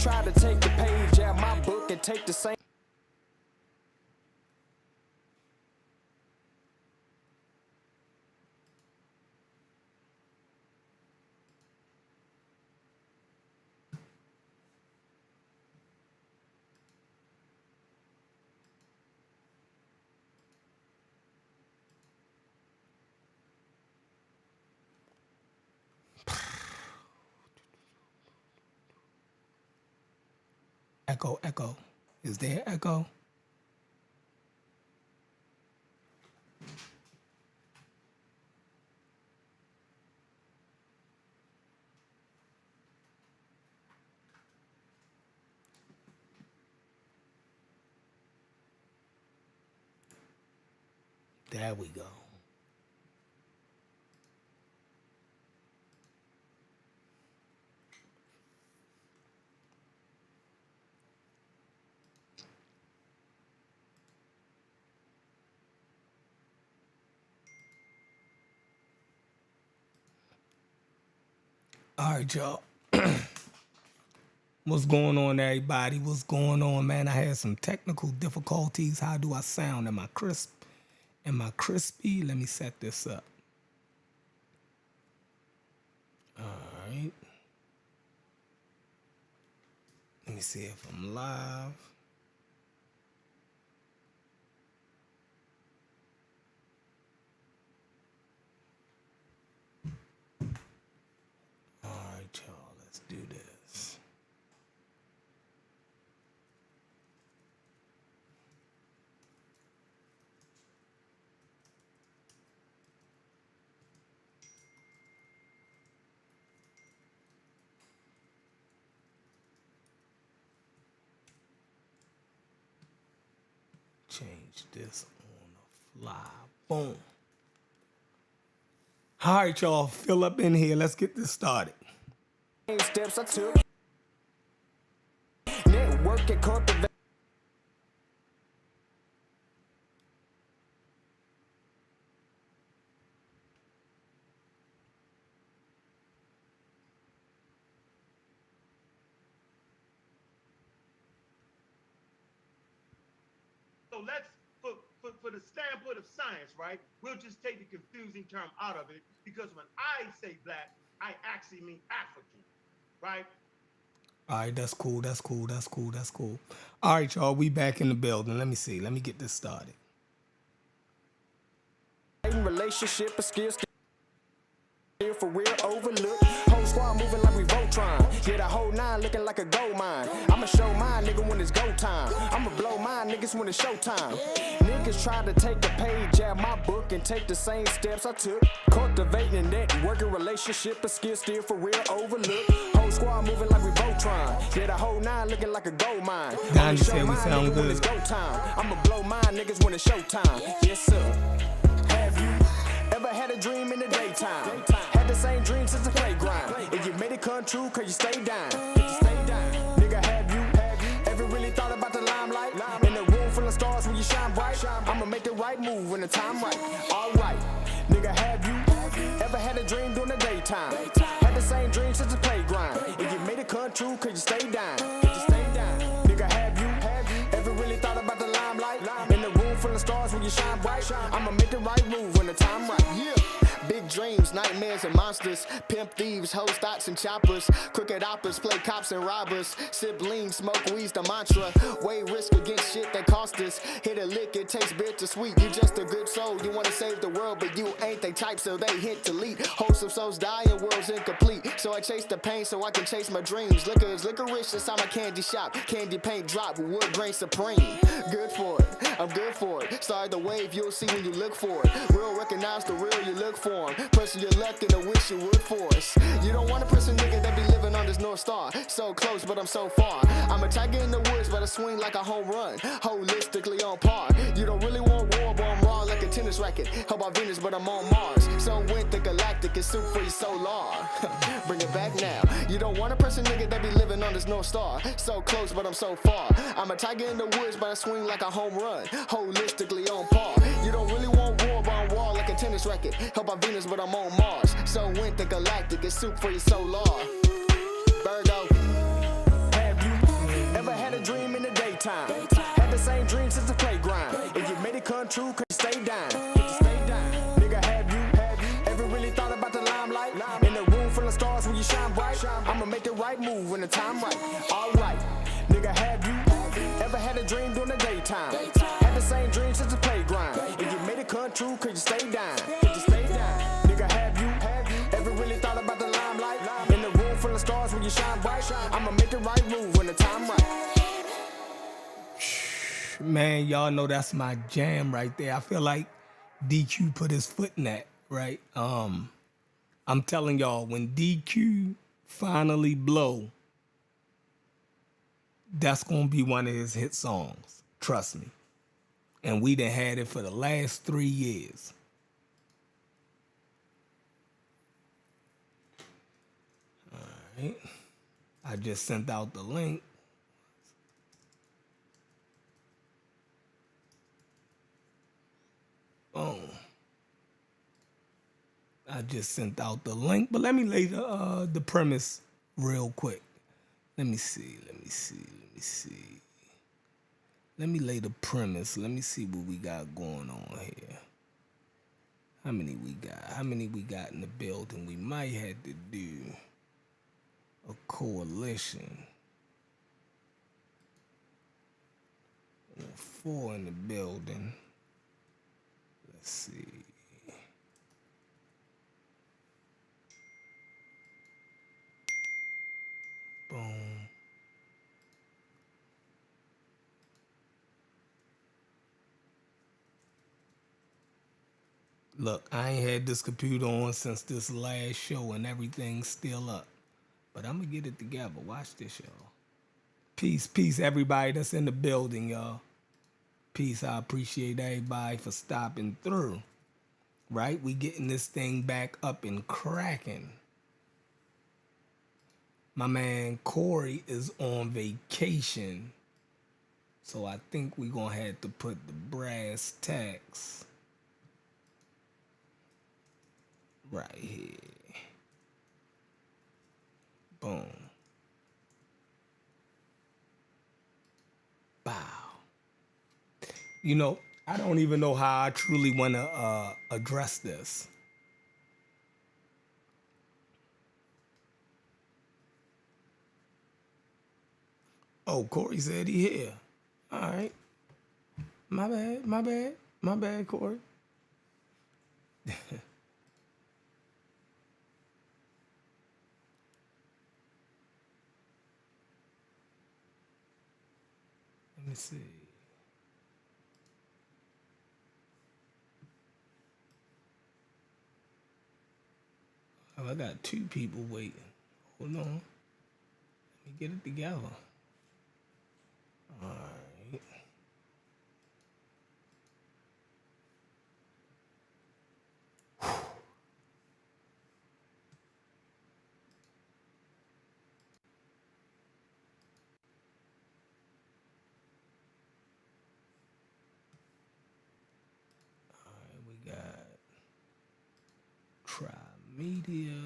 try to take the page out my book and take the same. Echo, echo. Is there echo? There we go. All right, y'all. What's going on, everybody? What's going on, man? I had some technical difficulties. How do I sound? Am I crisp? Am I crispy? Let me set this up. All right. Let me see if I'm live. All right, y'all. Let's do this. Change this on the fly. Boom. All right, y'all. Fill up in here. Let's get this started. Steps I took. Network and cultivate. So let's, for the standpoint of science, right, we'll just take the confusing term out of it, because when I say black, I actually mean African, right? All right, that's cool. That's cool. That's cool. That's cool. All right, y'all. We back in the building. Let me see. Let me get this started. Relationship and skills still for real overlooked. Whole squad moving like we Voltron. Yeah, the whole nine looking like a gold mine. I'ma show mine, nigga, when it's go time. I'ma blow mine, niggas, when it's showtime. Niggas try to take a page out my book and take the same steps I took. Cultivating a networking relationship and skills still for real overlooked. Whole squad moving like we Voltron. Yeah, the whole nine looking like a gold mine. Donnie said we sound good. When it's go time. I'ma blow mine, niggas, when it's showtime. Yes, sir. Have you ever had a dream in the daytime? Had the same dream since the playground. And you made it come true cause you stayed down. Nigga, have you ever really thought about the limelight? In a room full of stars when you shine bright. I'ma make the right move when the time right. Alright, nigga, have you ever had a dream during the daytime? Had the same dream since the playground. And you made it come true cause you stayed down. Nigga, have you ever really thought about the limelight? In a room full of stars when you shine bright. I'ma make the right move when the time right. Yeah. Big dreams, nightmares and monsters. Pimp thieves, hoes, thoughts and choppers. Crooked operas, play cops and robbers. Sip lean, smoke weed's the mantra. Weigh risk against shit that cost us. Hit a lick, it tastes bittersweet. You just a good soul, you wanna save the world, but you ain't they type, so they hint to lead. Wholesome souls die and world's incomplete. So I chase the pain so I can chase my dreams. Liquor is licorice inside my candy shop. Candy paint drop with wood grain supreme. Good for it, I'm good for it. Start the wave, you'll see when you look for it. Real recognize the real, you look for. Person your luck and I wish you would for us. You don't want a person, nigga, that be living on this North Star. So close, but I'm so far. I'm a tiger in the woods, but I swing like a home run. Holistically on par. You don't really want war, but I'm raw like a tennis racket. How about Venus, but I'm on Mars. So went the galactic is soup for your solar. Bring it back now. You don't want a person, nigga, that be living on this North Star. So close, but I'm so far. I'm a tiger in the woods, but I swing like a home run. Holistically on par. You don't really want war, but I'm raw like a tennis racket. How about Venus, but I'm on Mars. So went the galactic is soup for your solar. Virgo, have you true, cause you stay down. Nigga, have you ever really thought about the limelight? In a room full of stars when you shine bright, I'ma make the right move when the time right. Alright, nigga, have you ever had a dream during the daytime? Had the same dream since the playground, and you made it come true, cause you stay down. Nigga, have you ever really thought about the limelight? In a room full of stars when you shine bright, I'ma make the right move when the time right. Man, y'all know that's my jam right there. I feel like DQ put his foot in that, right? I'm telling y'all, when DQ finally blow, that's gonna be one of his hit songs. Trust me. And we done had it for the last 3 years. All right. I just sent out the link. Boom. I just sent out the link, but let me lay the premise real quick. Let me see. Let me lay the premise. Let me see what we got going on here. How many we got in the building? We might have to do a coalition. 4 in the building. Let's see. Boom. Look, I ain't had this computer on since this last show and everything's still up. But I'm gonna get it together. Watch this, y'all. Peace, everybody that's in the building, y'all. Peace, I appreciate everybody for stopping through. Right? We getting this thing back up and cracking. My man Corey is on vacation. So I think we're gonna have to put the brass tacks right here. Boom. Bow. You know, I don't even know how I truly want to address this. Oh, Corey said he here. All right. My bad, Corey. Let me see. Oh, I got 2 people waiting. Hold on. Let me get it together. All right. We got Trimedia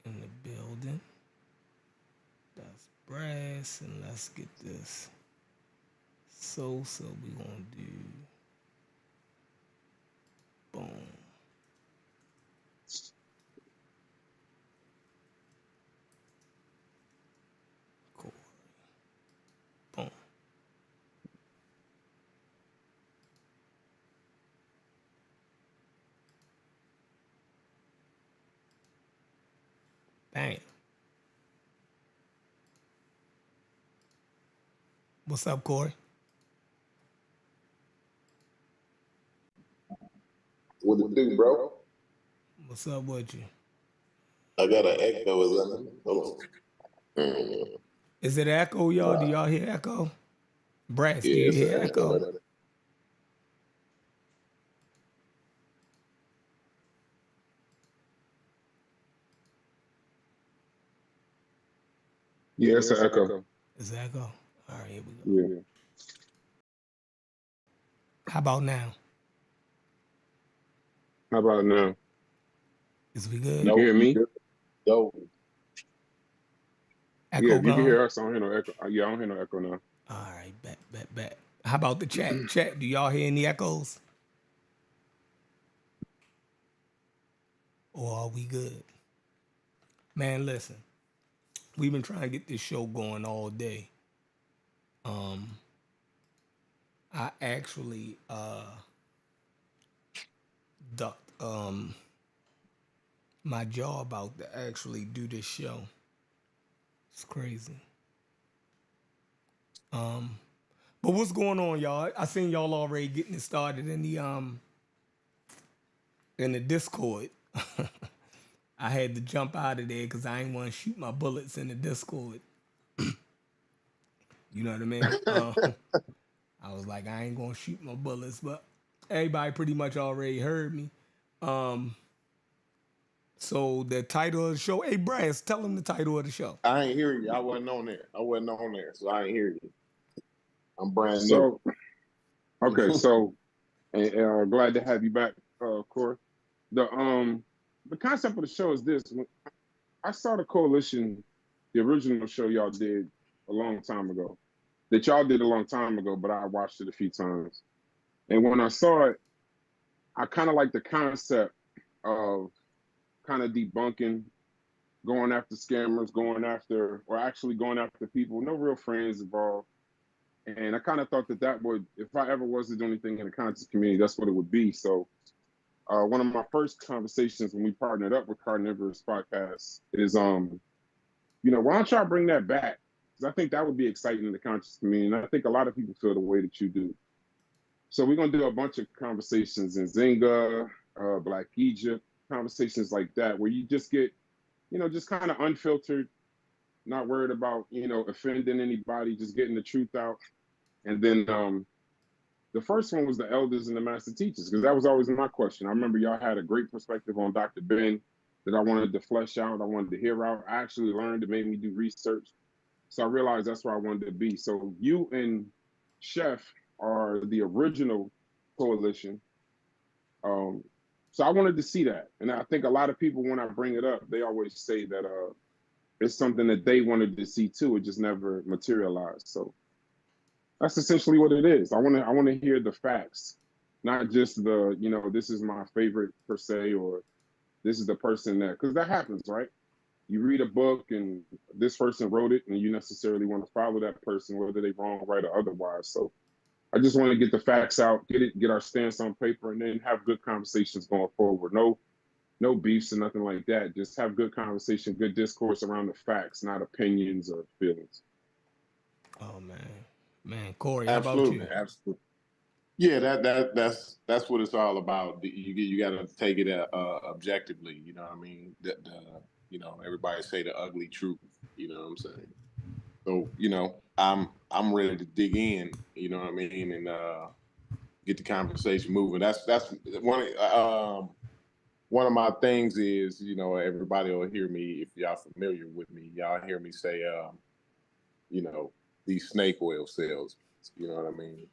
in the building. That's brass, and let's get this. So we gonna do boom. Cool. Boom. Bam. What's up, Corey? What it do, bro? What's up with you? I got an echo. Is that me? Hold on. Is it echo, y'all? Do y'all hear echo? Brass, do Yeah, you it's hear an echo? echo. Yeah, it's an echo. Is it echo? All right, here we go. Yeah. How about now? How about now? Is we good? You hear me? Yo. Echo Yeah, if you gone? can hear us, I don't hear no echo. Yeah, I don't hear no echo now. All right, bet. How about the chat? Chat, do y'all hear any echoes? Or are we good? Man, listen. We've been trying to get this show going all day. I actually ducked my job out to actually do this show. It's crazy. But what's going on, y'all? I seen y'all already getting it started in the Discord. I had to jump out of there because I ain't want to shoot my bullets in the Discord. You know what I mean? I was like, I ain't gonna shoot my bullets, but everybody pretty much already heard me. So the title of the show, hey Bryce, tell them the title of the show. I ain't hear you. I wasn't on there, so I ain't hear you. I'm brand new. So, okay, so glad to have you back, Corey. The concept of the show is this: when I saw the coalition, the original show y'all did a long time ago, but I watched it a few times. And when I saw it, I kind of like the concept of kind of debunking, going after scammers, going after people, no real friends involved. And I kind of thought that would, if I ever was to do anything in the conscious community, that's what it would be. So one of my first conversations when we partnered up with Carnivorous Podcast is, why don't y'all bring that back? Because I think that would be exciting in the conscious community. And I think a lot of people feel the way that you do. So we're going to do a bunch of conversations in Zynga, Black Egypt, conversations like that, where you just get, just kind of unfiltered, not worried about, offending anybody, just getting the truth out. And then the first one was the elders and the master teachers, because that was always my question. I remember y'all had a great perspective on Dr. Ben that I wanted to flesh out. I wanted to hear out. I actually learned. It made me do research. So I realized that's where I wanted to be. So you and Chef are the original coalition. So I wanted to see that. And I think a lot of people, when I bring it up, they always say that it's something that they wanted to see too. It just never materialized. So that's essentially what it is. I want to hear the facts, not just the, this is my favorite per se, or this is the person that, because that happens, right? You read a book and this person wrote it and you necessarily want to follow that person, whether they're wrong, right, or otherwise. So I just want to get the facts out, get our stance on paper, and then have good conversations going forward. No beefs or nothing like that. Just have good conversation, good discourse around the facts, not opinions or feelings. Oh man, Corey, how about you? Absolutely. Yeah, that's what it's all about. You got to take it objectively. You know what I mean? Everybody say the ugly truth. You know what I'm saying? So I'm ready to dig in. You know what I mean? And get the conversation moving. That's one of my things is, everybody will hear me, if y'all familiar with me, y'all hear me say, these snake oil sales, you know what I mean?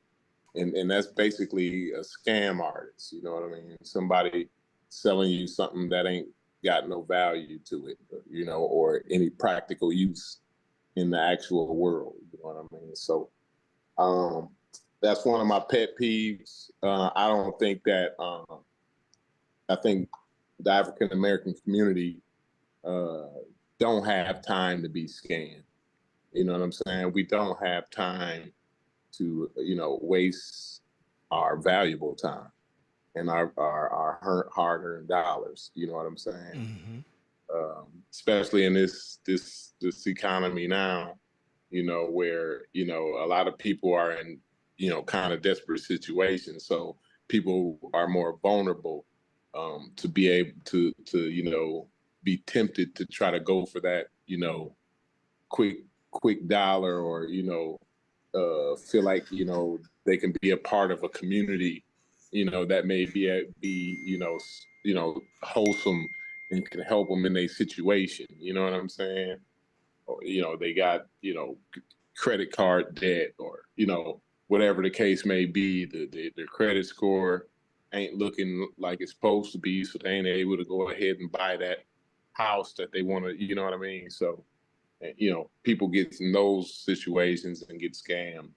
And that's basically a scam artist, you know what I mean? Somebody selling you something that ain't got no value to it, or any practical use in the actual world, you know what I mean? So that's one of my pet peeves. I don't think that, I think the African American community don't have time to be scammed. You know what I'm saying? We don't have time to, waste our valuable time and our hard-earned dollars. You know what I'm saying? Mm-hmm. Especially in this economy now, where a lot of people are in kind of desperate situations. So people are more vulnerable to be able to be tempted to try to go for that quick dollar, or feel like they can be a part of a community that may be wholesome and can help them in their situation. You know what I'm saying? Or they got credit card debt, or whatever the case may be. Their credit score ain't looking like it's supposed to be, so they ain't able to go ahead and buy that house that they want to. You know what I mean? So people get in those situations and get scammed.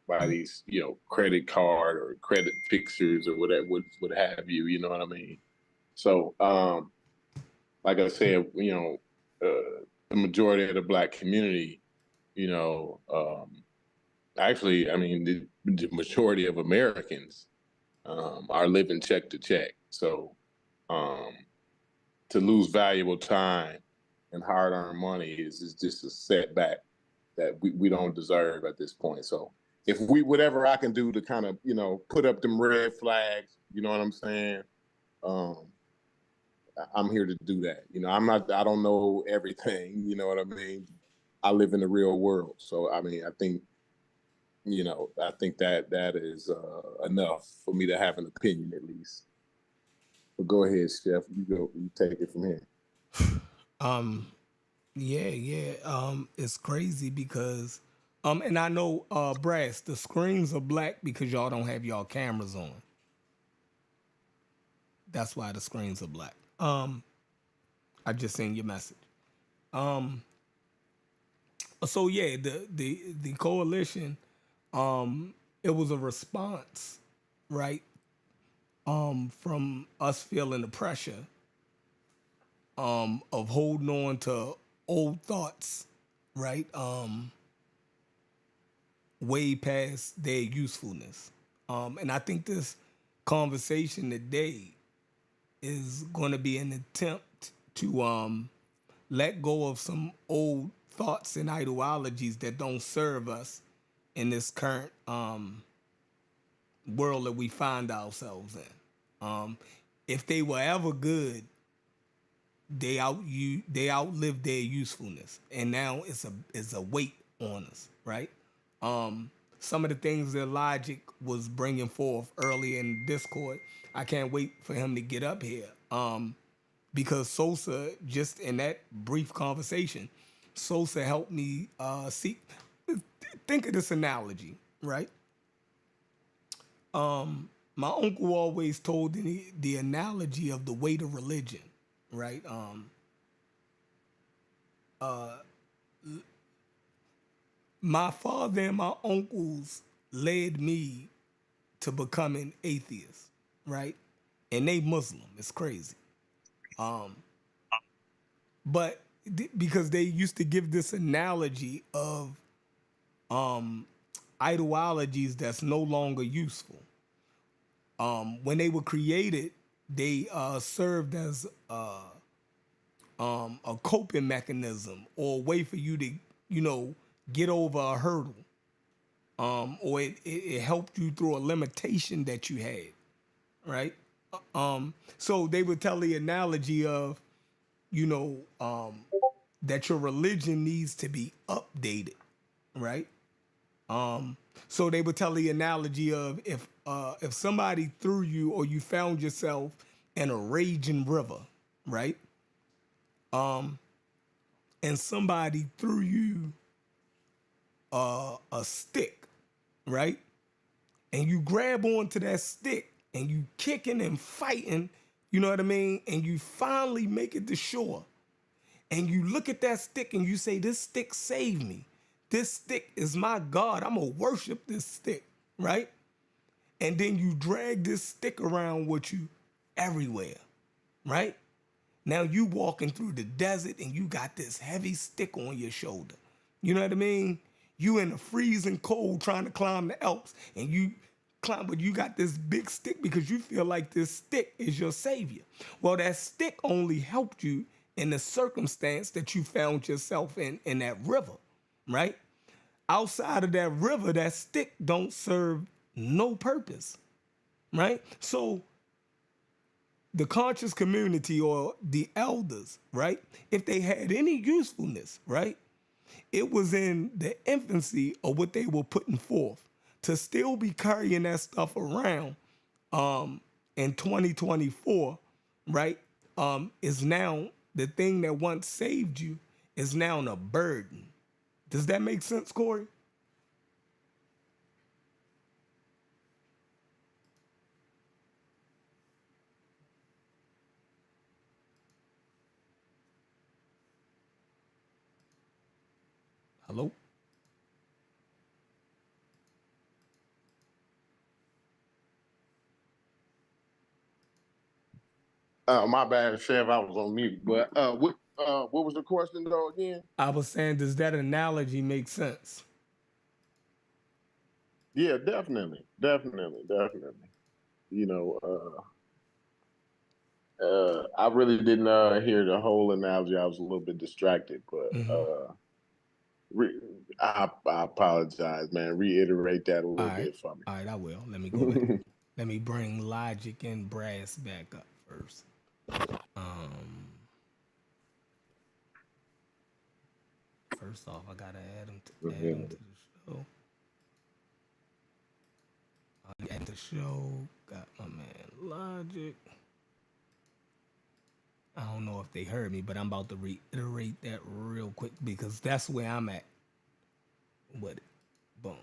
by these, credit card or credit fixers or whatever, would have you. You know what I mean? So, like I said, the majority of the Black community, actually, I mean, the majority of Americans are living check to check. So, to lose valuable time and hard-earned money is just a setback that we don't deserve at this point. So if whatever I can do to kind of, put up them red flags, you know what I'm saying? I'm here to do that. I don't know everything, you know what I mean? I live in the real world. So, I mean, I think that is enough for me to have an opinion at least. But go ahead, Chef. You take it from here. It's crazy because and I know Brass, the screens are black because y'all don't have y'all cameras on. That's why the screens are black. I just seen your message. So yeah, the coalition, it was a response, right? From us feeling the pressure of holding on to old thoughts, right? Way past their usefulness. And I think this conversation today is going to be an attempt to let go of some old thoughts and ideologies that don't serve us in this current world that we find ourselves in. If they were ever good, they outlived their usefulness, and now it's a weight on us, right? Some of the things that Logic was bringing forth early in Discord, I can't wait for him to get up here. Because Sosa, just in that brief conversation, Sosa helped me see. Think of this analogy, right? My uncle always told the analogy of the weight of religion, right? My father and my uncles led me to becoming atheist, right? And they Muslim. It's crazy. But because they used to give this analogy of ideologies that's no longer useful. When they were created, they served as a coping mechanism or a way for you to, get over a hurdle. Or it helped you through a limitation that you had, right? So they would tell the analogy of, that your religion needs to be updated, right? So they would tell the analogy of if somebody threw you or you found yourself in a raging river, right? And somebody threw you a stick, right? And you grab onto that stick and you kicking and fighting, you know what I mean? And you finally make it to shore. And you look at that stick and you say, this stick saved me. This stick is my God. I'm going to worship this stick, right? And then you drag this stick around with you everywhere, right? Now you walking through the desert and you got this heavy stick on your shoulder. You know what I mean? You in the freezing cold trying to climb the Alps and you climb, but you got this big stick because you feel like this stick is your savior. Well, that stick only helped you in the circumstance that you found yourself in that river, right? Outside of that river, that stick don't serve no purpose, right? So the conscious community or the elders, right? If they had any usefulness, right? It was in the infancy of what they were putting forth. To still be carrying that stuff around in 2024, right? Is now the thing that once saved you is now a burden. Does that make sense, Corey? Hello? My bad, Chef. I was on mute. But what was the question though again? I was saying, does that analogy make sense? Yeah, definitely. You know, I really didn't hear the whole analogy. I was a little bit distracted, but re- I apologize, man. Reiterate that a All little right, bit for me. all right, I will. Let me go back. Let me bring Logic and Brass back up first. First off, I gotta add him to the show. Add the show. Got my man Logic. I don't know if they heard me, but I'm about to reiterate that real quick because that's where I'm at with it. Boom.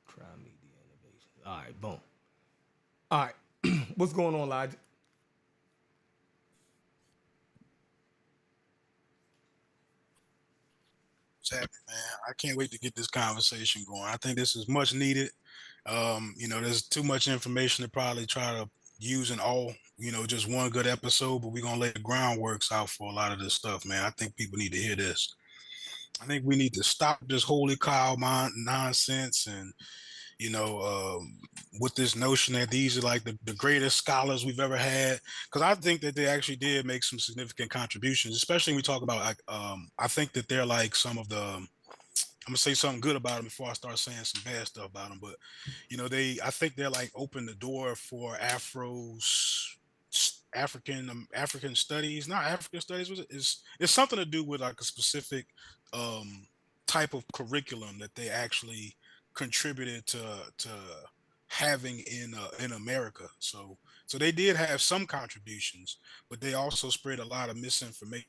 Trimedia innovation. All right, boom. All right, what's going on, Logic? What's happening, man? I can't wait to get this conversation going. I think this is much needed. There's too much information to probably try to use in all, just one good episode, but we're gonna lay the groundworks out for a lot of this stuff, man. I think people need to hear this. I think we need to stop this holy cow nonsense and with this notion that these are like the greatest scholars we've ever had. Because I think that they actually did make some significant contributions, especially when we talk about like, I think that they're like some of the, I'm gonna say something good about them before I start saying some bad stuff about them. But I think they're like open the door for African studies, not African studies. It's something to do with like a specific um, type of curriculum that they actually contributed to having in America. So they did have some contributions, but they also spread a lot of misinformation.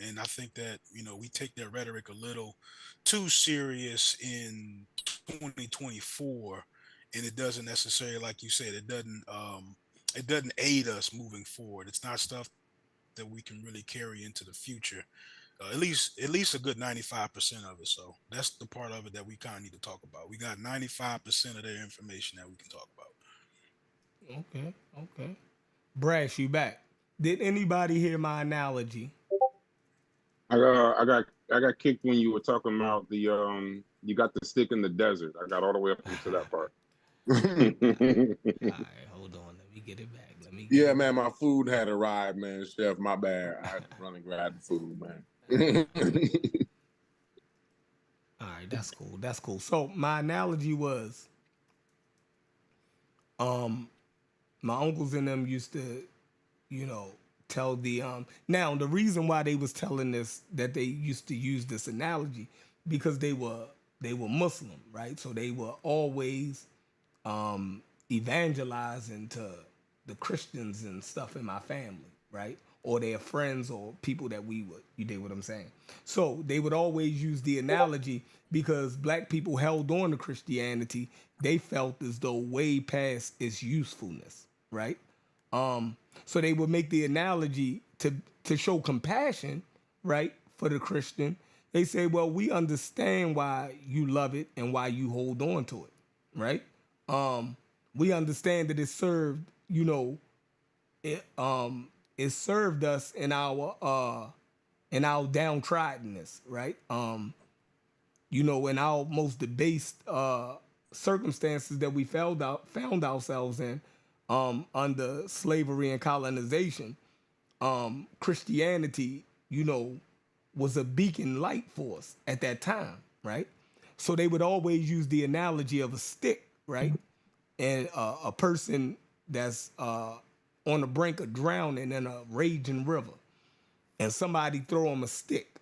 And I think that we take their rhetoric a little too serious in 2024, and it doesn't necessarily, like you said, it doesn't aid us moving forward. It's not stuff that we can really carry into the future. At least a good 95% of it. So that's the part of it that we kind of need to talk about. We got 95% of their information that we can talk about. Okay. Brass, you back. Did anybody hear my analogy? I got kicked when you were talking about the you got the stick in the desert. I got all the way up into that part. All right, hold on. Let me get it back. Yeah, man, my food had arrived, man. Chef, my bad. I had to run and grab the food, man. All right, that's cool. So my analogy was, my uncles and them used to, tell the now the reason why they was telling this, that they used to use this analogy, because they were Muslim, right? So they were always evangelizing to the Christians and stuff in my family, right? Or their friends or people that you dig what I'm saying? So they would always use the analogy because black people held on to Christianity. They felt as though way past its usefulness, right? So they would make the analogy to show compassion, right, for the Christian. They say, well, we understand why you love it and why you hold on to it, right? We understand that it served, it served us in our downtroddenness, right? In our most debased circumstances that we found ourselves in, under slavery and colonization. Christianity, was a beacon light for us at that time, right? So they would always use the analogy of a stick, right? And a person that's on the brink of drowning in a raging river, and somebody throw them a stick,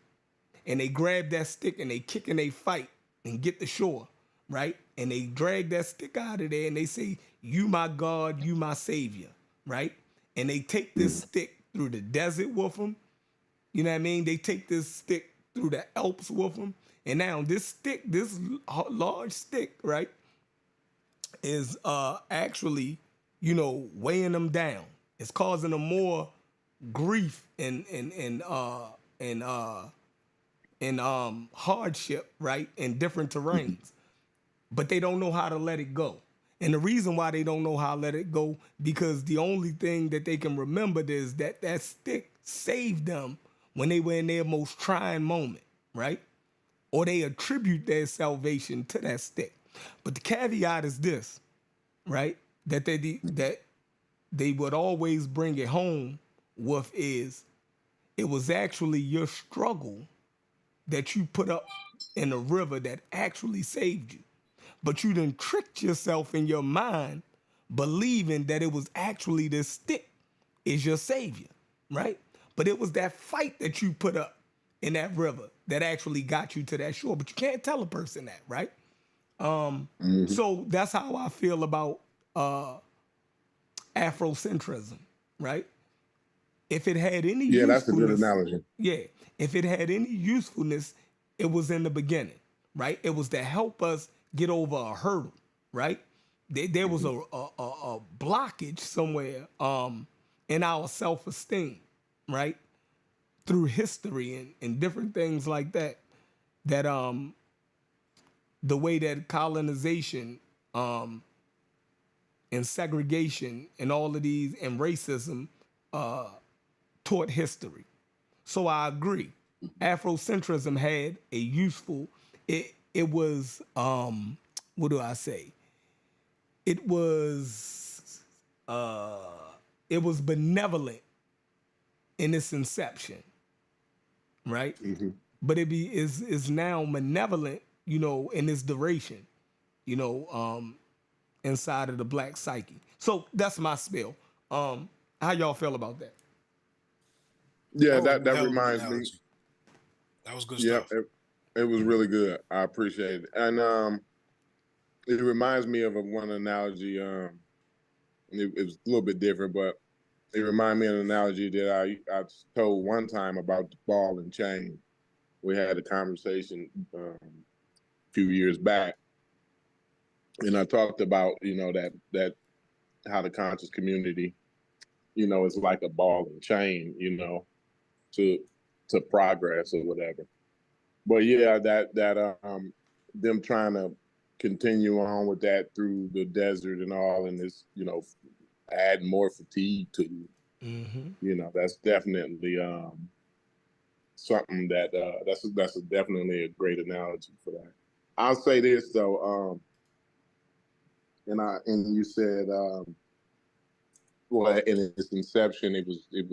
and they grab that stick and they kick and they fight and get to shore, right? And they drag that stick out of there and they say, "You my God, you my Savior," right? And they take this stick through the desert with them. You know what I mean? They take this stick through the Alps with them. And now this stick, this large stick, right, is actually, weighing them down. It's causing them more grief and hardship, right, in different terrains. but they don't know how to let it go. And the reason why they don't know how to let it go, because the only thing that they can remember is that that stick saved them when they were in their most trying moment, right? Or they attribute their salvation to that stick. But the caveat is this, right? That they would always bring it home with is it was actually your struggle that you put up in the river that actually saved you. But you done tricked yourself in your mind believing that it was actually this stick is your savior, right? But it was that fight that you put up in that river that actually got you to that shore. But you can't tell a person that, right? So that's how I feel about Afrocentrism, right? If it had any Yeah, that's a good usefulness, analogy. yeah, if it had any usefulness, it was in the beginning, right? It was to help us get over a hurdle, right? There was a blockage somewhere in our self-esteem, right? Through history and different things like that, that the way that colonization and segregation and all of these and racism taught history. So I agree. Afrocentrism had a useful. It was what do I say? It was it was benevolent in its inception, right? But it is now malevolent, in its duration, you know, inside of the black psyche. So that's my spill. How y'all feel about that? Yeah, That was that a hell of a good reminds me. analogy. That was good Yeah, stuff. it was really good. I appreciate it. And it reminds me of one analogy. It was a little bit different, but it reminded me of an analogy that I told one time about the ball and chain. We had a conversation a few years back, and I talked about that how the conscious community, is like a ball and chain, to progress or whatever. But yeah, that them trying to continue on with that through the desert and all, and this, add more fatigue to you. That's definitely something that that's definitely a great analogy for that. I'll say this though, and you said, well, in its inception, it was it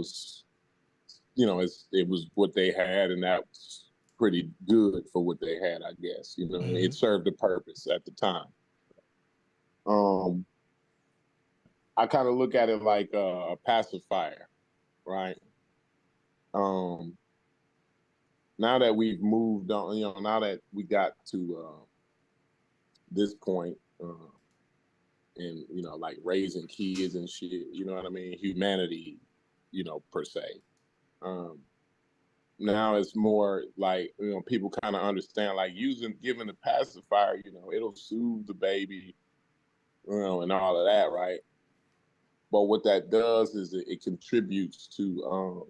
was what they had, and that was pretty good for what they had, I guess. It served a purpose at the time. I kind of look at it like a pacifier, right? Now that we've moved on, now that we got to this point, and like raising kids and shit, you know what I mean? Humanity, per se. Now it's more like, people kind of understand, like giving the pacifier, it'll soothe the baby, and all of that, right? But what that does is it contributes to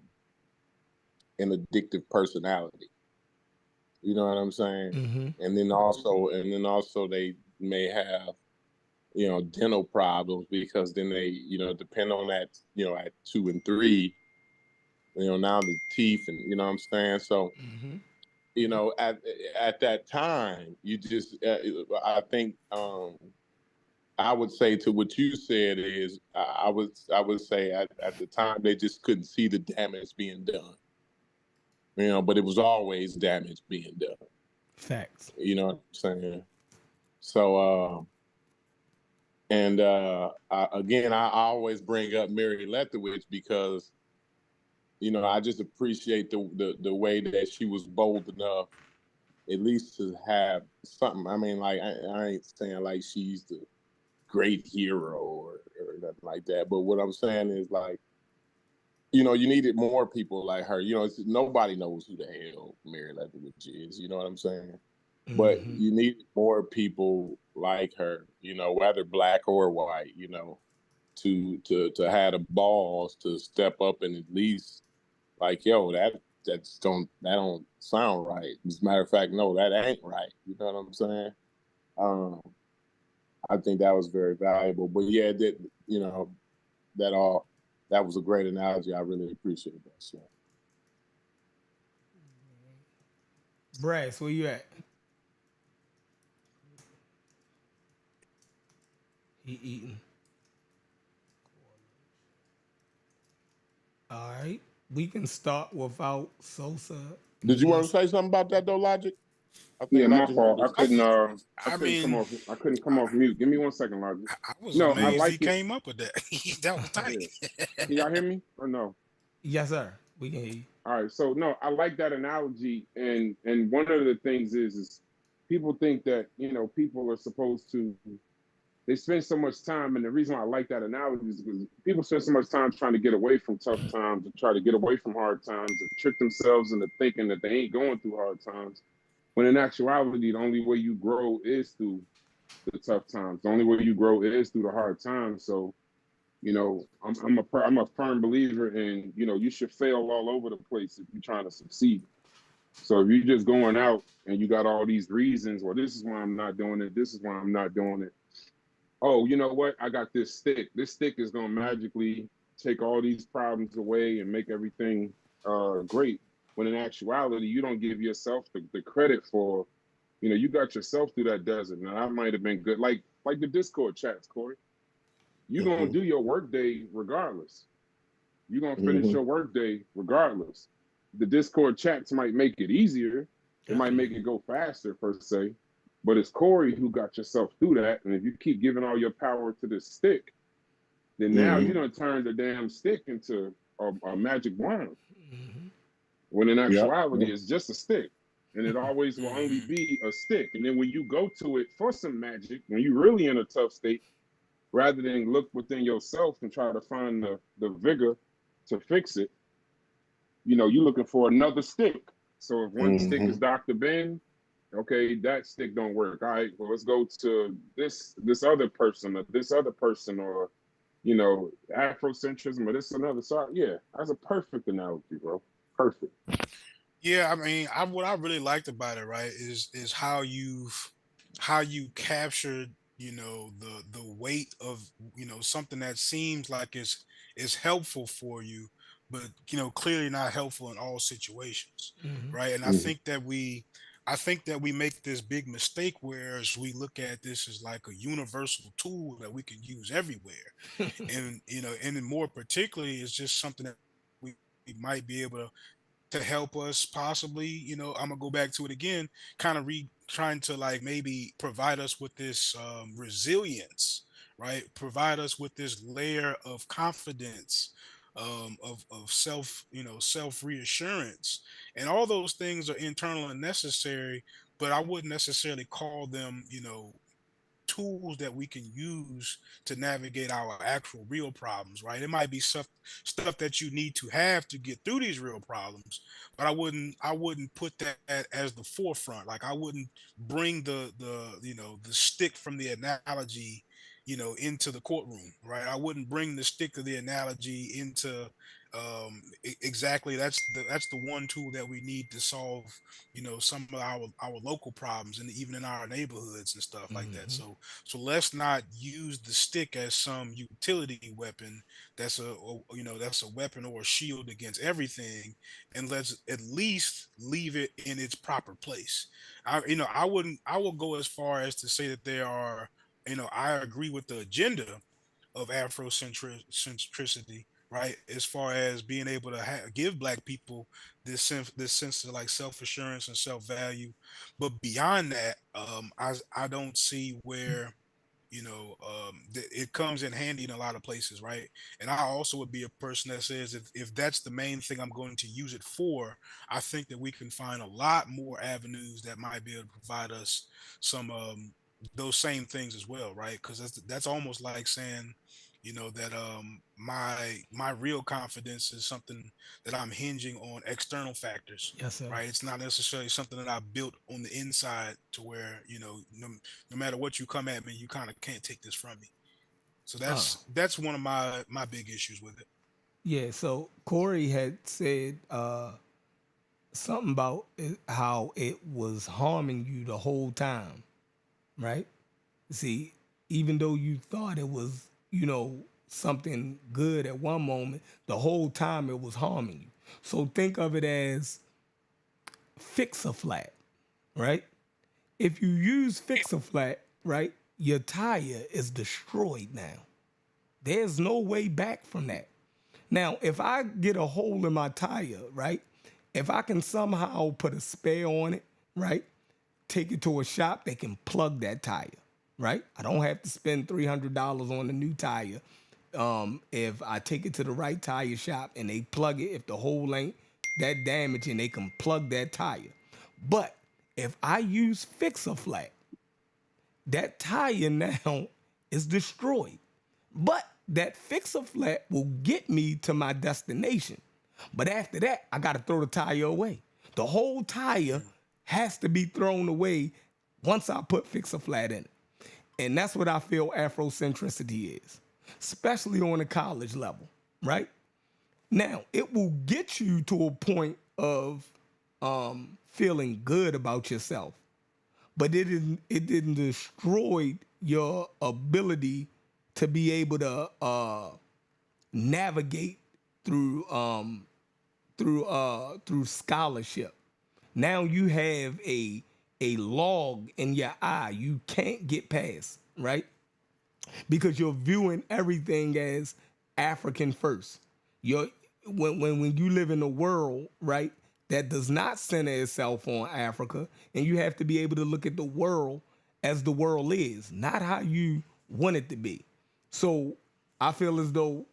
an addictive personality. You know what I'm saying? And then also they may have, dental problems, because then they, depend on that, at 2 and 3, now the teeth, and you know what I'm saying? So, at that time, you just, I think, I would say to what you said is, I would say at the time they just couldn't see the damage being done. But it was always damage being done. Facts. You know what I'm saying? So, again, I always bring up Mary Lethowich because, I just appreciate the way that she was bold enough, at least to have something. I mean, like, I ain't saying like she's the great hero or nothing like that. But what I'm saying is, like, you needed more people like her. Nobody knows who the hell Mary Lethowich is. You know what I'm saying? But you need more people like her, whether black or white, to have the balls to step up and at least, like, yo, that don't sound right. As a matter of fact, no, that ain't right. You know what I'm saying? Um, I think that was very valuable. But yeah, that that was a great analogy. I really appreciate that. So. Brass, where you at? He eating. All right. We can start without Sosa. Did you You want to say something about that though, Logic? I Yeah, think my Logic had fault. his. I I couldn't come mean, off. I couldn't come off mute. Give me 1 second, Logic. I was No, I amazed he like it. came up with that. That was tight. Yeah. Can y'all hear me or no? Yes, sir. We can hear you. All right. So no, I like that analogy, and one of the things is people think that people are supposed to. They spend so much time, and the reason why I like that analogy is because people spend so much time trying to get away from tough times, and try to get away from hard times, and trick themselves into thinking that they ain't going through hard times. When in actuality, the only way you grow is through the tough times. The only way you grow is through the hard times. So, I'm a firm believer in you should fail all over the place if you're trying to succeed. So if you're just going out and you got all these reasons, well, this is why I'm not doing it. This is why I'm not doing it. Oh, you know what? I got this stick. This stick is gonna magically take all these problems away and make everything great. When in actuality, you don't give yourself the credit for, you got yourself through that desert. Now that might have been good. Like the Discord chats, Corey. You're gonna do your workday regardless. You're gonna finish your workday regardless. The Discord chats might make it easier. It might make it go faster per se. But it's Corey who got yourself through that. And if you keep giving all your power to this stick, then now you're gonna turn the damn stick into a magic wand. When in actuality, it's just a stick. And it always will only be a stick. And then when you go to it for some magic, when you're really in a tough state, rather than look within yourself and try to find the vigor to fix it, you're looking for another stick. So if one stick is Dr. Ben, okay, that stick don't work. All right, well, let's go to this other person or this other person or, Afrocentrism or this another. So yeah, that's a perfect analogy, bro. Perfect. Yeah, I mean, what I really liked about it, right, is how you captured, the weight of, something that seems like is helpful for you, but clearly not helpful in all situations, right? And I think that we make this big mistake, whereas we look at this as like a universal tool that we can use everywhere, and and then more particularly, it's just something that we might be able to help us possibly, I'm gonna go back to it again, kind of trying to like maybe provide us with this resilience, right? Provide us with this layer of confidence, of self, self reassurance, and all those things are internal and necessary. But I wouldn't necessarily call them, tools that we can use to navigate our actual real problems, right? It might be stuff that you need to have to get through these real problems, but I wouldn't put that as the forefront. Like I wouldn't bring the stick from the analogy, into the courtroom, right? I wouldn't bring the stick of the analogy into exactly that's the one tool that we need to solve, some of our local problems and even in our neighborhoods and stuff like that. So let's not use the stick as some utility weapon that's a weapon or a shield against everything, and let's at least leave it in its proper place. I will go as far as to say that there are, I agree with the agenda of Afrocentricity, right? As far as being able to give Black people this sense of like self assurance and self value, but beyond that, I don't see where it comes in handy in a lot of places, right? And I also would be a person that says if that's the main thing I'm going to use it for, I think that we can find a lot more avenues that might be able to provide us some those same things as well, right? Because that's almost like saying, that my real confidence is something that I'm hinging on external factors, Yes, sir. right? It's not necessarily something that I built on the inside to where, no matter what you come at me, you kind of can't take this from me. So Oh, that's one of my big issues with it. yeah. So Corey had said something about how it was harming you the whole time, right? See, even though you thought it was, something good at one moment, the whole time it was harming you. So think of it as fix a flat, right? If you use fix a flat, right, your tire is destroyed now. There's no way back from that. Now, if I get a hole in my tire, right, if I can somehow put a spare on it, right, take it to a shop, they can plug that tire, right? I don't have to spend $300 on a new tire. If I take it to the right tire shop and they plug it, if the hole ain't that damaged and they can plug that tire. But if I use Fix-A-Flat, that tire now is destroyed. But that Fix-A-Flat will get me to my destination. But after that, I got to throw the tire away. The whole tire has to be thrown away once I put Fix-A-Flat in it. And that's what I feel Afrocentricity is, especially on the college level, right? Now, it will get you to a point of feeling good about yourself, but it didn't destroy your ability to be able to navigate through scholarship. Now you have a log in your eye you can't get past, right? Because you're viewing everything as African first. You're when you live in a world, right, that does not center itself on Africa, and you have to be able to look at the world as the world is, not how you want it to be. So I feel as though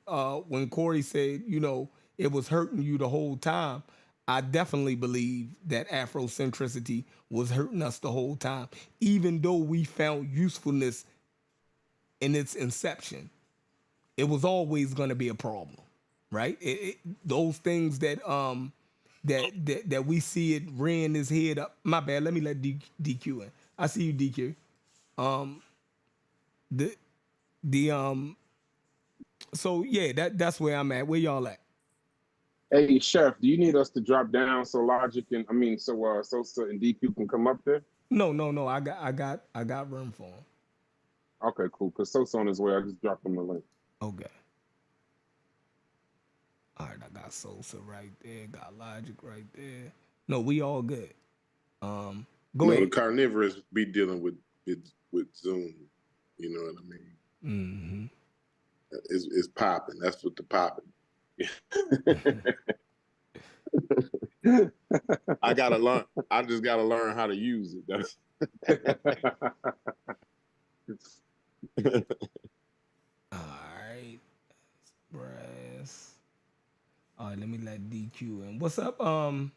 when Corey said, it was hurting you the whole time, I definitely believe that Afrocentricity was hurting us the whole time, even though we found usefulness in its inception. It was always going to be a problem, right? Those things that we see it rearing his head up. My bad. Let me let DQ in. I see you, DQ. The the So yeah, that's where I'm at. Where y'all at? Hey, Chef, do you need us to drop down so Logic and Sosa and DQ can come up there? No. I got room for him. Okay, cool. Cause Sosa on his way. I just dropped him the link. Okay. All right, I got Sosa right there. Got Logic right there. No, we all good. Go The ahead. carnivorous be dealing with Zoom. You know what I mean? Mm-hmm. It's popping. That's what the popping. I gotta learn. I just gotta learn how to use it. That's All right. Brass. All right, let me let DQ in. What's up? What's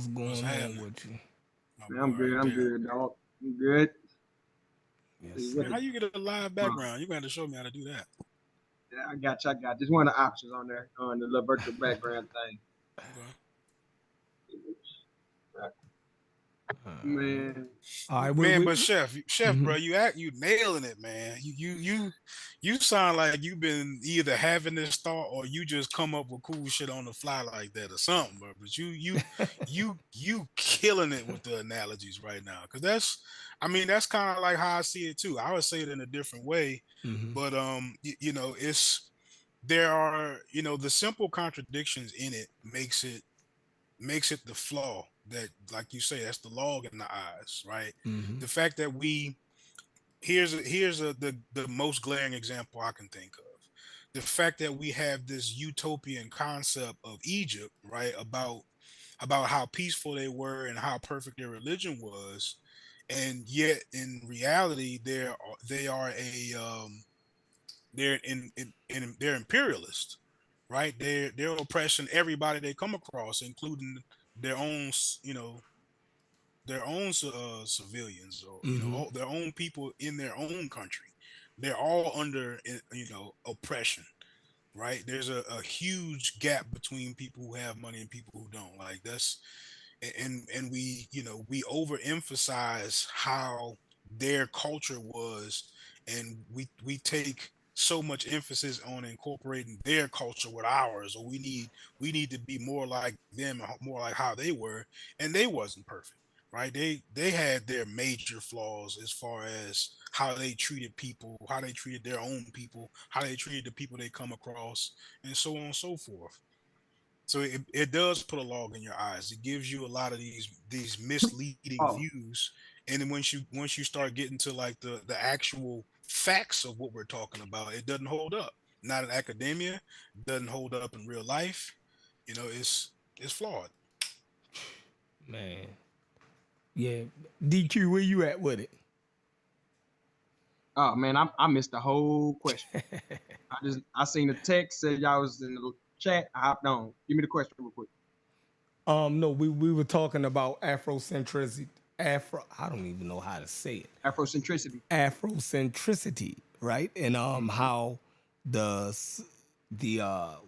going What's on happening? with you? My I'm boy good. right I'm there. good, dog. I'm good. Yes, Man, sir. how you get a live background? You got to show me how to do that. Yeah, I got you. I got you. Just one of the options on there on the little virtual background thing. Okay. Man, All right, Man, but Chef, Mhm. bro, you nailing it, man. You sound like you've been either having this thought or you just come up with cool shit on the fly like that or something, bro. But you killing it with the analogies right now. Cause I mean, that's kind of like how I see it too. I would say it in a different way, Mhm. but there are, the simple contradictions in it makes it the flaw that, like you say, that's the log in the eyes, right? Mhm. The fact that the most glaring example I can think of. The fact that we have this utopian concept of Egypt, right? About how peaceful they were and how perfect their religion was, and yet in reality they are a they're imperialist, right? They're oppressing everybody they come across, including their own, their own civilians, or Mhm. their own people in their own country. They're all under oppression, right? There's a huge gap between people who have money and people who don't. Like that's and we overemphasize how their culture was, and we take so much emphasis on incorporating their culture with ours, or we need to be more like them, more like how they were, and they wasn't perfect, right? They had their major flaws as far as how they treated people, how they treated their own people, how they treated the people they come across, and so on and so forth. So it does put a log in your eyes. It gives you a lot of these misleading Oh, views. And then once you start getting to like the actual facts of what we're talking about, it doesn't hold up. Not in academia, doesn't hold up in real life. It's flawed. Man. Yeah. DQ, where you at with it? oh man, I missed the whole question. I seen the text said y'all was in the chat. I hopped on. Give me the question real quick. No, we were talking about Afrocentricity. I don't even know how to say it. Afrocentricity. Afrocentricity, right? And how the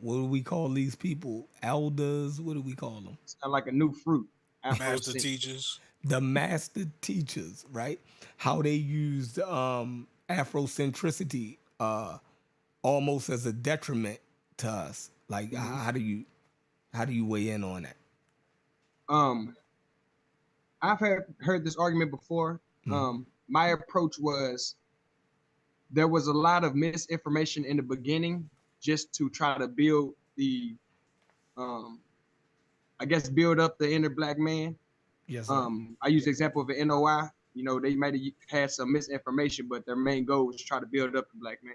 what do we call these people? Elders, what do we call them? Sound like a new fruit. Master Afrocentric. teachers. The master teachers, right? How they used Afrocentricity almost as a detriment to us. Like how do you weigh in on that? I've heard this argument before. My approach was there was a lot of misinformation in the beginning just to try to build the I guess build up the inner black man. Yes, sir. I use the example of an NOI. You know, they might have had some misinformation, but their main goal was to try to build up the black man.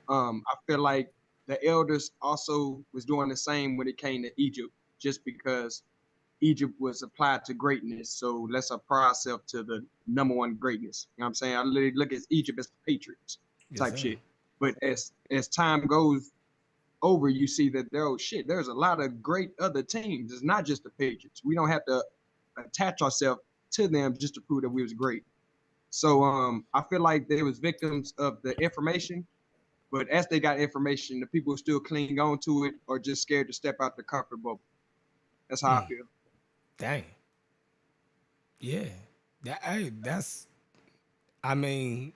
I feel like the elders also was doing the same when it came to Egypt, just because Egypt was applied to greatness. So let's apply ourselves to the number one greatness. You know what I'm saying? I literally look at Egypt as the Patriots type shit. But as time goes over, you see that there's a lot of great other teams. It's not just the Patriots. We don't have to attach ourselves to them just to prove that we was great. So I feel like they was victims of the information, but as they got information, the people still cling on to it or just scared to step out the comfort bubble. That's how I feel. Dang. Yeah. That's I mean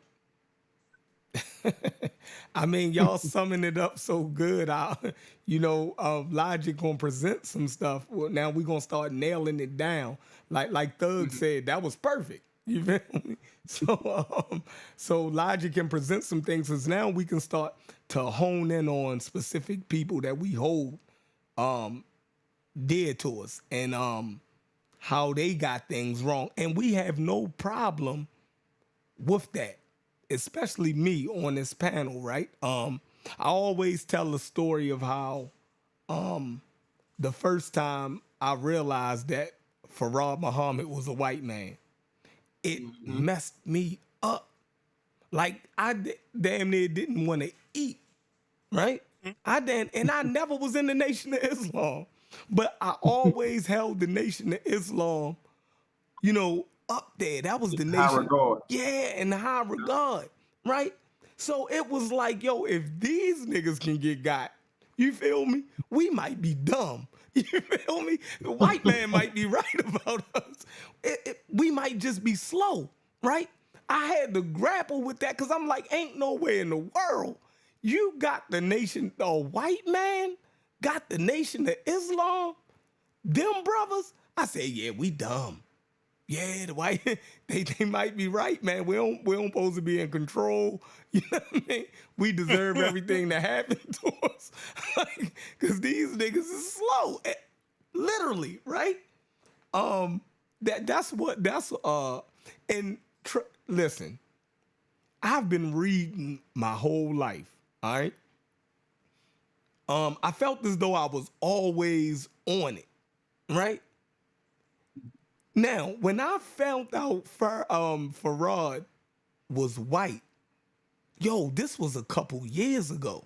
I mean, y'all summing it up so good. Logic gonna present some stuff. Well, now we gonna start nailing it down. Like Thug said, that was perfect. You feel me? So Logic can present some things, because now we can start to hone in on specific people that we hold dear to us, and how they got things wrong. And we have no problem with that, especially me on this panel, right? I always tell the story of how the first time I realized that Farad Muhammad was a white man, it messed me up. Like damn near didn't want to eat, right? And I never was in the Nation of Islam, but I always held the Nation of Islam, up there. That was the nation. High regard. Yeah, in high regard, right? So it was like, yo, if these niggas can get got, you feel me? We might be dumb. You feel me? The white man might be right about us. We might just be slow, right? I had to grapple with that, because I'm like, ain't no way in the world you got the nation, a white man got the Nation of Islam, them brothers. I said, yeah, we dumb. Yeah, the white, they might be right, man. We don't supposed to be in control. You know what I mean? We deserve everything that happened to us. Because these niggas is slow. Literally, right? Listen, I've been reading my whole life, all right? I felt as though I was always on it, right? Now, when I found out Farad was white, this was a couple years ago.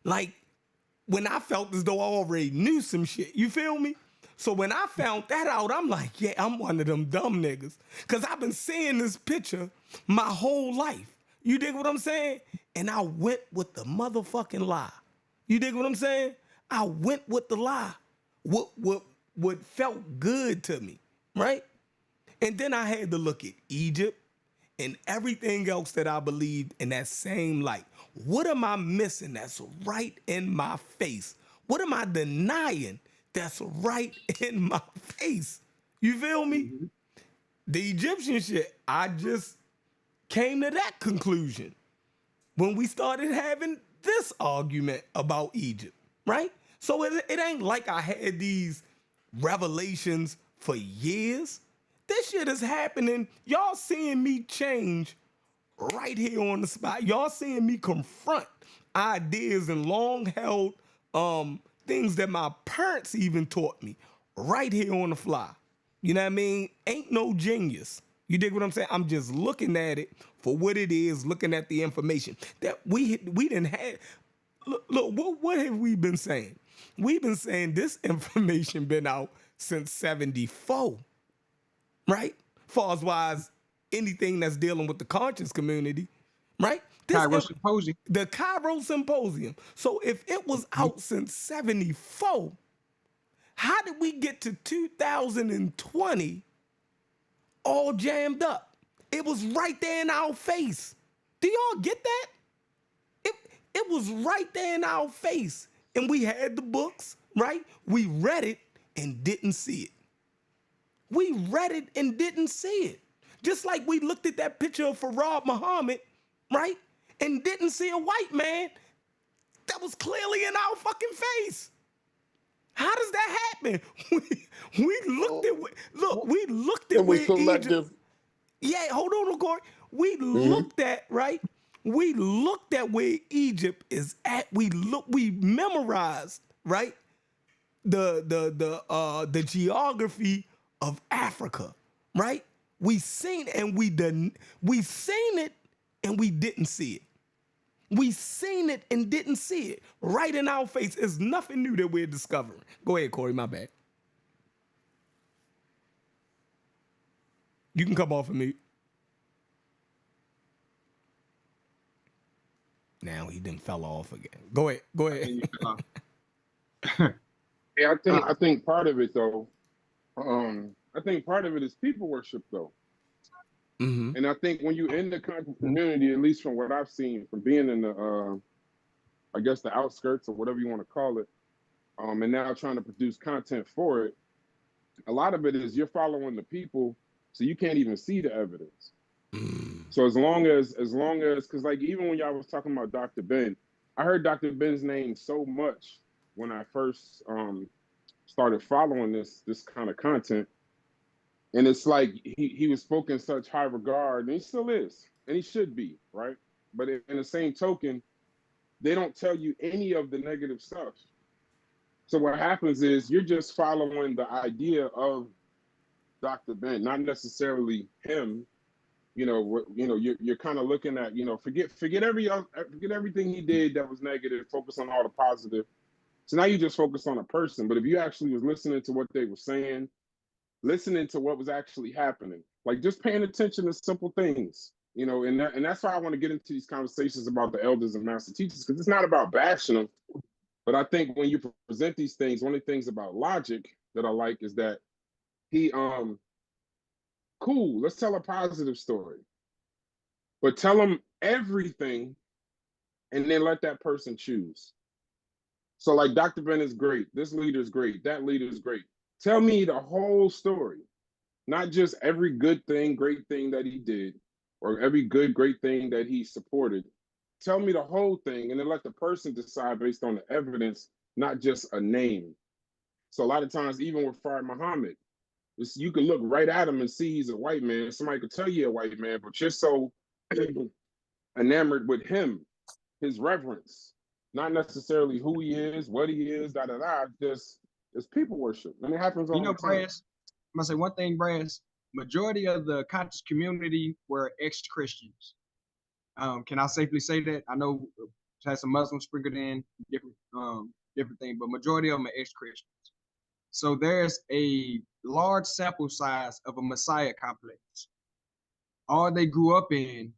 Like, when I felt as though I already knew some shit, you feel me? So when I found that out, I'm like, yeah, I'm one of them dumb niggas. Because I've been seeing this picture my whole life. You dig what I'm saying? And I went with the motherfucking lie. You dig what I'm saying? I went with the lie. What felt good to me, right? And then I had to look at Egypt and everything else that I believed in that same light. What am I missing that's right in my face? What am I denying that's right in my face? You feel me? The Egyptian shit, I just came to that conclusion when we started having this argument about Egypt, right? So it ain't like I had these revelations for years. This shit is happening. Y'all seeing me change right here on the spot. Y'all seeing me confront ideas and long held things that my parents even taught me right here on the fly. You know what I mean? Ain't no genius. You dig what I'm saying? I'm just looking at it for what it is, looking at the information that we didn't have. Look, what have we been saying? We've been saying this information been out since 74, right? Far as wise anything that's dealing with the conscious community, right? Cairo Symposium. The Cairo Symposium. So if it was out since 74, how did we get to 2020 all jammed up? It was right there in our face. Do y'all get that? It was right there in our face. And we had the books, right? We read it and didn't see it. We read it and didn't see it. Just like we looked at that picture of Farad Muhammad, right? And didn't see a white man that was clearly in our fucking face. How does that happen? We looked at we looked at where Egypt. Yeah, hold on, Corey. We looked at, right? We looked at where Egypt is at. We memorized, right? The geography of Africa, right? We seen it and we didn't see it. We seen it and didn't see it right in our face. It's nothing new that we're discovering. Go ahead, Corey, my bad. You can come off of me. Now he done fell off again. Go ahead. Yeah, I think part of it though, I think part of it is people worship though. Mm-hmm. And I think when you in the conscious community, at least from what I've seen, from being in the, I guess the outskirts or whatever you want to call it, and now trying to produce content for it, a lot of it is you're following the people, so you can't even see the evidence. So as long as, because like even when y'all was talking about Dr. Ben, I heard Dr. Ben's name so much when I first started following this kind of content. And it's like he was spoken in such high regard, and he still is, and he should be, right? But in the same token, they don't tell you any of the negative stuff. So what happens is you're just following the idea of Dr. Ben, not necessarily him. You're kind of looking at, forget everything he did that was negative, focus on all the positive. So now you just focus on a person. But if you actually was listening to what they were saying, listening to what was actually happening, like just paying attention to simple things, and that's why I want to get into these conversations about the elders and master teachers, because it's not about bashing them. But I think when you present these things, one of the things about Logic that I like is that he, cool, let's tell a positive story, but tell them everything and then let that person choose. So like Dr. Ben is great, this leader is great, that leader is great. Tell me the whole story, not just every good thing, great thing that he did, or every good, great thing that he supported. Tell me the whole thing and then let the person decide based on the evidence, not just a name. So a lot of times, even with Farad Muhammad, you can look right at him and see he's a white man. Somebody could tell you a white man, but you're so enamored with him, his reverence, not necessarily who he is, what he is, just it's people worship. And it happens all the time. Brass, I'm gonna say one thing, Brass. Majority of the conscious community were ex-Christians. Can I safely say that? I know it has some Muslims sprinkled in, different things, but majority of them are ex-Christians. So there's a large sample size of a Messiah complex. All they grew up in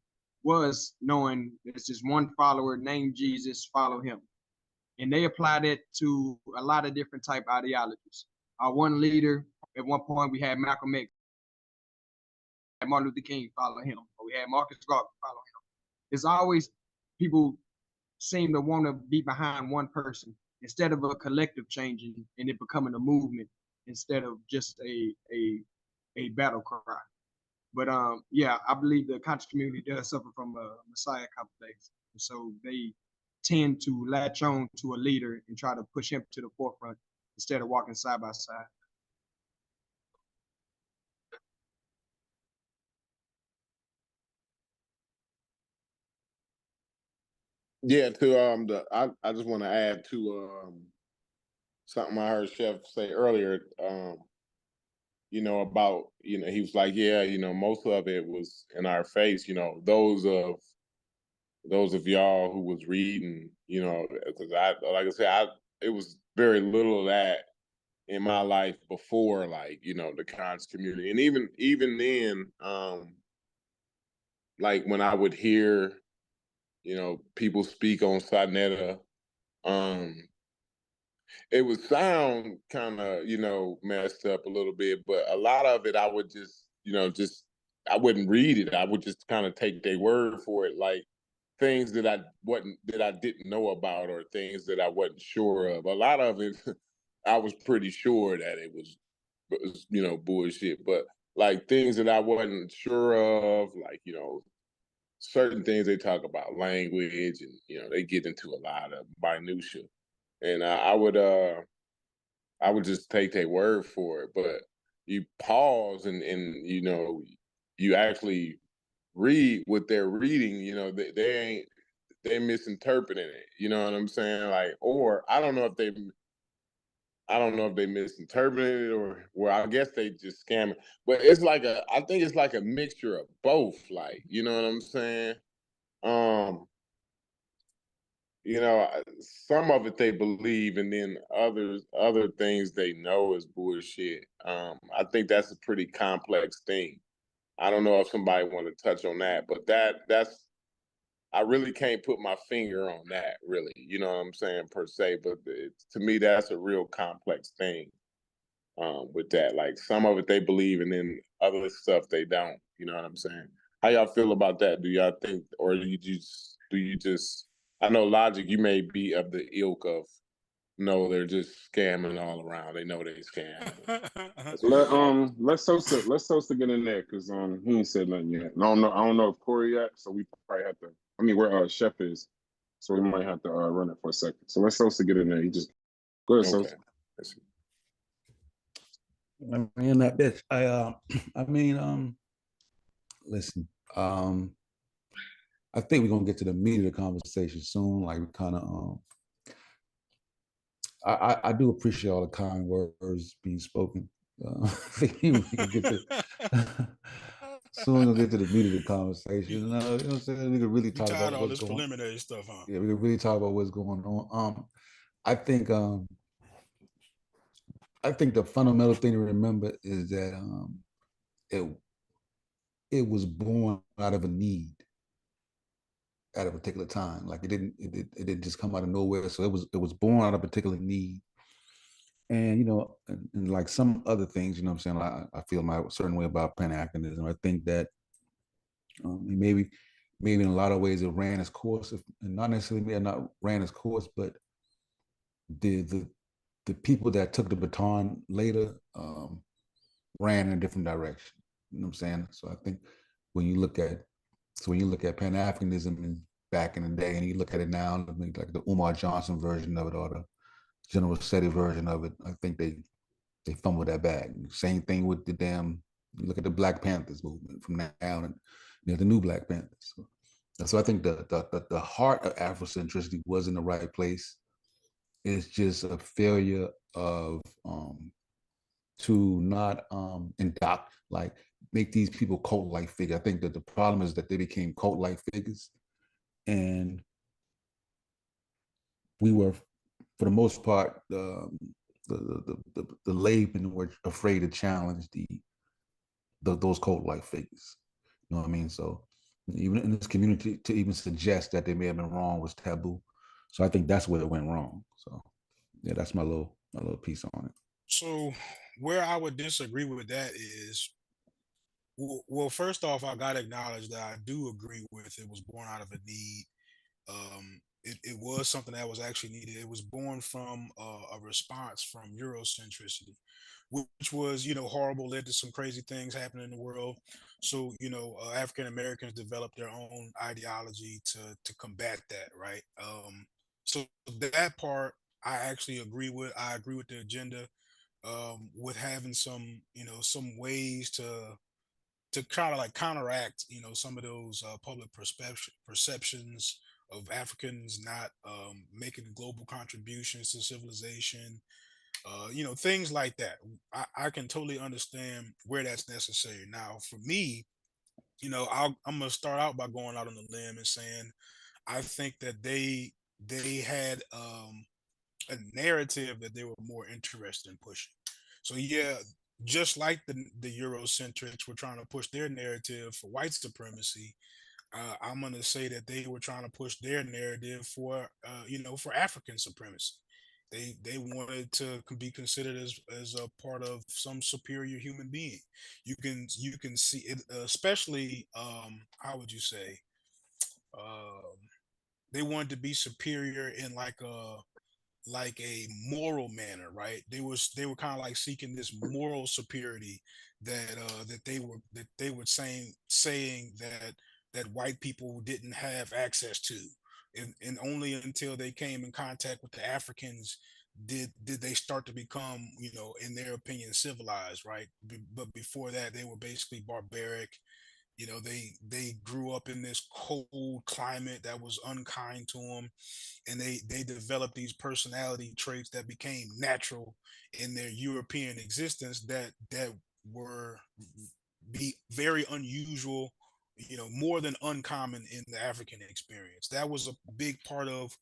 was knowing there's just one follower named Jesus, follow him. And they applied it to a lot of different type ideologies. Our one leader, at one point we had Malcolm X, Martin Luther King, follow him. Or we had Marcus Garvey, follow him. It's always people seem to want to be behind one person instead of a collective changing and it becoming a movement instead of just a battle cry. But yeah, I believe the conscious community does suffer from a messiah complex, and so they tend to latch on to a leader and try to push him to the forefront instead of walking side by side. Yeah, to I just want to add to something I heard Chef say earlier, about, he was like, yeah, most of it was in our face, those of y'all who was reading, because like I said, it was very little of that in my life before, like, the cons community. And even then, like when I would hear, people speak on Sonetta, it would sound kind of, messed up a little bit, but a lot of it I would just, I wouldn't read it. I would just kind of take their word for it, like things that I didn't know about, or things that I wasn't sure of. A lot of it I was pretty sure that it was bullshit, but like things that I wasn't sure of, like, certain things they talk about language, and they get into a lot of minutia, and I would just take their word for it. But you pause, and you actually read what they're reading. They misinterpreting it. You know what I'm saying? Like, or I don't know if they misinterpreted it, or, well, I guess they just scam it. But I think it's like a mixture of both. Like, you know what I'm saying? Um, some of it they believe, and then other things they know is bullshit. I think that's a pretty complex thing. I don't know if somebody want to touch on that, but that's I really can't put my finger on that, really. You know what I'm saying, per se. But to me, that's a real complex thing. With that, like some of it they believe, and then other stuff they don't. You know what I'm saying? How y'all feel about that? Do y'all think, or do you just? I know Logic, you may be of the ilk of, no, they're just scamming all around. They know they scam. Let's Sosa get in there, because he ain't said nothing yet. And I don't know if Corey yet, so we probably have to. I mean, where Chef is, so we might have to run it for a second. So let's Sosa get in there. He just go ahead, Okay. Sosa. I mean, that bitch. Listen. I think we're gonna get to the meat of the conversation soon. Like we kind of, I do appreciate all the kind words being spoken. We can get to soon. We'll get to the meat of the conversation. You know what I'm saying? We can really talk tired about of all what's this going. preliminary stuff, huh? Yeah, we can really talk about what's going on. I think the fundamental thing to remember is that it it was born out of a need at a particular time. Like it didn't just come out of nowhere. So it was born out of a particular need. And and like some other things, what I'm saying, I feel my certain way about Pan-Africanism. I think that maybe in a lot of ways it ran its course, and not necessarily may have not ran its course, but the people that took the baton later ran in a different direction. You know what I'm saying? So I think when you look at Pan-Africanism and back in the day, and you look at it now, like the Umar Johnson version of it or the General Seti version of it, I think they fumbled that bag. Same thing with the you look at the Black Panthers movement from now and the new Black Panthers. So I think the heart of Afrocentricity was in the right place. It's just a failure of to not make these people cult-like figures. I think that the problem is that they became cult-like figures, and we were, for the most part, the laymen were afraid to challenge those cult-like figures. You know what I mean? So even in this community, to even suggest that they may have been wrong was taboo. So I think that's where it went wrong. So yeah, that's my little piece on it. So where I would disagree with that is, well, first off, I gotta acknowledge that I do agree with it was born out of a need. it was something that was actually needed. It was born from a response from Eurocentricity, which was, horrible, led to some crazy things happening in the world. So, African Americans developed their own ideology to combat that, right? So that part I actually agree with. I agree with the agenda, with having some, some ways to kind of like counteract, some of those public perceptions of Africans not making global contributions to civilization, things like that. I can totally understand where that's necessary. Now, for me, I'm gonna start out by going out on the limb and saying I think that they had a narrative that they were more interested in pushing. So yeah, just like the Eurocentrics were trying to push their narrative for white supremacy, I'm gonna say that they were trying to push their narrative for for African supremacy. They wanted to be considered as a part of some superior human being. You can see it, especially how would you say, um, they wanted to be superior in like a moral manner, right? They were kind of like seeking this moral superiority that they were saying that white people didn't have access to, and only until they came in contact with the Africans did they start to become, in their opinion, civilized, right? But before that, they were basically barbaric. They grew up in this cold climate that was unkind to them, and they developed these personality traits that became natural in their European existence that were be very unusual, more than uncommon in the African experience. That was a big part of,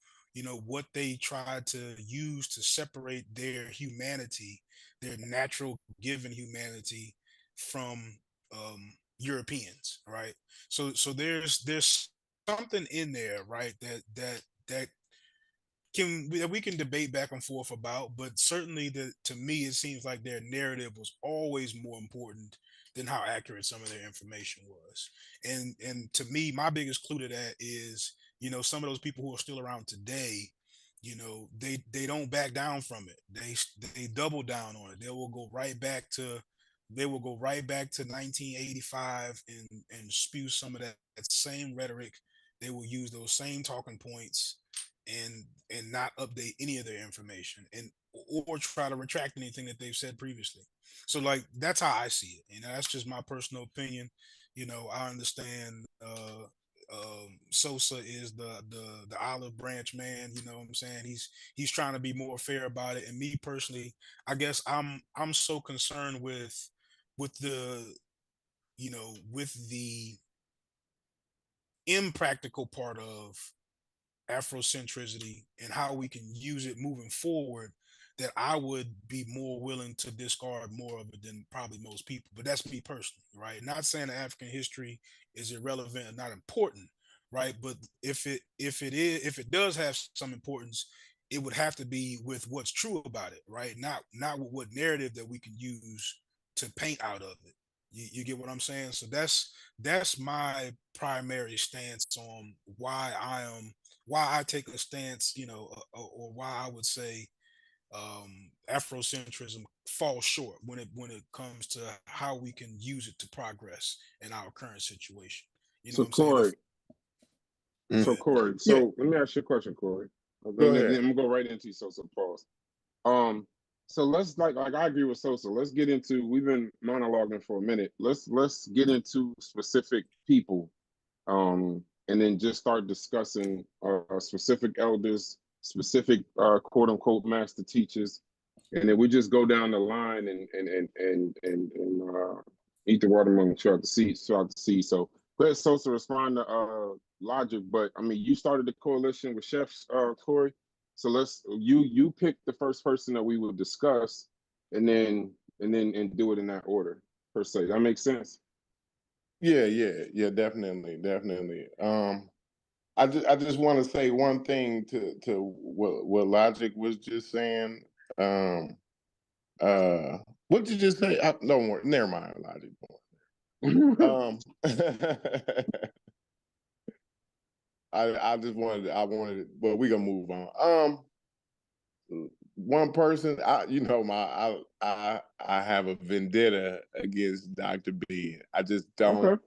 what they tried to use to separate their humanity, their natural given humanity, from Europeans, right? So there's something in there, right, that that we can debate back and forth about, but certainly to me it seems like their narrative was always more important than how accurate some of their information was. And to me, my biggest clue to that is, some of those people who are still around today, they don't back down from it. They double down on it. They will go right back to 1985 and spew some of that same rhetoric. They will use those same talking points and not update any of their information, and or try to retract anything that they've said previously. So like that's how I see it. That's just my personal opinion. I understand Sosa is the olive branch man. You know what I'm saying? He's trying to be more fair about it. And me personally, I guess I'm so concerned with the impractical part of Afrocentricity and how we can use it moving forward, that I would be more willing to discard more of it than probably most people. But that's me personally, right? Not saying that African history is irrelevant and not important, right? But if it does have some importance, it would have to be with what's true about it, right? Not with what narrative that we can use to paint out of it. You get what I'm saying? So that's my primary stance on why I take a stance, or why I would say Afrocentrism falls short when it comes to how we can use it to progress in our current situation. You know So what I'm saying? Corey, so Corey, Yeah, so let me ask you a question, Corey. go Then ahead. I'm gonna go right into you, so pause. So let's like I agree with Sosa. Let's get into, we've been monologuing for a minute. Let's get into specific people, and then just start discussing specific elders, specific quote unquote master teachers, and then we just go down the line and eat the watermelon throughout the sea. So let Sosa respond to Logic, but I mean, you started the coalition with Chefs, Corey. So you pick the first person that we will discuss, and then do it in that order per se. That makes sense. Yeah, definitely. I just want to say one thing to what Logic was just saying. Um, what did you just say? Don't worry, never mind, Logic. I but we're gonna move on. One person, I have a vendetta against Dr. B. I just don't. Okay.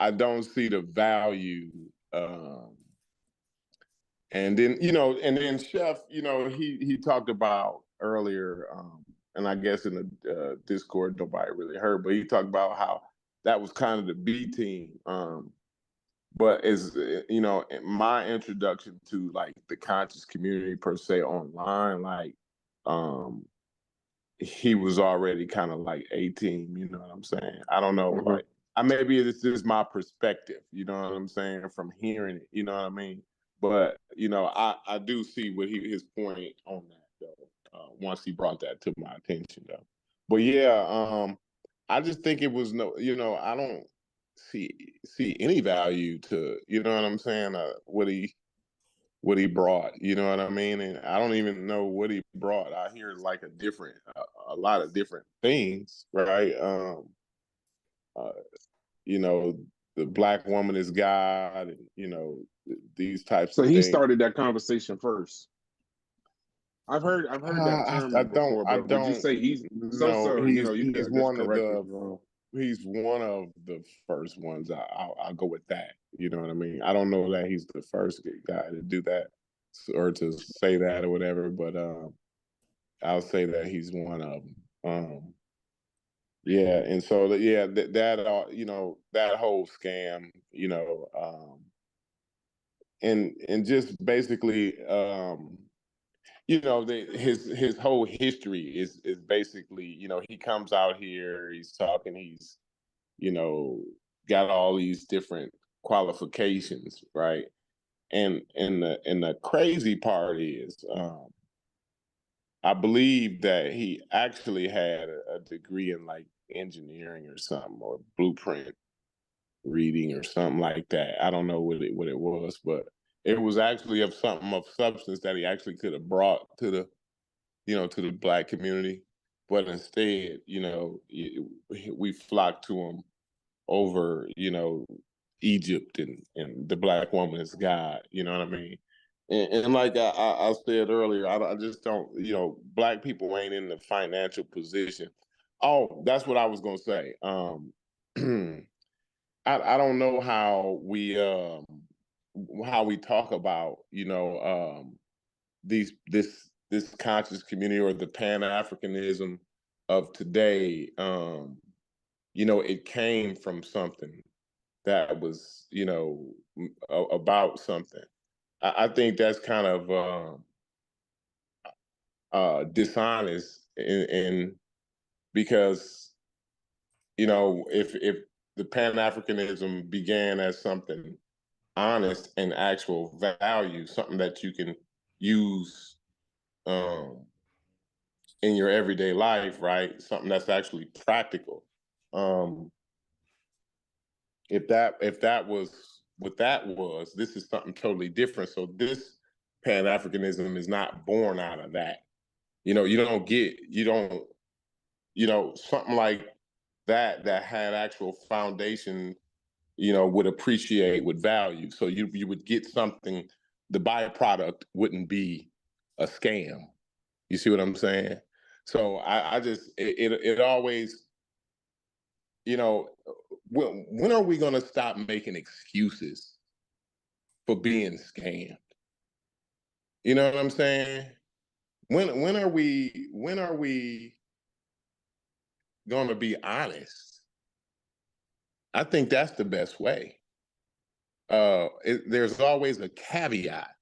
I don't see the value. And then Chef, he talked about earlier, and I guess in the Discord nobody really heard, but he talked about how that was kind of the B team. But as my introduction to like the conscious community per se online, like he was already kind of like 18, you know what I'm saying? I don't know, like maybe it's just my perspective, you know what I'm saying, from hearing it, you know what I mean? But I do see what his point on that though. Once he brought that to my attention though. But yeah, I just think it was I don't see any value to, you know what I'm saying, what he brought, you know what I mean? And I don't even know what he brought. I hear like a lot of different things, right? The black woman is God, and these types So of he things. started that conversation first. I've heard that term before, but would you say he's you he's could just one of correct me if the I'm wrong. he's one of the first ones. I'll go with that. You know what I mean? I don't know that he's the first guy to do that or to say that or whatever, but I'll say that he's one of them. Yeah, and so that that whole scam, and just basically, his whole history is basically, he comes out here, he's talking, he's got all these different qualifications, right? And the crazy part is, I believe that he actually had a degree in like engineering or something, or blueprint reading or something like that. I don't know what it was, but it was actually of something of substance that he actually could have brought to the black community. But instead, we flocked to him over, Egypt and the black woman is God. You know what I mean? And like I said earlier, I just don't, black people ain't in the financial position. Oh, that's what I was gonna say. I don't know how we talk about, this conscious community or the Pan-Africanism of today. It came from something that was, about something. I think that's kind of dishonest, in because if the Pan-Africanism began as something honest and actual value, something that you can use in your everyday life, right? Something that's actually practical. If that was what that was, this is something totally different. So this Pan-Africanism is not born out of that. Something like that had actual foundation, would appreciate with value. So you would get something, the byproduct wouldn't be a scam. You see what I'm saying? So I just, it always, when are we going to stop making excuses for being scammed? You know what I'm saying? When are we going to be honest? I think that's the best way. There's always a caveat.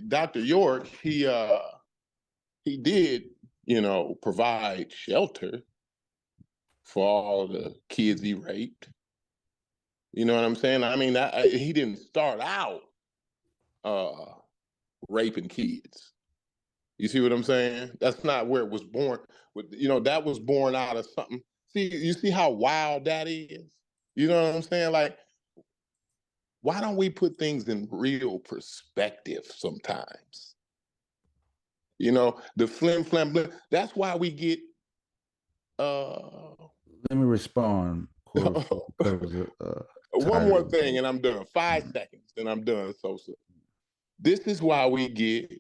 Dr. York, he did, provide shelter for all the kids he raped. You know what I'm saying? I mean, he didn't start out raping kids. You see what I'm saying? That's not where it was born. That was born out of something. See, you see how wild that is? You know what I'm saying? Like, why don't we put things in real perspective sometimes? The flim flam blim. That's why we get Let me respond, Cora, because One tired more of thing, and I'm done. 5 seconds, then I'm done, Sosa. This is why we get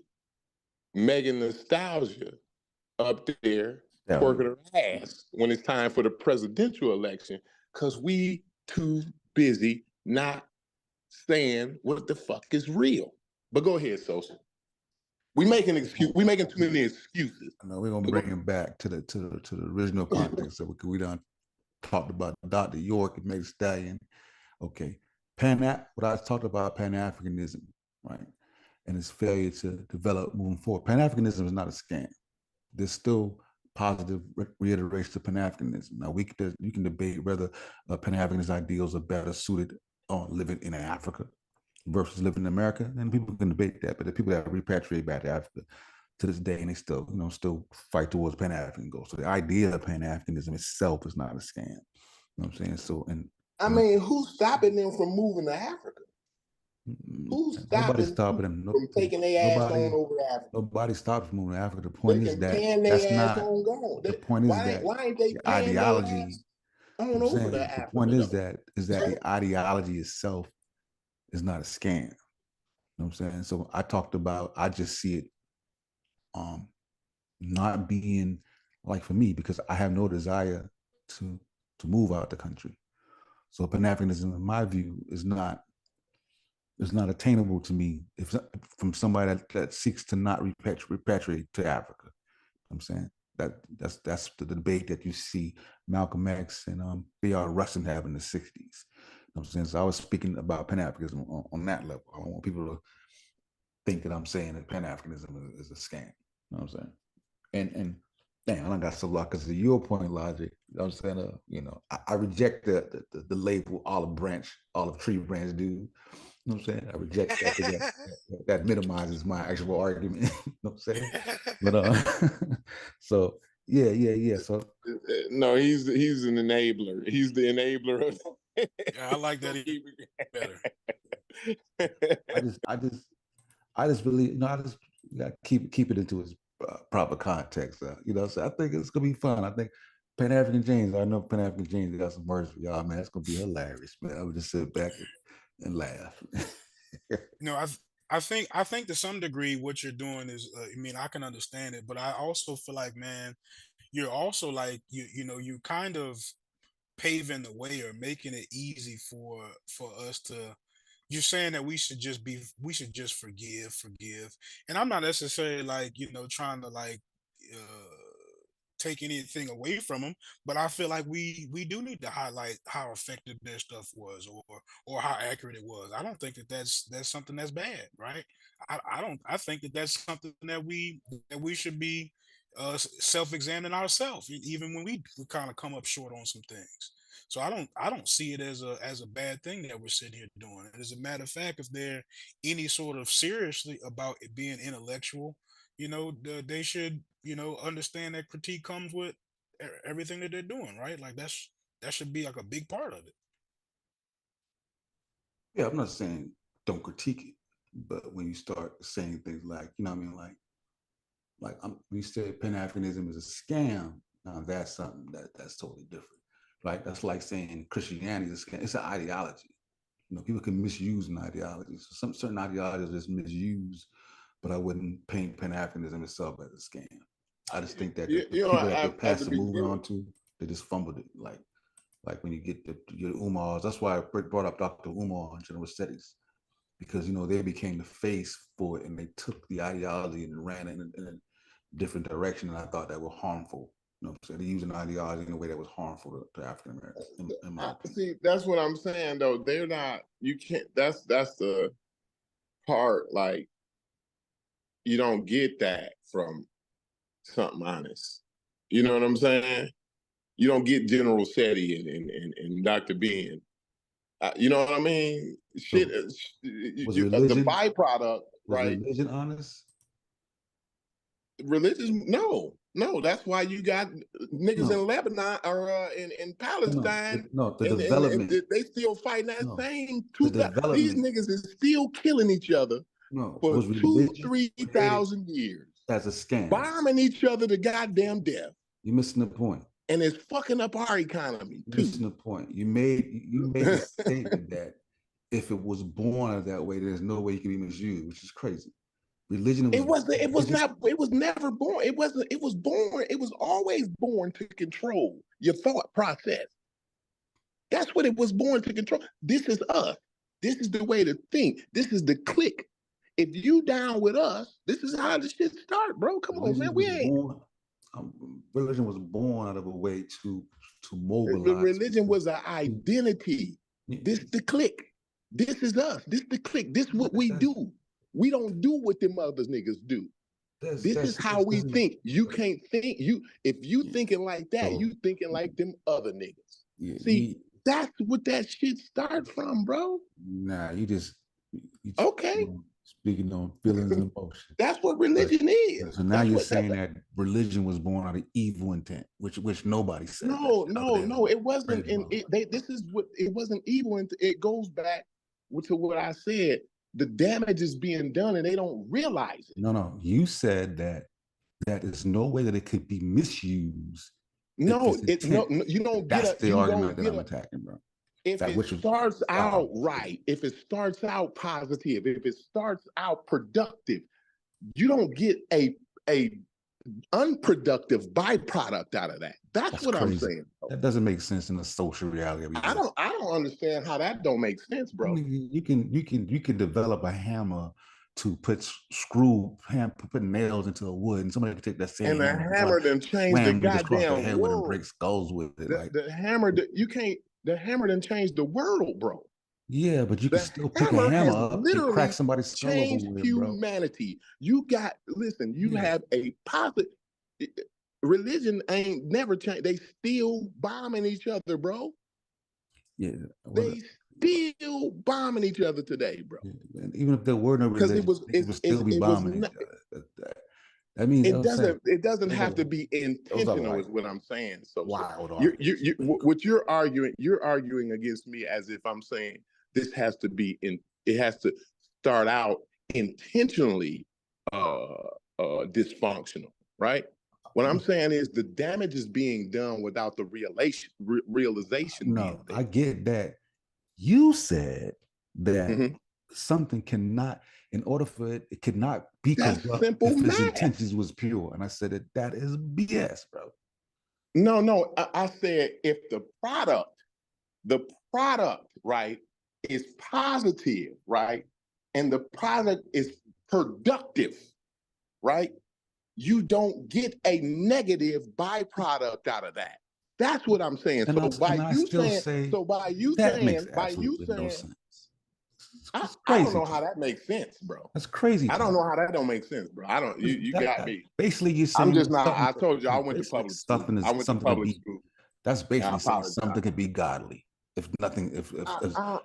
Megan Nostalgia up there twerking her ass when it's time for the presidential election, because we too busy not saying what the fuck is real. But go ahead, Sosa. We making too many excuses. No, we're gonna bring him back to the original context. So we done talked about Dr. York and Meg Stallion. Okay, what I talked about Pan-Africanism, right, and its failure to develop moving forward. Pan-Africanism is not a scam. There's still positive reiteration of Pan-Africanism. Now you can debate whether Pan-Africanist ideals are better suited on living in Africa versus living in America, and people can debate that. But the people that repatriate back to Africa to this day, and they still, still fight towards Pan-African goals. So the idea of Pan-Africanism itself is not a scam. You know what I'm saying? So, and I mean, who's stopping them from moving to Africa? Who's stopping them from taking their ass on over to Africa? Nobody stops moving to Africa. The They point is can that pan that's their ass not. on gone. The point is Why that ain't they the pan their ideology. ass on over to Africa? The point is that the ideology itself is not a scam. You know what I'm saying? So I just see it not being like, for me, because I have no desire to move out the country. So Pan-Africanism, in my view, is not attainable to me if from somebody that seeks to not repatriate to Africa. I'm saying that's the debate that you see Malcolm X and B.R. Rustin have in the 60s. You know what I'm saying? So I was speaking about Pan-Africanism on that level. I don't want people to think that I'm saying that Pan-Africanism is a scam. You know what I'm saying? And damn, I done got so lost because of your point logic. You know what I'm saying? I reject the label olive tree branch dude. You know what I'm saying? I reject that. That minimizes my actual argument. You know what I'm saying? But so yeah. So no, he's an enabler. He's the enabler of. Yeah, I like that even better. I just really, I just keep it into its proper context. So I think it's gonna be fun. I think Pan-African James. I know Pan-African James got some words for y'all, man. It's gonna be hilarious, man. I would just sit back and laugh. I think to some degree what you're doing is, I can understand it, but I also feel like, man, you're also like you kind of paving the way or making it easy for us to. You're saying that we should just forgive, and I'm not necessarily like trying to like take anything away from them, but I feel like we do need to highlight how effective their stuff was, or how accurate it was. I don't think that's something that's bad, right? I think that's something that we should be self-examining ourselves, even when we kind of come up short on some things. So I don't see it as a bad thing that we're sitting here doing. And as a matter of fact, if they're any sort of seriously about it being intellectual, they should understand that critique comes with everything that they're doing, right? Like that should be like a big part of it. Yeah, I'm not saying don't critique it, but when you start saying things like, when you say Pan-Africanism is a scam, now that's something that's totally different. Right? That's like saying Christianity is a scam. It's an ideology. People can misuse an ideology. So some certain ideologies are just misused, but I wouldn't paint Pan-Africanism itself as a scam. I just think that the people that they pass the movement on to, they just fumbled it. Like when you get your Umars, that's why I brought up Dr. Umar in general studies, because they became the face for it, and they took the ideology and ran it in a different direction, and I thought that was harmful. So they used an ideology in a way that was harmful to African Americans. In my opinion. See, that's what I'm saying though. They're not. You can't. That's the part. Like, you don't get that from something honest. You know what I'm saying? You don't get General Shetty and Dr. Ben. You know what I mean? Shit. The byproduct, right? Was religion honest? Religion? No. That's why you got niggas in Lebanon or in Palestine. The development. And they still fighting that same. These niggas is still killing each other for 2,000-3,000 years. That's a scam. Bombing each other to goddamn death. You're missing the point. and it's fucking up our economy too. Listen to the point. You made a statement that if it was born that way, there's no way it can be misused, which is crazy. Religion was It was never born. It was born. It was always born to control your thought process. That's what it was born to control. This is us. This is the way to think. This is the clique. If you down with us, this is how the shit start, bro. Come on, man. We ain't. Religion was born out of a way to mobilize. Religion was an identity. This the clique. This is us. This the clique. This what we do. We don't do what them other niggas do. This is how we think. You can't think. If you thinking like that, you thinking like them other niggas. See, that's what that shit start from, bro. Nah, you okay. Speaking on feelings and emotions. That's what religion is. So now you're saying that religion was born out of evil intent, which nobody said. No, it wasn't. This is what it wasn't evil. It goes back to what I said. The damage is being done, and they don't realize it. No. You said that there's no way that it could be misused. No, you don't get. That's the argument that I'm attacking, bro. If it starts out right, if it starts out positive, if it starts out productive, you don't get a unproductive byproduct out of that. That's what crazy. I'm saying. Bro. That doesn't make sense in the social reality. I don't understand how that don't make sense, bro. I mean, you can develop a hammer to put nails into a wood, and somebody can take that same and the hammer then change the goddamn world and break skulls with it. The hammer, the hammer done changed the world, bro. Yeah, but you can still pick a hammer up and crack somebody's skull over with, humanity. You have a positive. Religion ain't never changed. They still bombing each other, bro. Yeah, they still bombing each other today, bro. Yeah, even if there were no religion, it would still be bombing each other. I mean, it doesn't have to be intentional, is what I'm saying. So what you're arguing against me as if I'm saying this has to be it has to start out intentionally dysfunctional, right? What I'm saying is the damage is being done without the realization. No, I get that. You said that something cannot, in order for it cannot be corrupt if its intentions was pure. And I said that is BS, bro. No, I said if the product, right, is positive, right, and the product is productive, right, you don't get a negative byproduct out of that. That's what I'm saying. And by you saying, I don't know how that makes sense, bro. That's crazy. I don't know how that don't make sense, bro. I don't. You got me. Basically, you saying I'm just not. I told you I went to public school. I went to public school. That's basically saying something could be godly. If nothing, if a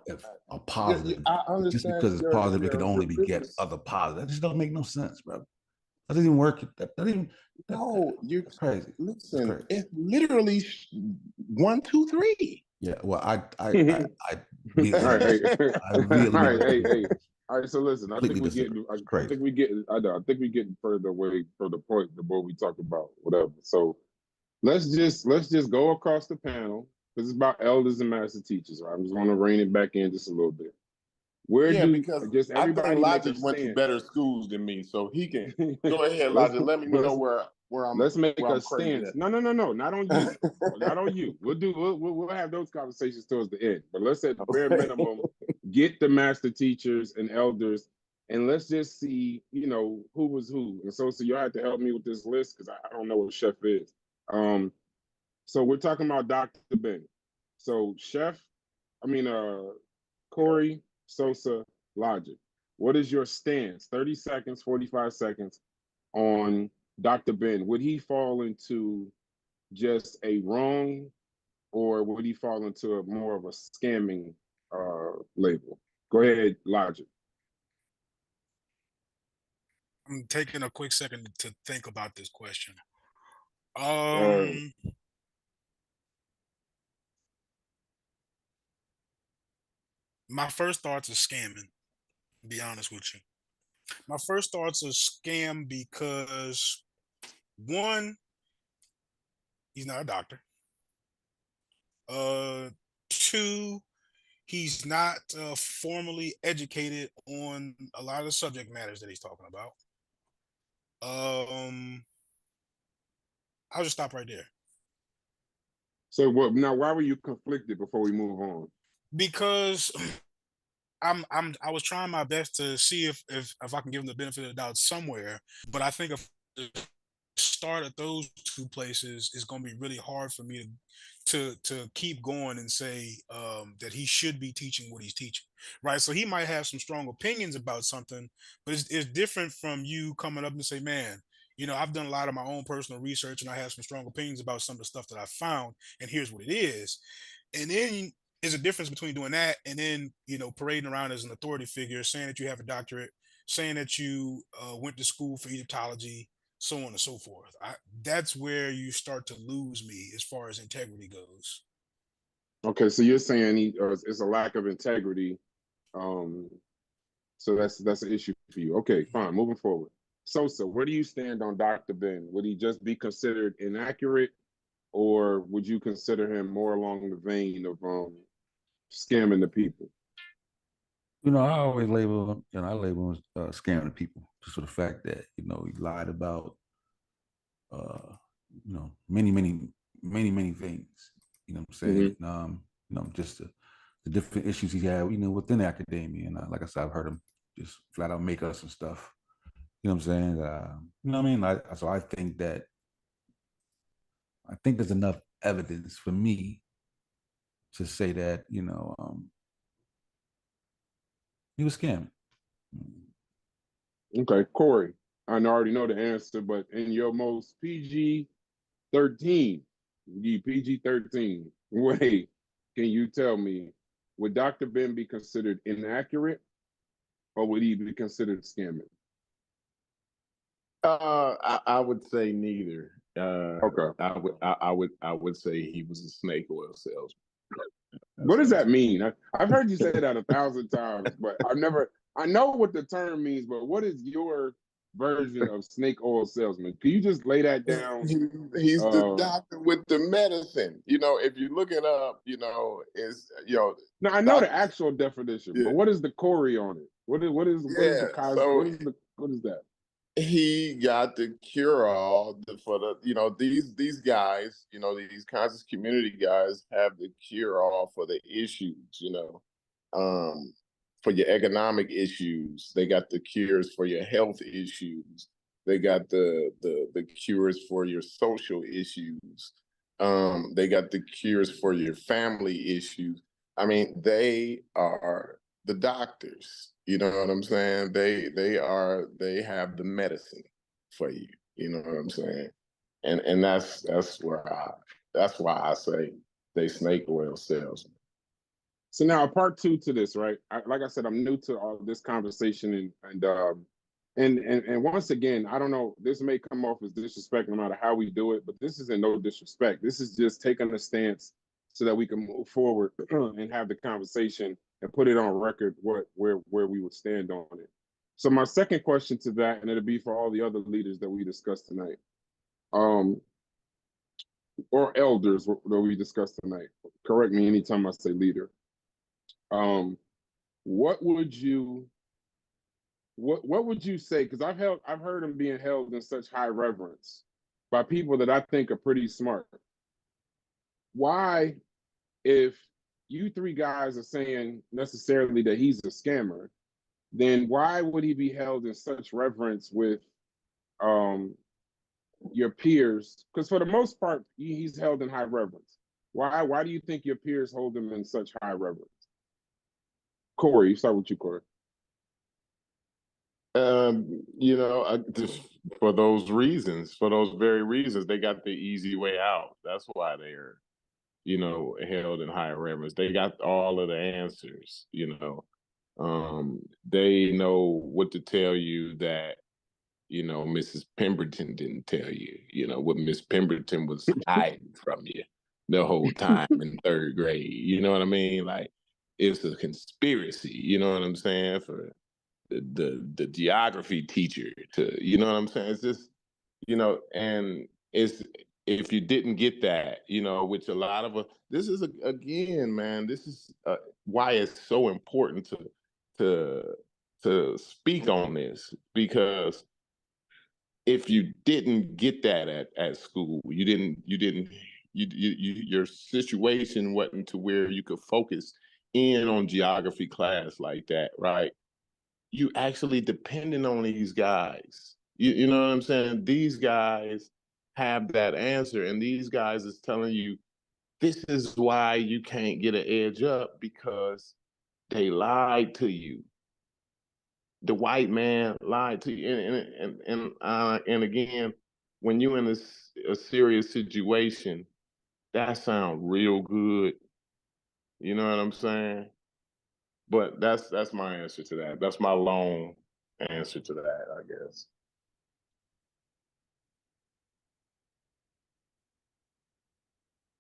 positive, just because it's positive, it can only beget other positive. That just doesn't make no sense, bro. That doesn't even work. You're crazy. Listen, it's literally 1, 2, 3. Yeah, well, I really, all right. So listen, I think we getting further away from the point the more we talk about whatever. So let's just go across the panel because it's about elders and master teachers. Right? I'm just going to rein it back in just a little bit. Because just everybody Logic went to better schools than me, so he can go ahead, Logic. Let me know where I'm. Let's make a stance. No, not on you, not on you. We'll have those conversations towards the end. But let's at the bare minimum get the master teachers and elders, and let's just see, who was who. And so you'll have to help me with this list because I don't know what Chef is. So we're talking about Dr. Ben. So Corey, Sosa, Logic. What is your stance? 30 seconds, 45 seconds on Dr. Ben. Would he fall into just a wrong, or would he fall into more of a scamming label? Go ahead, Logic. I'm taking a quick second to think about this question. My first thoughts are scamming, to be honest with you. My first thoughts are scam because, one, he's not a doctor. Two, he's not formally educated on a lot of the subject matters that he's talking about. I'll just stop right there. So what now? Why were you conflicted before we move on? Because I was trying my best to see if I can give him the benefit of the doubt somewhere, but I think if start at those two places is going to be really hard for me to keep going and say that he should be teaching what he's teaching, right? So he might have some strong opinions about something, but it's different from you coming up and say, man, you know, I've done a lot of my own personal research and I have some strong opinions about some of the stuff that I found, and here's what it is. And then there's a difference between doing that and then, you know, parading around as an authority figure, saying that you have a doctorate, saying that you went to school for Egyptology, so on and so forth. That's where you start to lose me as far as integrity goes. Okay, so you're saying it's a lack of integrity. So that's an issue for you. Okay, fine. Moving forward. Sosa, where do you stand on Dr. Ben? Would he just be considered inaccurate, or would you consider him more along the vein of scamming the people? You know, I always label him, I label him scamming people just for the fact that, he lied about, many things, you know what I'm saying? Mm-hmm. Just the different issues he had, within academia. And like I said, I've heard him just flat out make up some stuff, you know what I'm saying? You know what I mean? So I think there's enough evidence for me to say that, he was scamming. Okay, Corey, I already know the answer, but in your most PG-13 way, can you tell me, would Dr. Ben be considered inaccurate, or would he be considered scamming? I would say neither. Okay. I would say he was a snake oil salesman. What does that mean? I've heard you say that 1,000 times, but I know what the term means, but what is your version of snake oil salesman? Can you just lay that down? He's the doctor with the medicine. You know, if you look it up, it's Now I know the actual definition, but what is the Corey on it? What is that? He got the cure all for these guys, these conscious community guys have the cure all for the issues, for your economic issues. They got the cures for your health issues. They got the cures for your social issues. They got the cures for your family issues. I mean, they are the doctors. You know what I'm saying? They have the medicine for you. You know what I'm saying? And that's why I say they snake oil salesmen. So now part two to this, right? Like I said, I'm new to all this conversation, and once again, I don't know, this may come off as disrespect no matter how we do it, but this isn't no disrespect. This is just taking a stance so that we can move forward and have the conversation and put it on record where we would stand on it. So my second question to that, and it'll be for all the other leaders that we discussed tonight, or elders that we discussed tonight. Correct me anytime I say leader. What would you say? Because I've heard him being held in such high reverence by people that I think are pretty smart. Why, if you three guys are saying necessarily that he's a scammer, then why would he be held in such reverence with your peers? Because for the most part, he's held in high reverence. Why do you think your peers hold him in such high reverence? Corey, start with you, Corey. Just for those very reasons, they got the easy way out. That's why they're, held in high reverence. They got all of the answers, they know what to tell you that, Mrs. Pemberton didn't tell you, what Miss Pemberton was hiding from you the whole time in third grade. You know what I mean? Like, it's a conspiracy, you know what I'm saying? For the geography teacher to, you know what I'm saying? It's just, and it's if you didn't get that, you know, which a lot of this is again, man, this is why it's so important to speak on this, because if you didn't get that at school, your situation wasn't to where you could focus in on geography class like that, right? You actually depending on these guys. You know what I'm saying? These guys have that answer, and these guys is telling you this is why you can't get an edge up, because they lied to you. The white man lied to you, and again, when you're in a serious situation, that sounds real good. You know what I'm saying? But that's my answer to that. That's my long answer to that, I guess.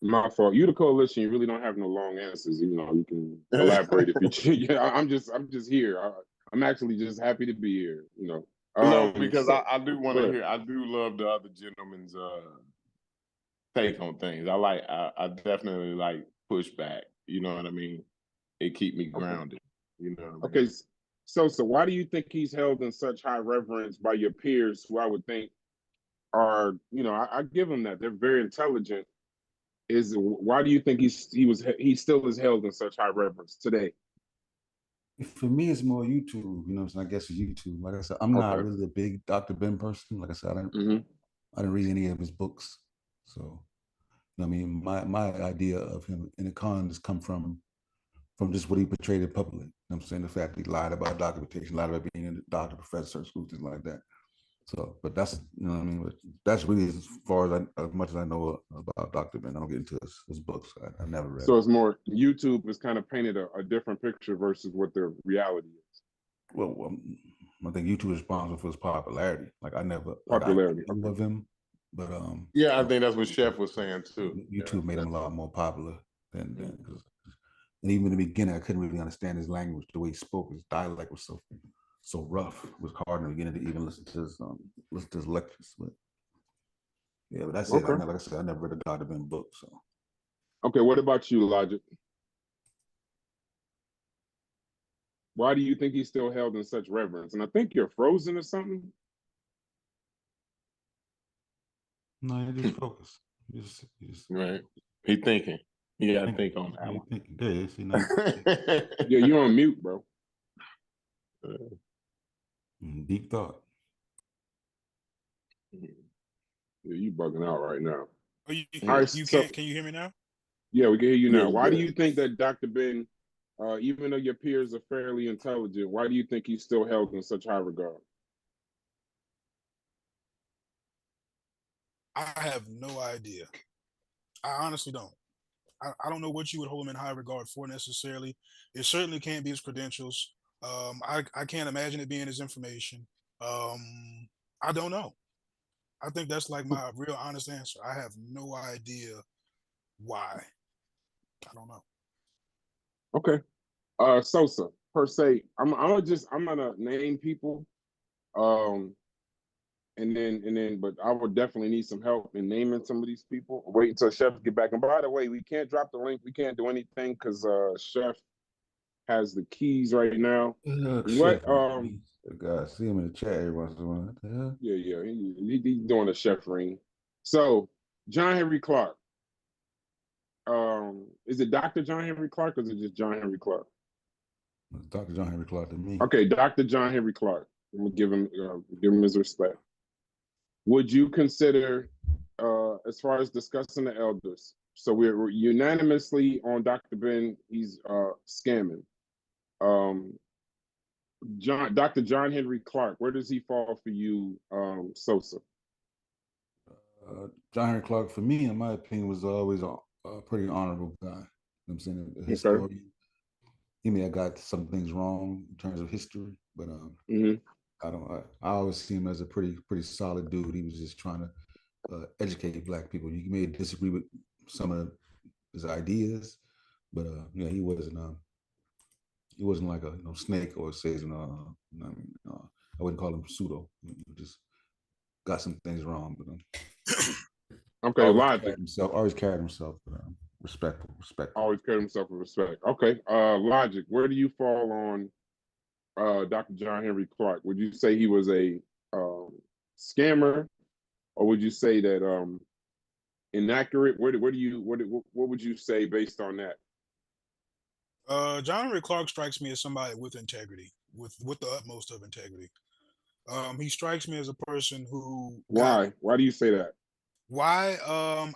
My fault. You the coalition. You really don't have no long answers. You know, you can elaborate if you choose. Yeah, I'm just here. I'm actually just happy to be here. You know. No, because So, I do want to hear. I do love the other gentleman's take on things. I definitely like pushback. You know what I mean? It keep me grounded. You know what I mean? Okay. So why do you think he's held in such high reverence by your peers, who I would think are, you know, I give them that they're very intelligent. Why do you think he still is held in such high reverence today? For me, it's more YouTube. You know, so I guess it's YouTube. Like I said, I'm not really a big Dr. Ben person. Like I said, I didn't read any of his books. So, I mean, my idea of him in the con has come from just what he portrayed in public. You know what I'm saying? The fact that he lied about documentation, lied about being a doctor, professor, school, things like that. So, but that's, you know what I mean? But that's really as far as much as I know about Dr. Ben. I don't get into his books. I never read. So it's more, YouTube has kind of painted a different picture versus what the reality is. Well, I think YouTube is responsible for his popularity. Like I never popularity I knew of him, but yeah, I think that's what Chef was saying too. YouTube made him a lot more popular than and even in the beginning, I couldn't really understand his language, the way he spoke. His dialect was so rough. It was hard in the beginning to even listen to his lectures. But yeah, but that's it. Like I said, I never read a Dr. Ben book. So okay, what about you, Logic? Why do you think he's still held in such reverence? And I think you're frozen or something. No, you just focus. You just right. He thinking. You gotta think on that one. Yeah, you're on mute, bro. Deep thought. Yeah, you bugging out right now. Oh, can you hear me now? Yeah, we can hear you now. Why do you think that Dr. Ben, even though your peers are fairly intelligent, why do you think he's still held in such high regard? I have no idea. I honestly don't. I don't know what you would hold him in high regard for necessarily. It certainly can't be his credentials. I can't imagine it being his information. I don't know. I think that's like my real honest answer. I have no idea why. I don't know. Okay. Sosa, per se, I'm gonna name people. And then, but I would definitely need some help in naming some of these people. Wait until Chef get back. And by the way, we can't drop the link. We can't do anything because Chef has the keys right now. Chef, guys, see him in the chat every once in a while. What the hell? Yeah, he's doing a chef ring. So John Henry Clark. Is it Dr. John Henry Clark or is it just John Henry Clark? It's Dr. John Henry Clark to me. Okay, Dr. John Henry Clark. I'm gonna give him his respect. Would you consider, as far as discussing the elders, so we're unanimously on Dr. Ben, he's scamming. Dr. John Henry Clark, where does he fall for you, Sosa? John Henry Clark, for me, in my opinion, was always a pretty honorable guy. You know what I'm saying? A historian. He may have got some things wrong in terms of history, but I always see him as a pretty solid dude. He was just trying to educate Black people. You may disagree with some of his ideas, but he wasn't like a snake or Satan. I wouldn't call him pseudo. He just got some things wrong, but Okay, Logic. Always carried himself respectful. Always carried himself with respect. Okay, Logic. Where do you fall on Dr. John Henry Clark? Would you say he was a scammer, or would you say that inaccurate? What would you say based on that? John Henry Clark strikes me as somebody with integrity, with the utmost of integrity. He strikes me as a person who Why? Why do you say that? Why?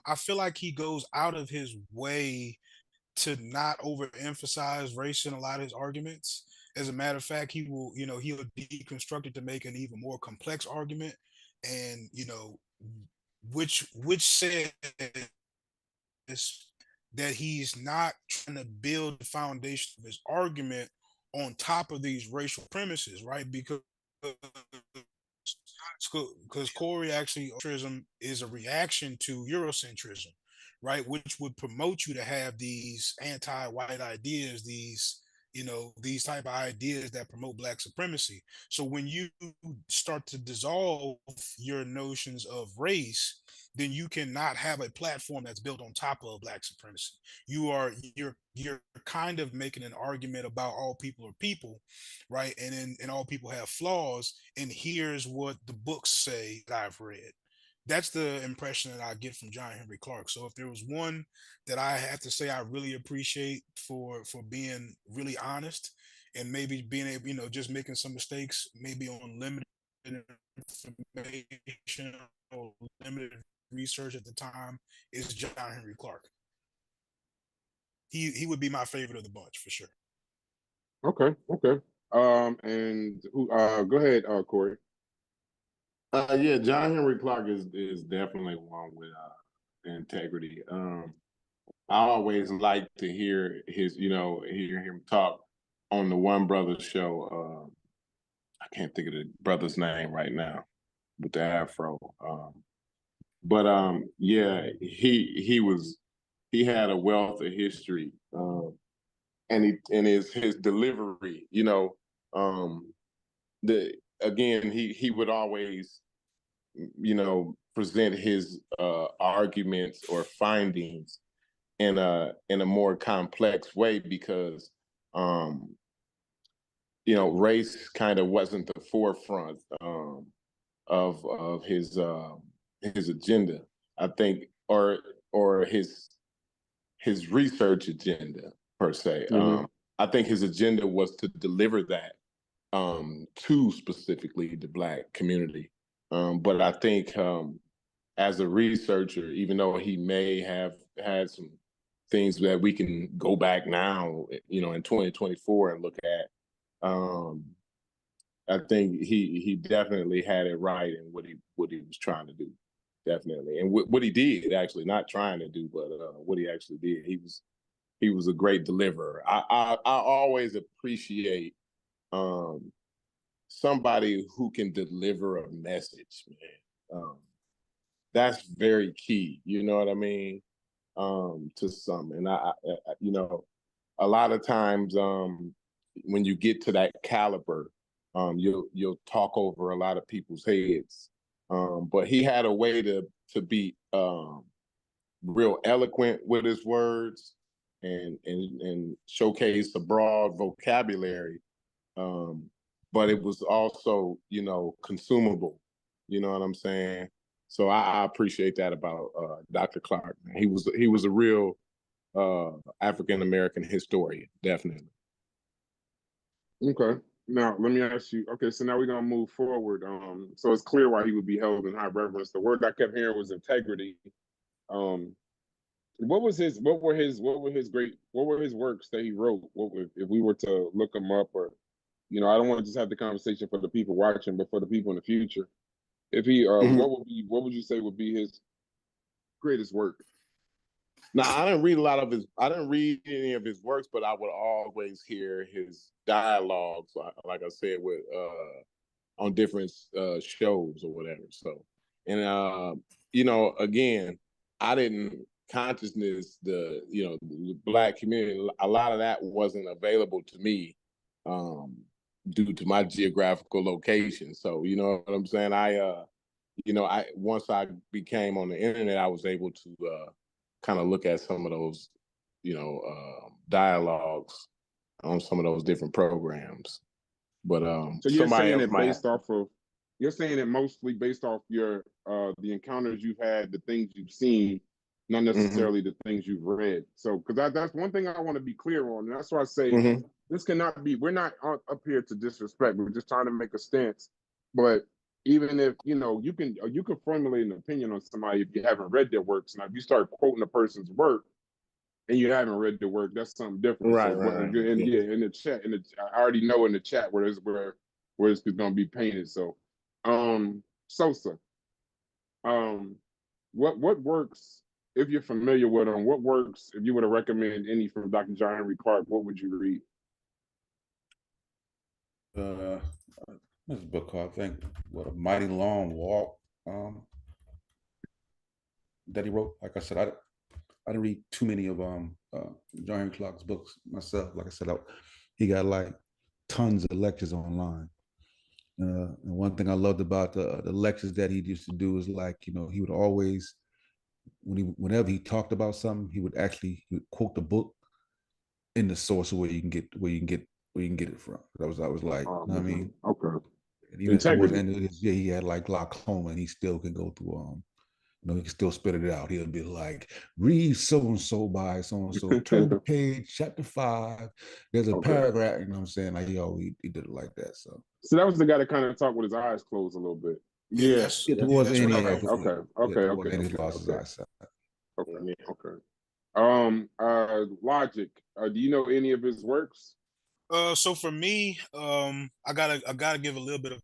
I feel like he goes out of his way to not overemphasize race in a lot of his arguments. As a matter of fact, he'll deconstruct it to make an even more complex argument, and which says that he's not trying to build the foundation of his argument on top of these racial premises, right? Because Corey actually is a reaction to Eurocentrism, right? Which would promote you to have these anti-white ideas, these type of ideas that promote black supremacy. So when you start to dissolve your notions of race, then you cannot have a platform that's built on top of black supremacy. You're kind of making an argument about all people are people, right? And all people have flaws. And here's what the books say that I've read. That's the impression that I get from John Henry Clark. So if there was one that I have to say I really appreciate for being really honest and maybe being able, just making some mistakes, maybe on limited information or limited research at the time, is John Henry Clark. He would be my favorite of the bunch for sure. Okay. And who? Go ahead, Corey. Yeah, John Henry Clark is definitely one with integrity. I always like to hear hear him talk on the One Brother show. I can't think of the brother's name right now with the afro. But yeah, he had a wealth of history, and his delivery. He would always present his arguments or findings in a more complex way because race kind of wasn't the forefront of his agenda, I think, or his research agenda per se. Mm-hmm. I think his agenda was to deliver that to specifically the Black community. But I think as a researcher, even though he may have had some things that we can go back now, in 2024 and look at, I think he definitely had it right in what he was trying to do, definitely, and what he did, actually, not trying to do, but what he actually did. He was a great deliverer. I always appreciate somebody who can deliver a message, man. That's very key. You know what I mean? To some, and I a lot of times when you get to that caliber, you'll talk over a lot of people's heads. But he had a way to be real eloquent with his words and showcase a broad vocabulary. But it was also, consumable. You know what I'm saying? So I appreciate that about Dr. Clark. He was a real African American historian, definitely. Okay. Now let me ask you. Okay, so now we're gonna move forward. So it's clear why he would be held in high reverence. The word I kept hearing was integrity. What were his works that he wrote? If we were to look them up, or I don't want to just have the conversation for the people watching, but for the people in the future. If he, what would you say would be his greatest work? Now, I didn't read any of his works, but I would always hear his dialogues, like I said, with on different shows or whatever. So, and again, I didn't consciousness the Black community. A lot of that wasn't available to me due to my geographical location. So, you know what I'm saying? you know, once I became on the internet, I was able to kind of look at some of those, you know, dialogues on some of those different programs. But so you're saying else it based off of, you're saying it mostly based off your the encounters you've had, the things you've seen, not necessarily the things you've read. So because that's one thing I want to be clear on, and that's why I say this cannot be, we're not up here to disrespect, we're just trying to make a stance. But even if, you know, you can formulate an opinion on somebody if you haven't read their works. Now if you start quoting a person's work and you haven't read the work, that's something different. Right, so, right. And yeah, in the chat, I already know in the chat where it's going to be painted. So, Sosa, what works, if you're familiar with them, what works, if you were to recommend any from Dr. John Henry Clarke, what would you read? This book called, I think, what, A Mighty Long Walk, that he wrote. Like I said, I didn't read too many of John Henry Clarke's books myself. Like I said, he got like tons of lectures online. And one thing I loved about the lectures that he used to do is, like, you know, he would always, whenever he talked about something, he would quote the book in the source where you can get it from. I was like, you know what I mean? Okay. And even towards the end of his year, he had like glaucoma, and he still can go through you know, he can still spit it out. He'll be like, read so-and-so by so-and-so, turn the page, chapter 5, there's a paragraph, you know what I'm saying? Like, he did it like that. So that was the guy that kind of talked with his eyes closed a little bit. Yeah, towards the end, Okay. Logic. Do you know any of his works? So for me, I gotta give a little bit of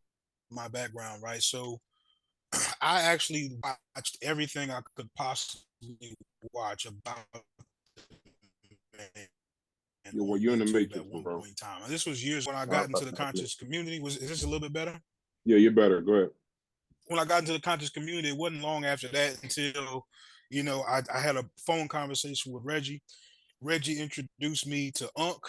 my background, right? So I actually watched everything I could possibly watch about Well, you're in the Matrix at one bro. point in time. And this was years when I got into the conscious community. Is this a little bit better? Yeah, you're better. Go ahead. When I got into the conscious community, it wasn't long after that until, you know, I had a phone conversation with Reggie. Reggie introduced me to Unc,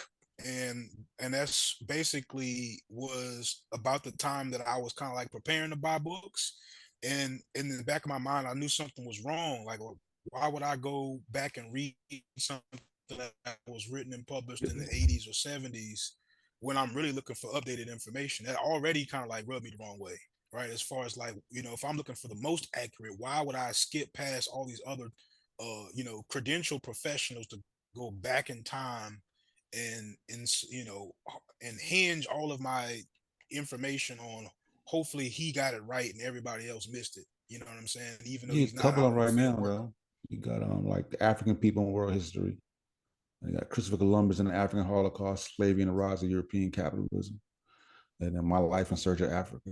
and that's basically was about the time that I was kind of like preparing to buy books. And in the back of my mind, I knew something was wrong. Like, well, why would I go back and read something that was written and published in the 80s or 70s when I'm really looking for updated information? That already kind of like rubbed me the wrong way, right? As far as like, you know, if I'm looking for the most accurate, why would I skip past all these other you know, credentialed professionals to go back in time and you know, and hinge all of my information on hopefully he got it right and everybody else missed it. You know what I'm saying? Even though he's not couple out of in the right field now working. though. You got like the African people in world history. You got Christopher Columbus and the African Holocaust, slavery and the rise of European capitalism, and then My Life in Search of Africa.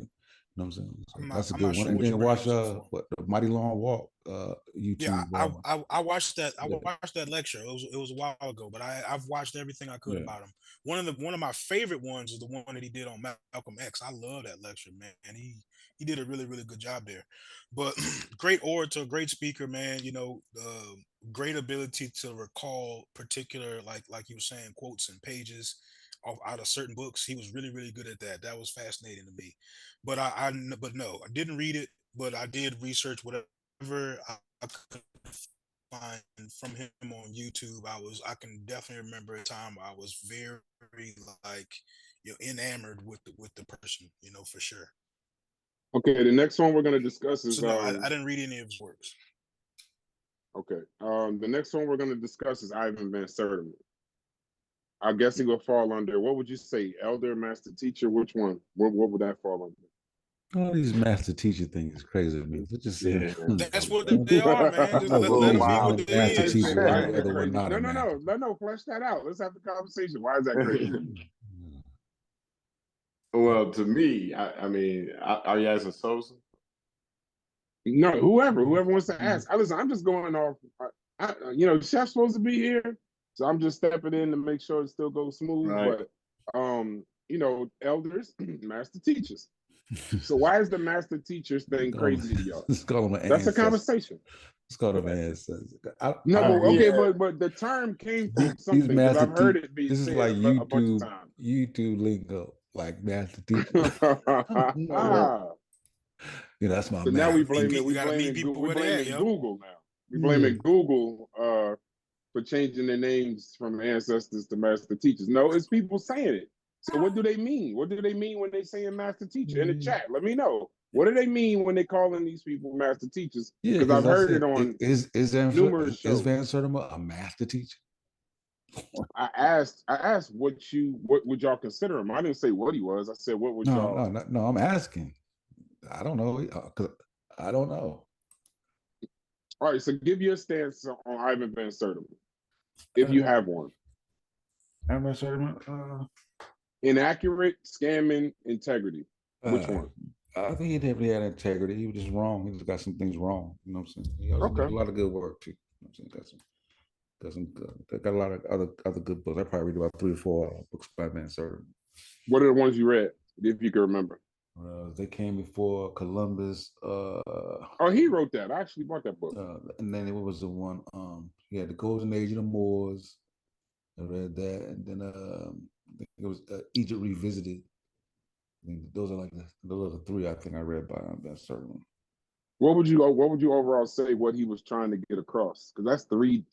You know what I'm saying? So that's a good one. Sure And then watch what, The Mighty Long Walk, YouTube. Yeah, I watched that. I watched that lecture. It was a while ago, but I've watched everything I could about him. One of my favorite ones is the one that he did on Malcolm X. I love that lecture, man. And he did a really, really good job there. But great orator, great speaker, man. You know, great ability to recall particular, like you were saying, quotes and pages out of certain books. He was really, really good at that. That was fascinating to me. But but no, I didn't read it, but I did research whatever I could find from him on YouTube. I can definitely remember a time I was very like, you know, enamored with the person, you know, for sure. Okay, the next one we're going to discuss is so no, I didn't read any of his works. Okay, the next one we're going to discuss is Ivan Van Sertima. I guess he will fall under, what would you say, elder, master teacher? Which one? What would that fall under? All these master teacher things is crazy to me. Just that's what they are, man. Just let them be what they master is. teacher, the other one not No, flesh that out. Let's have the conversation. Why is that crazy? Well, to me, I mean, are you asking Sosa? No, whoever wants to ask. Listen, I'm just going off. You know, Chef's supposed to be here, so I'm just stepping in to make sure it still goes smooth. Right. But you know, elders, master teachers. So why is the master teachers thing crazy to y'all? Let's call them an That's a conversation. Let's call them ancestors. But the term came from something because I've heard it be this said is like a bunch of times. YouTube lingo, like master teacher. that's my So now man. we blaming people where they at, yo. Google now. We blaming Google for changing their names from ancestors to master teachers. No, it's people saying it. So what do they mean? What do they mean when they saying master teacher? In the chat, let me know. What do they mean when they calling these people master teachers? Yeah, Because I've heard it it. on Is numerous shows. Van Sertima a master teacher? I asked what would y'all consider him? I didn't say what he was. I said what would y'all? No. I'm asking. I don't know. I don't know. All right, so give your stance on Ivan Van Sertima, if you have one. Ivan Van Sertima? Inaccurate, scamming, integrity. Which one? I think he definitely had integrity. He was just wrong. He just got some things wrong. You know what I'm saying? He also did a lot of good work too. You know what I'm saying? Got a lot of other good books. I probably read about 3 or 4 books by Van Sertima. What are the ones you read, if you can remember? They came before Columbus. Oh, he wrote that. I actually bought that book. And then it was the one. He had the Golden Age of the Moors. I read that, and then I think it was Egypt Revisited. I think those are the 3 I think I read by Van Sertima. What would you overall say what he was trying to get across? Because that's 3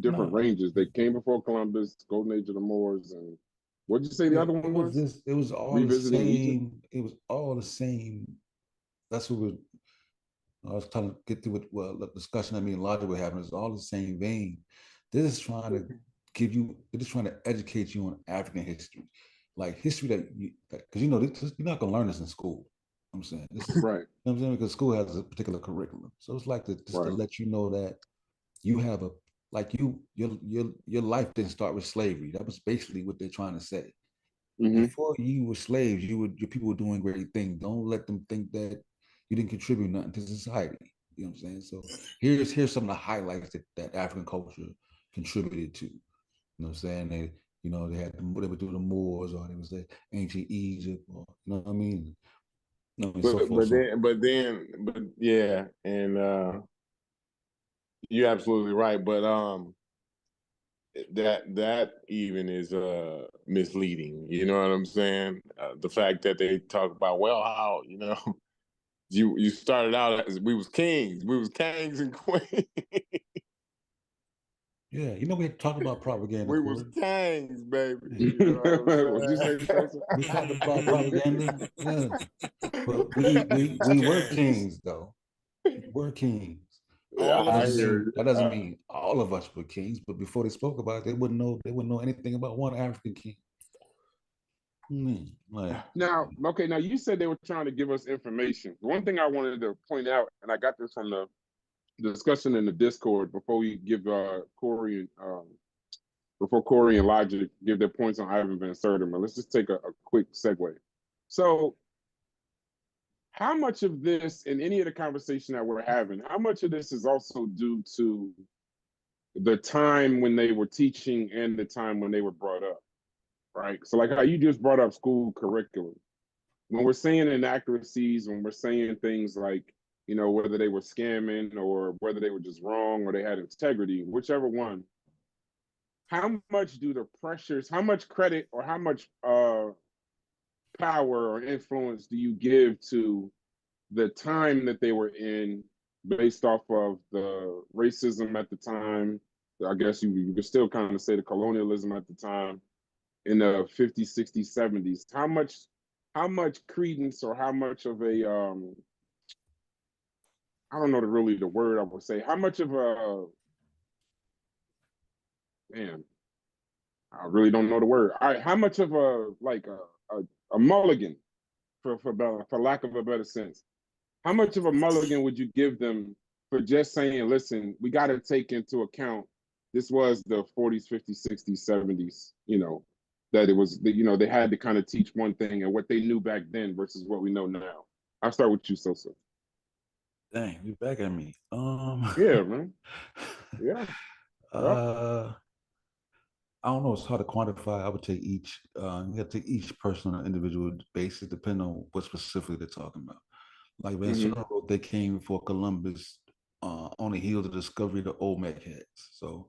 different ranges. They came before Columbus, Golden Age of the Moors, and what did you say the other one was? It was all Revisiting the same. Egypt? It was all the same. That's what I was trying to get through with the discussion that me and Logic were having. It's all the same vein. This is trying to they're just trying to educate you on African history. Like history because you're not gonna learn this in school. I'm saying this is right. You know what I'm saying, because school has a particular curriculum. So it's like to let you know that you have your life didn't start with slavery. That was basically what they're trying to say. Mm-hmm. Before you were slaves, your people were doing great things. Don't let them think that you didn't contribute nothing to society. You know what I'm saying? So here's some of the highlights that African culture contributed to. You know what I'm saying? They had they would do the Moors, or they was the ancient Egypt, or you know what I mean? But yeah, and you're absolutely right. But that even is misleading. You know what I'm saying? The fact that they talk about, well, how you started out as we was kings and queens. Yeah, we had to talk about propaganda. We was kings, baby. What'd you say, we talked about propaganda. Yeah, but we were kings though. We're kings. That doesn't mean all of us were kings, but before they spoke about it, they wouldn't know anything about one African king. Now you said they were trying to give us information. One thing I wanted to point out, and I got this from the discussion in the Discord before we give Corey and Logic give their points on Ivan Van Sertima. Let's just take a quick segue. So how much of this, in any of the conversation that we're having, how much of this is also due to the time when they were teaching and the time when they were brought up, right? So like how you just brought up school curriculum. When we're saying inaccuracies, when we're saying things like, whether they were scamming or whether they were just wrong or they had integrity, whichever one, how much do the pressures, how much credit or how much power or influence do you give to the time that they were in based off of the racism at the time? I guess you could still kind of say the colonialism at the time in the 50s, 60s, 70s. How much credence or how much of a I don't know the word I would say. How much of a I really don't know the word. All right, how much of a mulligan, for lack of a better sense, how much of a mulligan would you give them for just saying, listen, we got to take into account this was the 40s, 50s, 60s, 70s, that it was, they had to kind of teach one thing and what they knew back then versus what we know now. I'll start with you, Sosa. Dang, you back at me. Yeah, man. Yeah. I don't know. It's hard to quantify. I would take each. You have to take each person on an individual basis, depending on what specifically they're talking about. Like Van Sertima wrote, they came for Columbus on the heels of the discovery of the Olmec heads. So,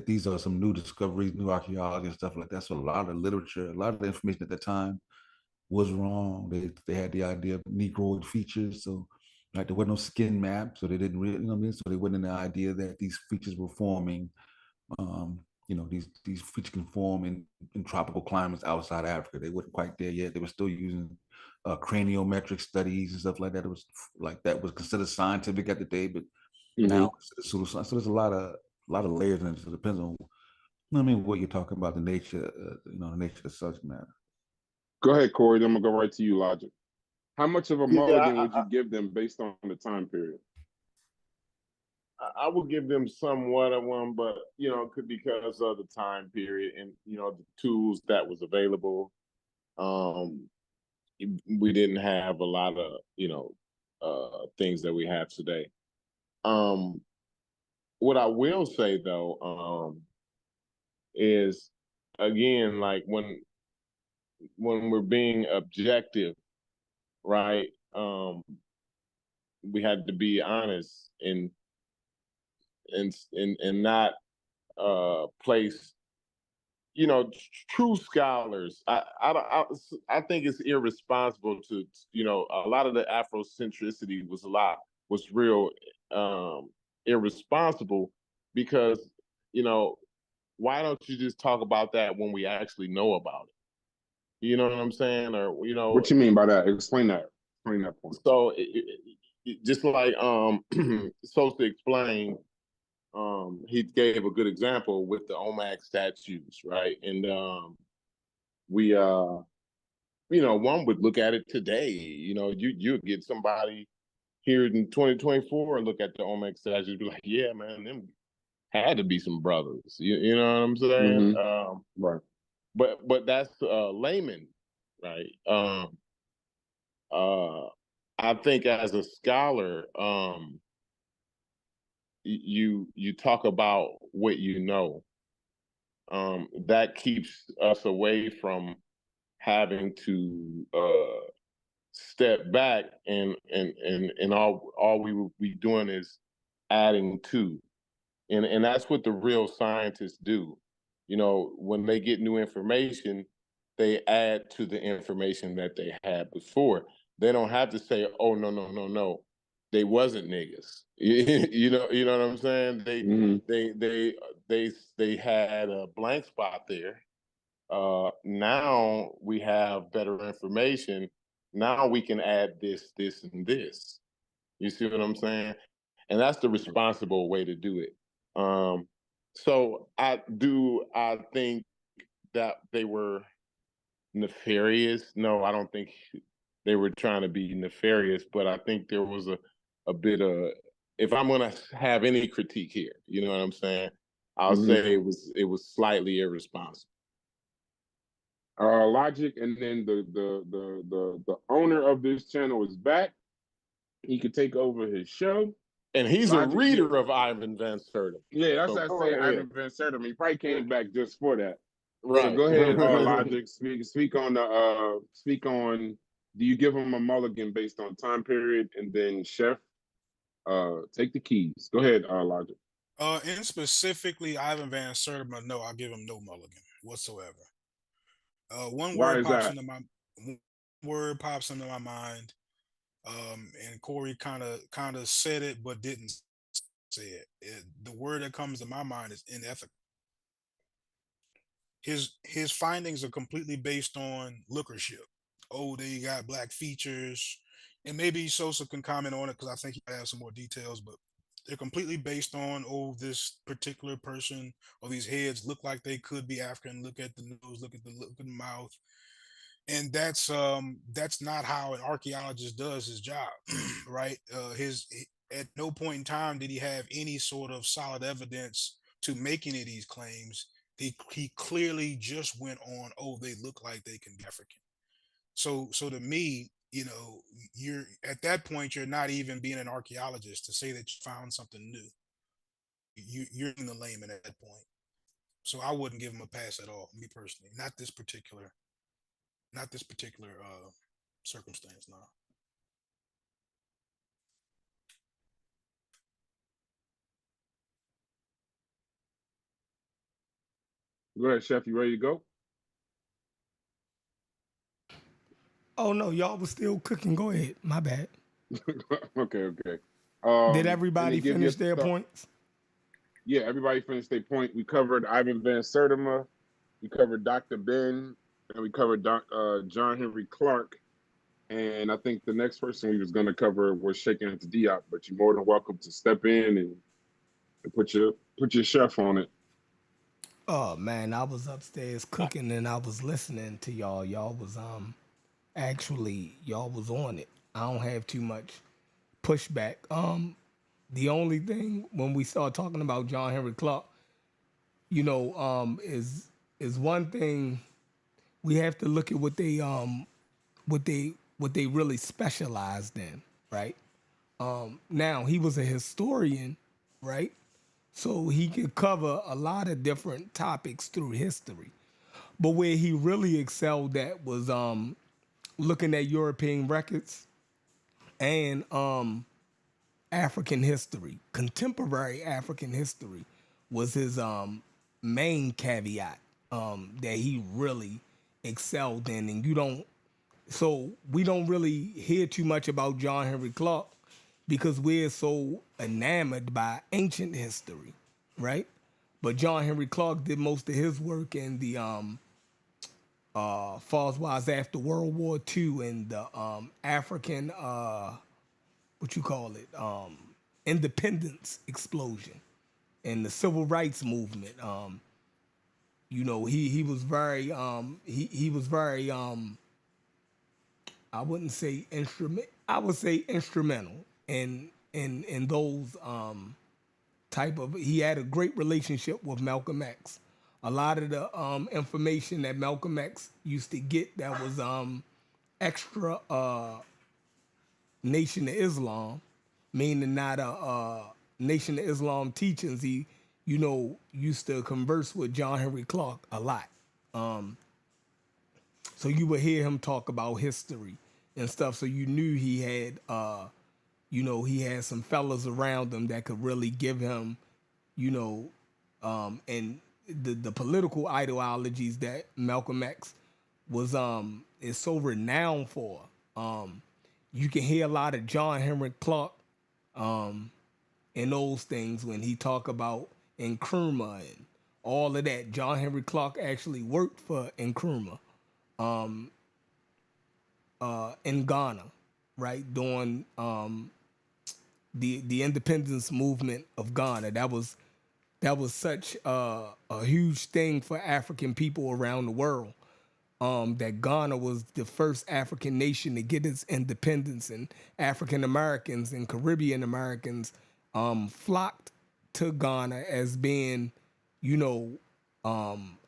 these are some new discoveries, new archaeology and stuff like that. So a lot of literature, a lot of the information at that time was wrong. They had the idea of Negroid features, so like there were no skin map, so they didn't really, you know what I mean? So they went in the idea that these features were forming, you know, these features can form in tropical climates outside Africa. They weren't quite there yet. They were still using craniometric studies and stuff like that. It was like that was considered scientific at the day, but now considered pseudoscience. So there's a lot of layers in it. So it depends on, you know what I mean, what you're talking about, the nature, you know, the nature of the subject matter. Go ahead, Corey. Then I'm gonna go right to you, Logic. How much of a mulligan would you I, give them based on the time period? I would give them somewhat of one, but you know, because of the time period and you know the tools that was available, we didn't have a lot of you know things that we have today. What I will say though is again like when we're being objective, right? We had to be honest and not place you know true scholars. I think it's irresponsible to you know a lot of the Afrocentricity was real irresponsible because you know why don't you just talk about that when we actually know about it? You know what I'm saying? Or you know, What you mean by that? Explain that. Explain that point. so just like supposed to explain, he gave a good example with the Omak statues, right? And we you know, one would look at it today. You know, you'd get somebody here in 2024 and look at the Omek statues and be like, yeah, man, them had to be some brothers. You know what I'm saying? Right. But that's layman, right? Uh, I think as a scholar, you talk about what you know. That keeps us away from having to step back and all we will be doing is adding to. And that's what the real scientists do. You know, when they get new information, they add to the information that they had before. They don't have to say, "Oh no, they wasn't niggas." You know what I'm saying? They had a blank spot there. Now we have better information. Now we can add this, and this. You see what I'm saying? And that's the responsible way to do it. So I think that they were nefarious. No, I don't think they were trying to be nefarious, but I think there was a bit of if I'm gonna have any critique here, you know what I'm saying? I'll say it was slightly irresponsible. Logic, and then the owner of this channel is back. He could take over his show. And he's Logic, a reader of Ivan Van Sertima. Yeah, that's So what I go say. ahead. Ivan Van Sertima. He probably came back just for that. Right. So go ahead, Logic. Speak on the speak on. Do you give him a mulligan based on time period, and then Chef, take the keys. Go ahead, Logic. And specifically Ivan Van Sertima, no, I'll give him no mulligan whatsoever. One Why word is pops that? into my mind, and Corey kind of said it but didn't say it. The word that comes to my mind is unethical. His findings are completely based on lookership. Oh, they got black features, and maybe Sosa can comment on it because I think he has some more details, but they're completely based on, oh, this particular person or these heads look like they could be African. Look at the nose, look at the mouth, and that's not how an archaeologist does his job, right? At no point in time did he have any sort of solid evidence to make any of these claims. He clearly just went on, oh, they look like they can be African. So to me, you know, you're at that point, you're not even being an archaeologist to say that you found something new. You're in the layman at that point. So I wouldn't give him a pass at all, me personally. Not this particular circumstance now. Go ahead, Chef. You ready to go? Oh no, y'all was still cooking. Go ahead. My bad. Okay. Did And everybody then give your finish their thought. points? Yeah, everybody finished their point. We covered Ivan Van Sertima, we covered Dr. Ben, and we covered John Henry Clark. And I think the next person we was going to cover was Cheikh Anta Diop, but you're more than welcome to step in and put your chef on it. Oh man, I was upstairs cooking and I was listening to y'all. Y'all was actually y'all was on it. I don't have too much pushback. The only thing when we start talking about John Henry Clark, you know, is one thing we have to look at what they really specialized in, right? Now he was a historian, right? So he could cover a lot of different topics through history. But where he really excelled at was looking at European records and African history. Contemporary African history was his main caveat that he really excelled in. And we don't really hear too much about John Henry Clark because we're so enamored by ancient history, right? But John Henry Clark did most of his work in the far as after World War II and the African what you call it independence explosion and the civil rights movement. You know, he was very he was very I wouldn't say I would say instrumental in those type of. He had a great relationship with Malcolm X. A lot of the information that Malcolm X used to get that was extra Nation of Islam, meaning not a Nation of Islam teachings. He, you know, used to converse with John Henry Clark a lot. So you would hear him talk about history and stuff. So you knew he had, you know, he had some fellas around him that could really give him, you know, and the political ideologies that Malcolm X was is so renowned for. You can hear a lot of John Henry Clark in those things when he talk about Nkrumah and all of that. John Henry Clark actually worked for Nkrumah in Ghana, right, during the independence movement of Ghana. That was such a huge thing for African people around the world. That Ghana was the first African nation to get its independence, and African Americans and Caribbean Americans flocked to Ghana as being, you know,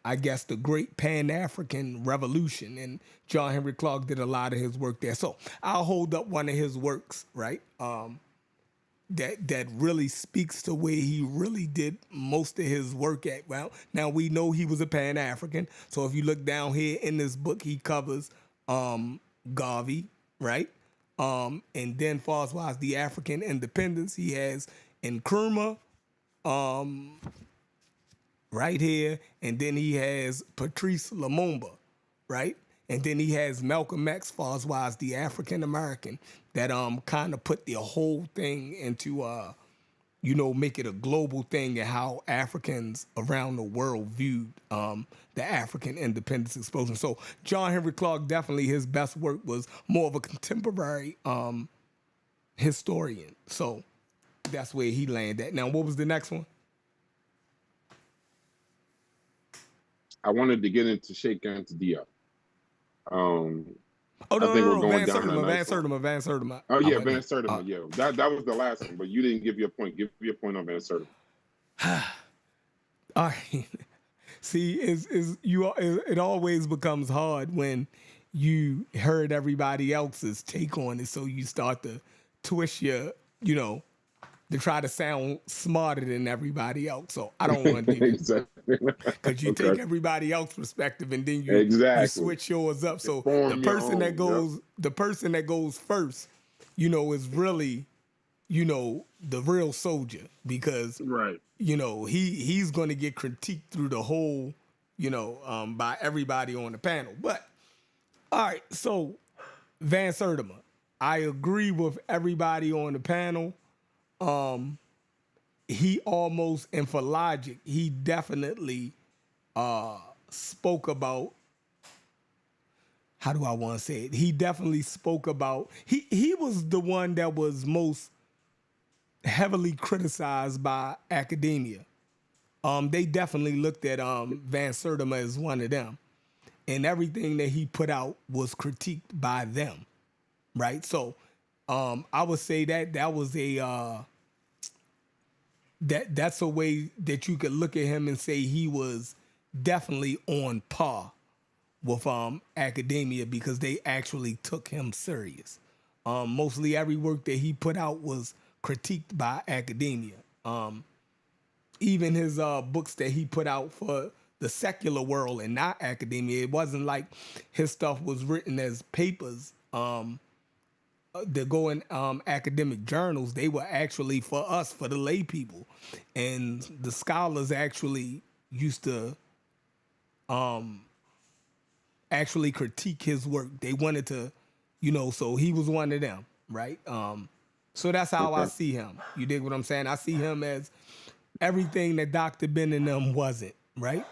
I guess the great Pan-African revolution. And John Henry Clark did a lot of his work there. So I'll hold up one of his works, right? That really speaks to where he really did most of his work at. Well, now we know he was a Pan-African. So if you look down here in this book, he covers Garvey, right? And then far as the African independence, he has Nkrumah right here, and then he has Patrice Lumumba, right? And then he has Malcolm X, far as the African American, that kind of put the whole thing into you know, make it a global thing and how Africans around the world viewed the African independence explosion. So John Henry Clark, definitely his best work was more of a contemporary historian. So that's where he landed at. Now, what was the next one? I wanted to get into Cheikh Anta Diop. Oh I no, think no, we're no, going Van down a Sertima, nice Van Sertima. Oh yeah, Van Sertima. Yeah, that was the last one, but you didn't give your point. Give your point on Van Sertima. All right. See, it always becomes hard when you heard everybody else's take on it, so you start to twist your, you know, to try to sound smarter than everybody else. So I don't want to do that. Exactly. Because you Okay. take everybody else's perspective and then you Exactly. switch yours up. So Form the your person that own, goes the person that goes first, you know, is really, you know, the real soldier, because Right. you know he's going to get critiqued through the whole, you know, by everybody on the panel. But all right, so Van Sertima. I agree with everybody on the panel. He almost, and for logic, he definitely spoke about, how do I want to say it? He definitely spoke about, he was the one that was most heavily criticized by academia. They definitely looked at Van Sertima as one of them. And everything that he put out was critiqued by them, right? So I would say that was a that's a way that you could look at him and say he was definitely on par with academia, because they actually took him serious. Mostly every work that he put out was critiqued by academia. Even his books that he put out for the secular world and not academia, it wasn't like his stuff was written as papers that go in academic journals. They were actually for us, for the lay people. And the scholars actually used to actually critique his work. They wanted to, so he was one of them, right? So that's how I Okay. see him. You dig what I'm saying? I see him as everything that Dr. Ben and them wasn't, right?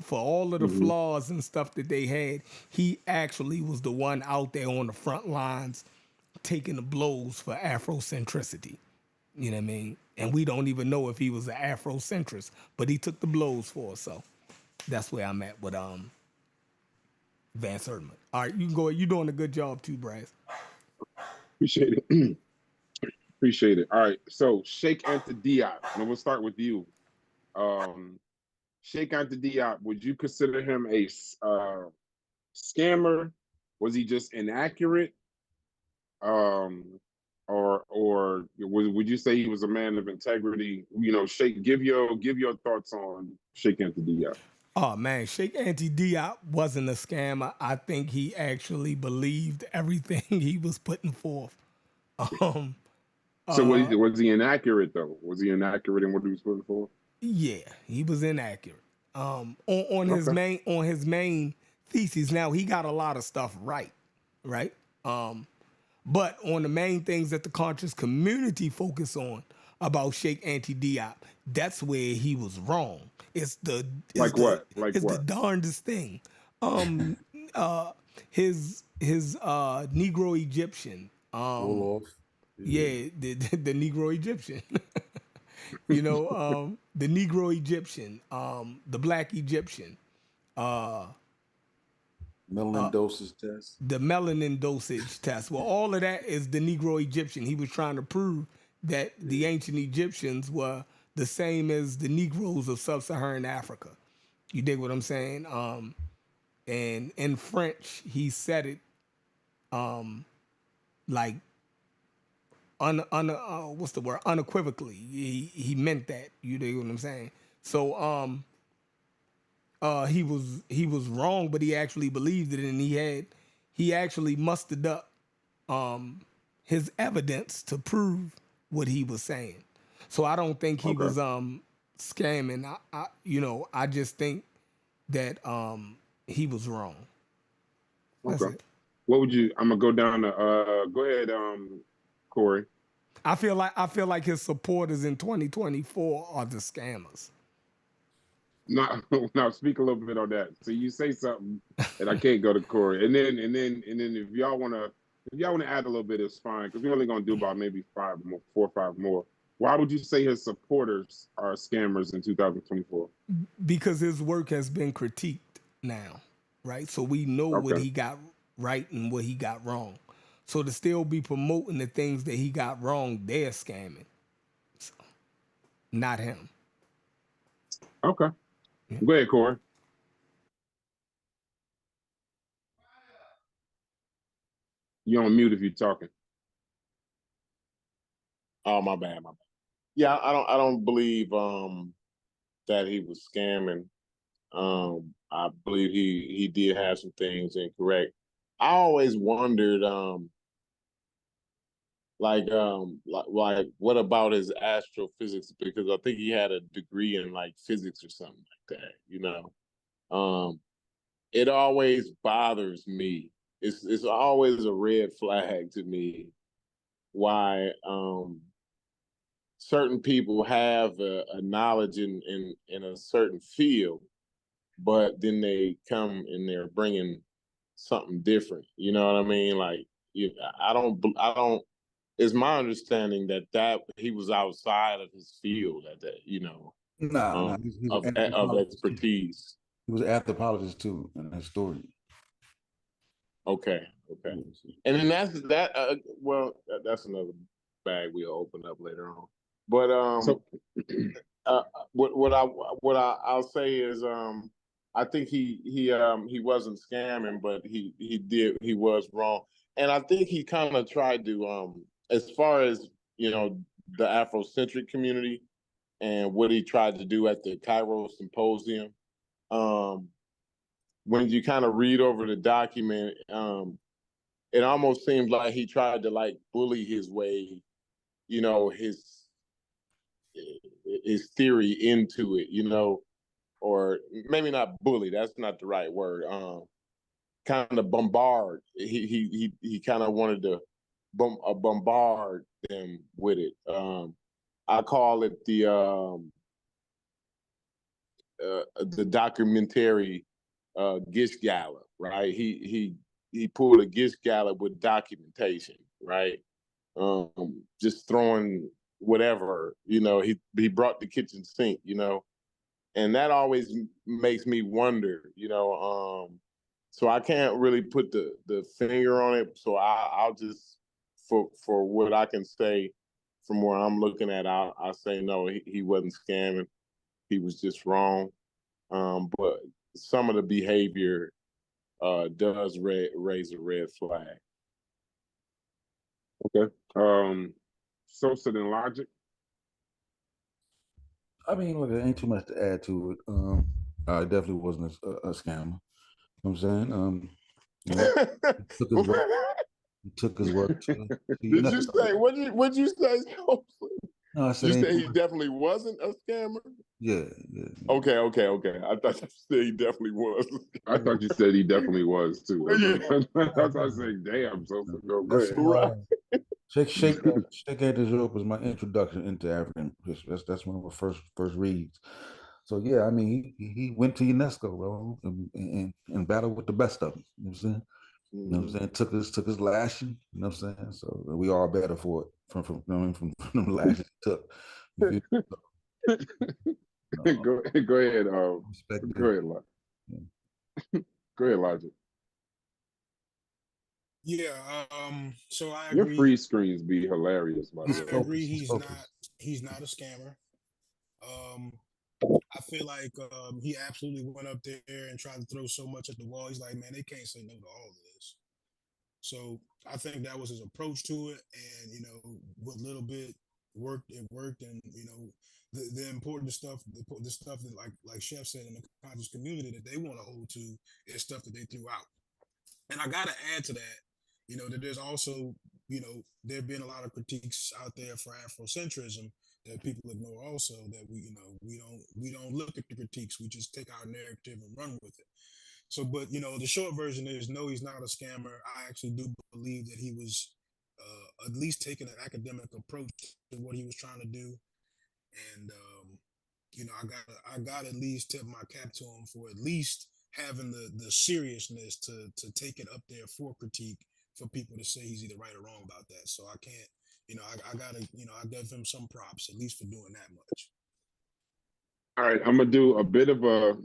For all of the Mm-hmm. flaws and stuff that they had, he actually was the one out there on the front lines taking the blows for Afrocentricity. You know what I mean? And we don't even know if he was an Afrocentrist, but he took the blows for us. So that's where I'm at with Van Sertima. All right, you can go. You're doing a good job too, Bryce. Appreciate it. Appreciate it. All right. So Cheikh Anta Diop, and we'll start with you. Cheikh Anta Diop, would you consider him a scammer? Was he just inaccurate? Or would you say he was a man of integrity? Sheikh, give your thoughts on Cheikh Anta Diop. Oh man, Cheikh Anta Diop wasn't a scammer. I think he actually believed everything he was putting forth. So was he inaccurate though? Was he inaccurate in what he was putting forth? Yeah, he was inaccurate. On his main thesis. Now he got a lot of stuff right? But on the main things that the conscious community focus on about Cheikh Anta Diop, that's where he was wrong. It's the darndest thing. His Negro Egyptian. Roll off. Yeah, the Negro Egyptian. The Negro Egyptian, the Black Egyptian, Melanin dosage test. the melanin dosage test. Well, all of that is the Negro Egyptian. He was trying to prove that the ancient Egyptians were the same as the Negroes of sub-Saharan Africa. You dig what I'm saying? And in French, he said it like what's the word? Unequivocally. He meant that. You dig what I'm saying? So he was wrong, but he actually believed it, and he actually mustered up his evidence to prove what he was saying. So I don't think he was scamming. I just think that he was wrong. That's it. What would you? I'm gonna go down to. Go ahead, Corey. I feel like his supporters in 2024 are the scammers. Now speak a little bit on that. So you say something, and I can't go to Corey. And then if y'all wanna add a little bit, it's fine, because we're only gonna do about maybe 4 or 5 more. Why would you say his supporters are scammers in 2024? Because his work has been critiqued now, right? So we know what he got right and what he got wrong. So to still be promoting the things that he got wrong, they're scamming. So, not him. Okay. Yeah. Go ahead, Corey. You're on mute if you're talking. Oh, my bad. Yeah, I don't believe that he was scamming. I believe he did have some things incorrect. I always wondered like what about his astrophysics, because I think he had a degree in like physics or something like that, It always bothers me it's always a red flag to me why certain people have a knowledge in a certain field, but then they come and they're bringing something different. You know what I mean? Like, I don't. It's my understanding that he was outside of his field at that, Nah, he's an of anthropologist too. expertise. He was an anthropologist too, and a historian. Okay. And then that's that. Well, that's another bag we'll open up later on. But So I'll say is I think he wasn't scamming, but he was wrong, and I think he kind of tried to as far as the Afrocentric community and what he tried to do at the Cairo symposium. When you kind of read over the document, it almost seems like he tried to like bully his way, his theory into it, or maybe not bully. That's not the right word. Kind of bombard. He kind of wanted to bombard them with it. I call it the documentary Gish Gala, right? He pulled a Gish Gala with documentation, right? Just throwing whatever, he brought the kitchen sink, and that always makes me wonder, so I can't really put the finger on it. So I'll just, for what I can say from where I'm looking at, I'll say no, he wasn't scamming. He was just wrong. But some of the behavior does raise a red flag. okay. Sosa and Logic. I mean, look, there ain't too much to add to it. It definitely wasn't a scammer. You know what I'm saying? Took his work. He took his work to Did you say what'd you say? No, I said you said he definitely wasn't a scammer? Yeah. Okay. I thought you said he definitely was. I thought you said he definitely was too. That's why I say, damn, Sosa, go ahead. Right. Cheikh Anta Diop was my introduction into African history. That's one of my first reads. So yeah, I mean, he went to UNESCO, bro, and battled with the best of them. You know what I'm saying? You know what I'm saying? Took his lashing. You know what I'm saying? So we all better for it from the lashes he took. Go ahead. Go ahead, Logic. Go ahead, Logic. Yeah. So I agree. Your free screens be hilarious, by the way. I agree. He's not a scammer. I feel like he absolutely went up there and tried to throw so much at the wall. He's like, man, they can't say no to all of this. So I think that was his approach to it, and what little bit worked, it worked, and the important stuff, the stuff that like Chef said, in the conscious community that they want to hold to is stuff that they threw out. And I got to add to that, that there's also, there have been a lot of critiques out there for Afrocentrism that people ignore also, that we don't look at the critiques. We just take our narrative and run with it. So, but the short version is no, he's not a scammer. I actually do believe that he was at least taking an academic approach to what he was trying to do. And, I got at least tip my cap to him for at least having the seriousness to take it up there for critique, for people to say he's either right or wrong about that. So I can't, I gotta, I give him some props, at least for doing that much. All right, I'm gonna do a bit of a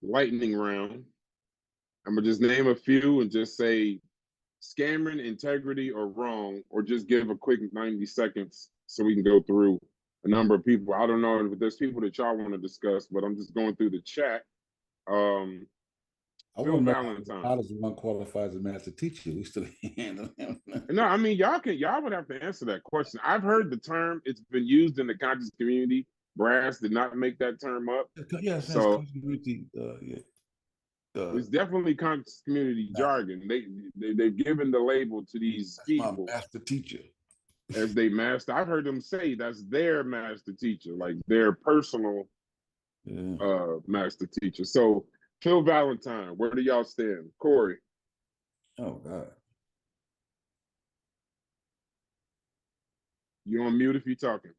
lightning round. I'm gonna just name a few and just say scamming, integrity, or wrong, or just give a quick 90 seconds so we can go through a number of people. I don't know if there's people that y'all want to discuss, but I'm just going through the chat. I Phil want to Valentine. know how does one qualify as a master teacher? We still handle him. No, I mean y'all would have to answer that question. I've heard the term; it's been used in the conscious community. Brass did not make that term up. Yeah, so community. it's definitely conscious community jargon. They've given the label to these people. My master teacher. As they master. I've heard them say that's their master teacher, like their personal master teacher. So Phil Valentine, where do y'all stand? Corey? Oh God. You're on mute if you're talking.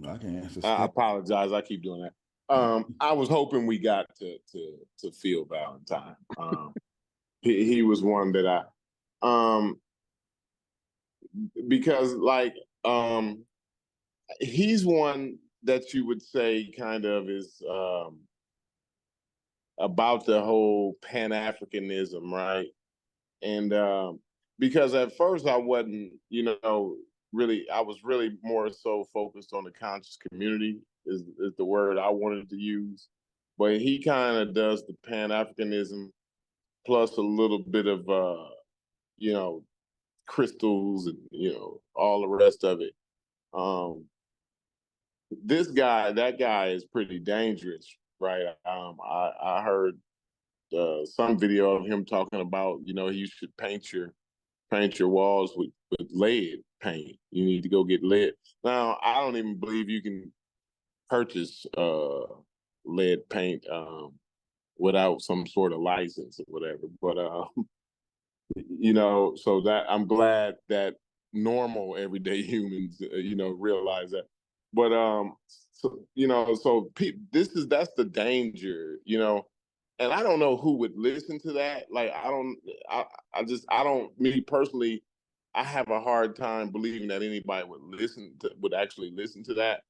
I can't answer. I apologize. I keep doing that. I was hoping we got to Phil Valentine. He was one that because like he's one that you would say kind of is about the whole Pan-Africanism, right? And because at first I wasn't, really, I was really more so focused on the conscious community is the word I wanted to use. But he kind of does the Pan-Africanism plus a little bit of, crystals and, all the rest of it. That guy is pretty dangerous, right? I heard some video of him talking about, you should paint your walls with lead paint. You need to go get lead. Now, I don't even believe you can purchase lead paint without some sort of license or whatever. But so that I'm glad that normal everyday humans, realize that. But that's the danger, and I don't know who would listen to that. Like, I don't, me personally, I have a hard time believing that anybody would actually listen to that.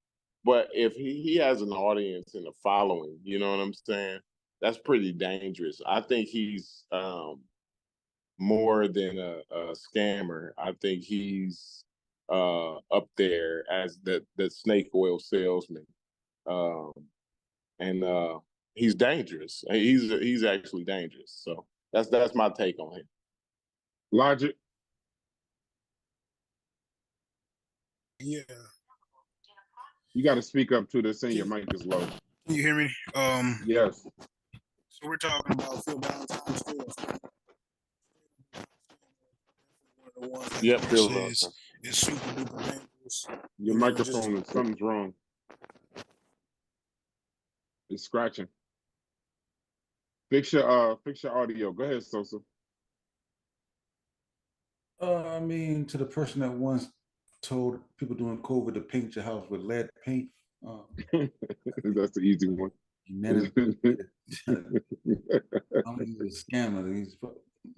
But if he has an audience and a following, you know what I'm saying? That's pretty dangerous. I think he's more than a scammer. I think he's up there as the snake oil salesman. And he's dangerous. He's actually dangerous. So that's my take on him. Logic. Yeah. You got to speak up to this, and your mic is low. Can you hear me? Yes. So we're talking about Phil Valentine's still. One of the ones that Yep, Phil is super duper dangerous. Your microphone, something's wrong. It's scratching. Fix your audio. Go ahead, Sosa. I mean, to the person that once told people doing COVID to paint your house with lead paint. That's the easy one. I don't think he's a scammer. He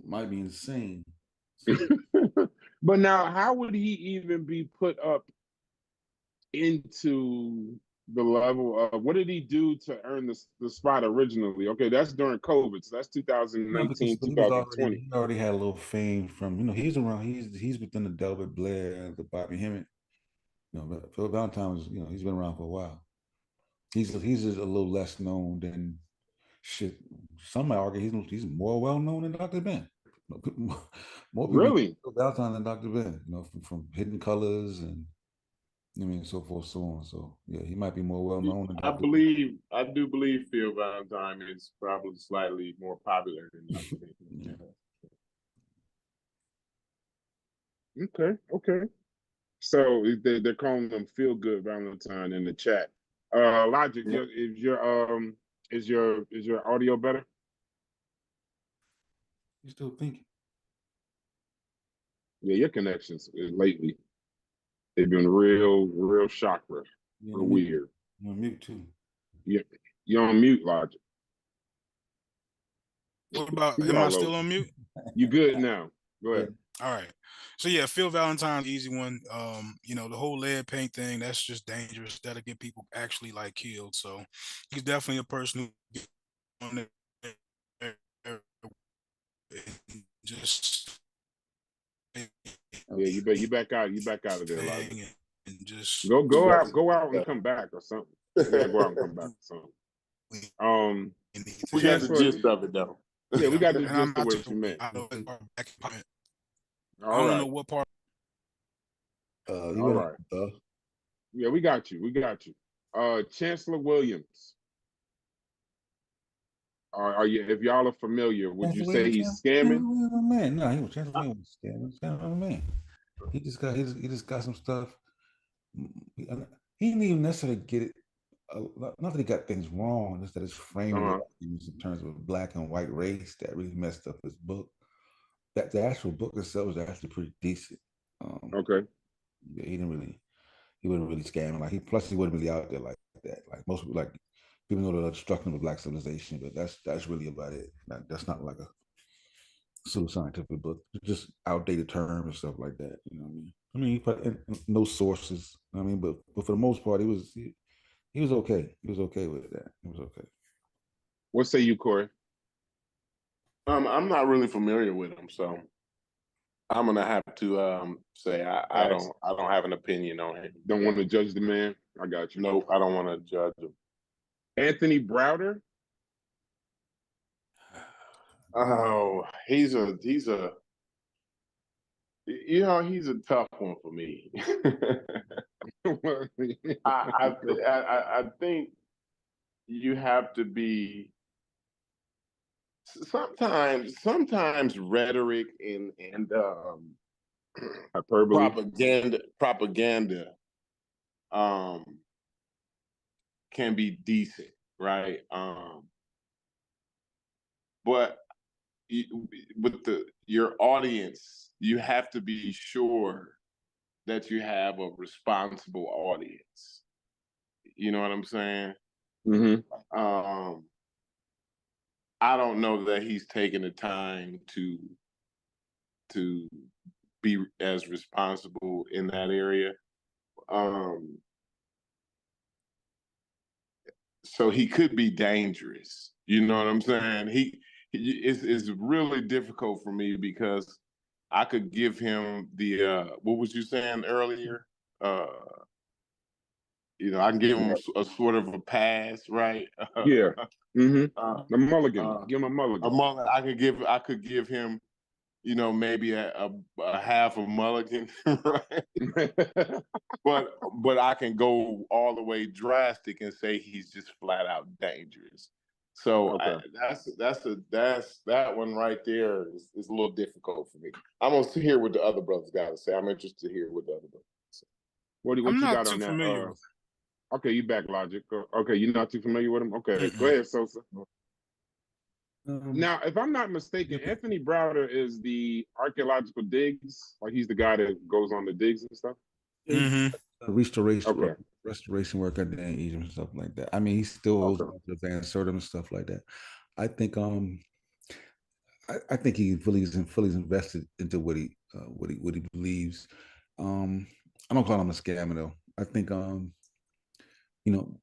might be insane. But now, how would he even be put up into the level of, what did he do to earn the spot originally? Okay, that's during COVID, so that's 2019, 2020. He already had a little fame from, he's around, he's within the Delbert Blair, the Bobby Hemmett. Phil Valentine was, he's been around for a while. He's just a little less known than shit. Some might argue he's more well known than Dr. Ben. More people Really? Phil Valentine than Dr. Ben, from Hidden Colors and so forth, so on. So yeah, he might be more well known than I do believe Phil Valentine is probably slightly more popular than Dr. Ben. Yeah. Okay. So they're calling him Feel Good Valentine in the chat. Logic, is your audio better? You still thinking? Yeah, your connections lately, they've been real chakra, real weird. You're on mute too. Yeah, you're on mute, Logic. What about, am I still on mute? You good now. Go ahead. All right. So yeah, Phil Valentine, easy one. The whole lead paint thing, that's just dangerous. That'll get people actually like killed. So he's definitely a person who just you back out of there, Logic. And just go out and come back or something. You gotta go out and come back or something. We got the gist of it though. Yeah, we got the gist of what you meant. I don't know what part. All right. Yeah, we got you. Chancellor Williams. Are you? If y'all are familiar, would you say he's scamming? Man, no, he was Chancellor Williams scamming. Man, he just got some stuff. He didn't even necessarily get it not that he got things wrong, just that his framing of Uh-huh. things in terms of black and white race that really messed up his book. That the actual book itself was actually pretty decent. Okay. Yeah, he wasn't really scamming. Like he wasn't really out there like that. Like most people, like people know the destruction of black civilization, but that's really about it. That's not like a pseudoscientific book, just outdated terms and stuff like that. You know what I mean? I mean, and no sources. I mean, but for the most part, he was okay. He was okay with that. He was okay. What say you, Corey? I'm not really familiar with him, so I'm gonna have to say I don't have an opinion on him. Don't want to judge the man. I got you. No, I don't want to judge him. Anthony Browder. Oh, he's a you know, he's a tough one for me. I think you have to be sometimes rhetoric and hyperbole, propaganda can be decent, right? But with your audience, you have to be sure that you have a responsible audience. You know what I'm saying? Mm-hmm. I don't know that he's taken the time to be as responsible in that area. So he could be dangerous. You know what I'm saying? It's really difficult for me because I could give him the what was you saying earlier? You know, I can give him a sort of a pass, right? Yeah. Mm-hmm. The mulligan. Give him a mulligan. I could give him, you know, maybe a half a mulligan, right? but I can go all the way drastic and say he's just flat out dangerous. So Okay. that one right there is a little difficult for me. I'm gonna hear what the other brothers got to say. I'm interested to hear what the other brothers say. What I'm you not got too on that? familiar with Okay, you back Logic. Okay, you're not too familiar with him? Okay, Mm-mm. go ahead, Sosa. Now, if I'm not mistaken, Anthony Browder is the archaeological digs. Like he's the guy that goes on the digs and stuff. Mm-hmm. Restoration work at the Egypt and stuff like that. I mean, he still holds advanced Sertima and stuff like that. I think I think he fully invested into what he believes. I don't call him a scammer though. I think you know,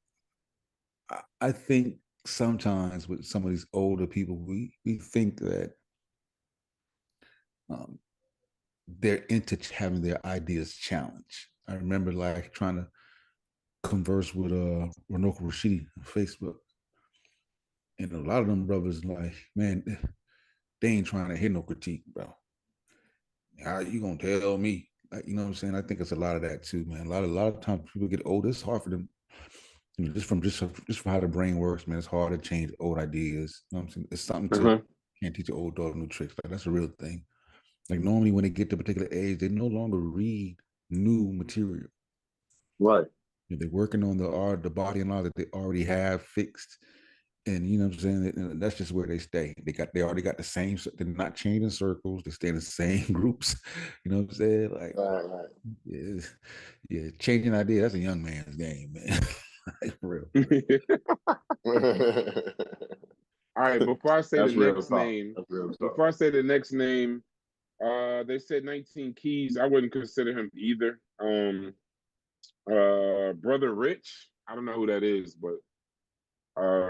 I think sometimes with some of these older people, we think that they're into having their ideas challenged. I remember like trying to converse with Renoko Rashidi on Facebook, and a lot of them brothers like, man, they ain't trying to hear no critique, bro. How you gonna tell me? Like, you know what I'm saying? I think it's a lot of that too, man. A lot of times people get older, it's hard for them, you know, just from how the brain works, man. It's hard to change old ideas. You know what I'm saying? It's something to can't teach an old dog new tricks. Like that's a real thing. Like normally when they get to a particular age, they no longer read new material. Right. They're working on the body and all that they already have fixed. And you know what I'm saying? That's just where they stay. They already got the same, they're not changing circles, they stay in the same groups. You know what I'm saying? Like yeah, changing idea, that's a young man's game, man. Like, for real. All right, before I say That's the next talk. name, they said 19 Keys. I wouldn't consider him either. Brother Rich, I don't know who that is, but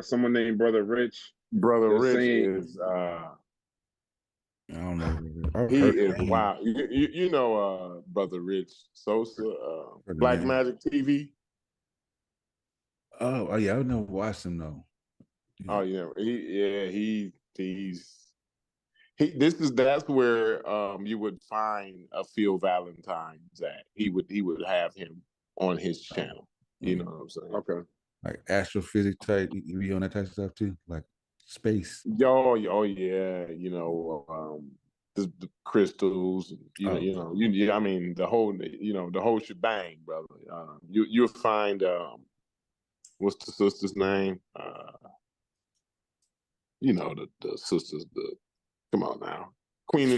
someone named Brother Rich. Brother Rich saying, is I don't know. He is wow. You know Brother Rich Sosa, Black Magic TV. Oh yeah, I never watched him though. Yeah. Oh yeah, that's where you would find a Phil Valentine's at. He would have him on his channel. You know what I'm saying? Okay. Like astrophysics type, you be on that type of stuff too, like space. Oh yeah, you know, the crystals, I mean the whole shebang, brother. You'll find what's the sister's name? You know the sisters. Come on now, Queen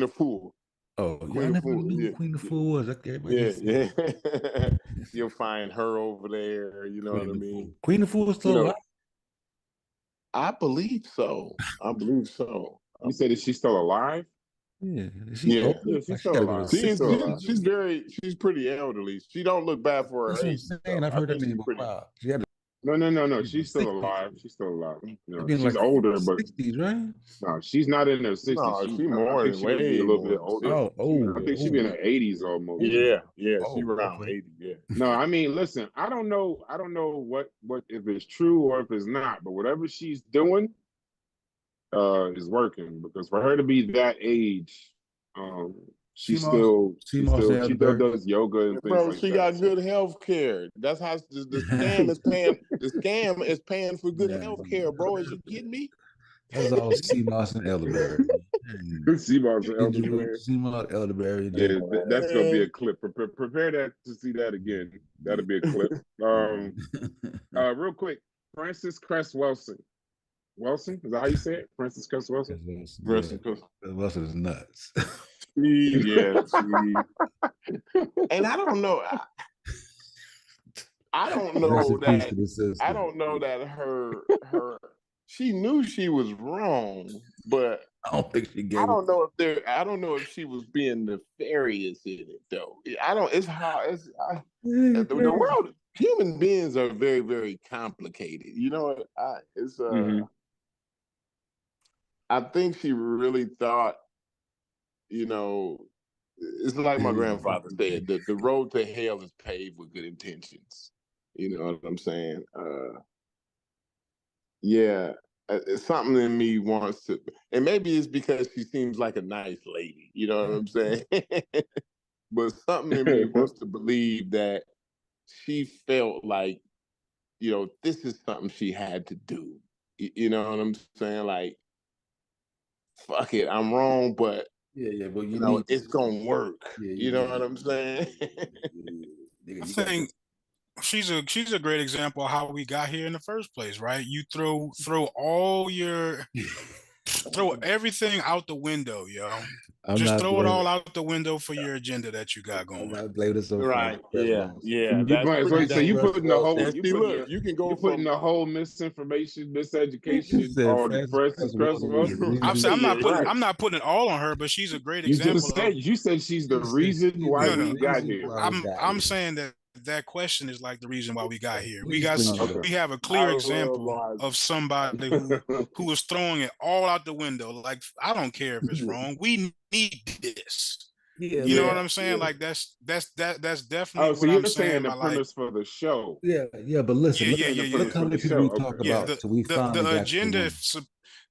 of Fool. Oh, yeah, I Queen of never Fool. knew who Yeah, Queen of Fool was. Okay, everybody yeah, said yeah. You'll find her over there. You know what I Queen of mean? Fool. Queen of Fool is You still know, alive? I believe so. I believe so. You said that she's still alive? Yeah, is she Yeah. old? Yeah, she's Like she still got to go to alive. She's She's still 60s. alive. she's pretty elderly. She don't look bad for That's her what I'm age saying. though. I've I heard that think name she's a pretty. while. She had to No. be in her She's still 60s. alive. She's still alive. She'd No, be in she's like older, but 60s, right? no, she's not in her 60s. No, She, she I more think than she would be a way little more bit than older. 60. Oh, I oh, think she'd be in her 80s almost. Yeah, she oh, around okay. 80. Yeah. No, I mean, listen, I don't know what if it's true or if it's not, but whatever she's doing is working because for her to be that age, she CMOS, CMOS and she still Elderberry. does yoga and things Bro, like she that. got So good health care. That's how the scam is paying. The scam is paying for good Yeah, health care, bro. Is you kidding me? that's all CMOS and Elderberry. CMOS and elderberry. CMOS, Elderberry, and Yeah, then that's gonna be a Man. clip. Prepare that to see that again. That'll be a clip. Real quick, Francis Cress Wilson. Wilson, is that how you say it? Francis Cress Wilson? Rest Yeah, in peace. Wilson is nuts. Yeah, and I don't know. I don't Rest know in peace that. to the sister. I don't know that her. She knew she was wrong, but I don't think she I gave don't know if there. I don't know if she was being nefarious in it though. I don't. It's hard. The world. Human beings are very, very complicated. You know, it's I think she really thought, you know, it's like my grandfather said, the road to hell is paved with good intentions. You know what I'm saying? Yeah, it's something in me wants to, and maybe it's because she seems like a nice lady. You know what I'm saying? But something in me wants to believe that she felt like, you know, this is something she had to do. You know what I'm saying? Like, fuck it, I'm wrong, but but you know, it's gonna work. Yeah, You know what I'm saying? I think she's a great example of how we got here in the first place, right? You throw all your throw everything out the window, yo. Just throw it all out the window for your agenda that you got going. I'm not blaming so Right. Yeah. So you putting the whole and see, look, you can go putting from the whole misinformation, miseducation on Francis Cress Wilson. I'm saying right. I'm not putting it all on her, but she's a great You example. you said she's the reason why we got here. I'm saying that question is like the reason why we got here. We have a clear I example love of somebody who is throwing it all out the window. Like, I don't care if it's wrong. We need this. Yeah, you know what I'm saying? Like that's definitely so what you're I'm saying. the premise for the show. Yeah, but listen, look how many people we talk about till we finally got agenda.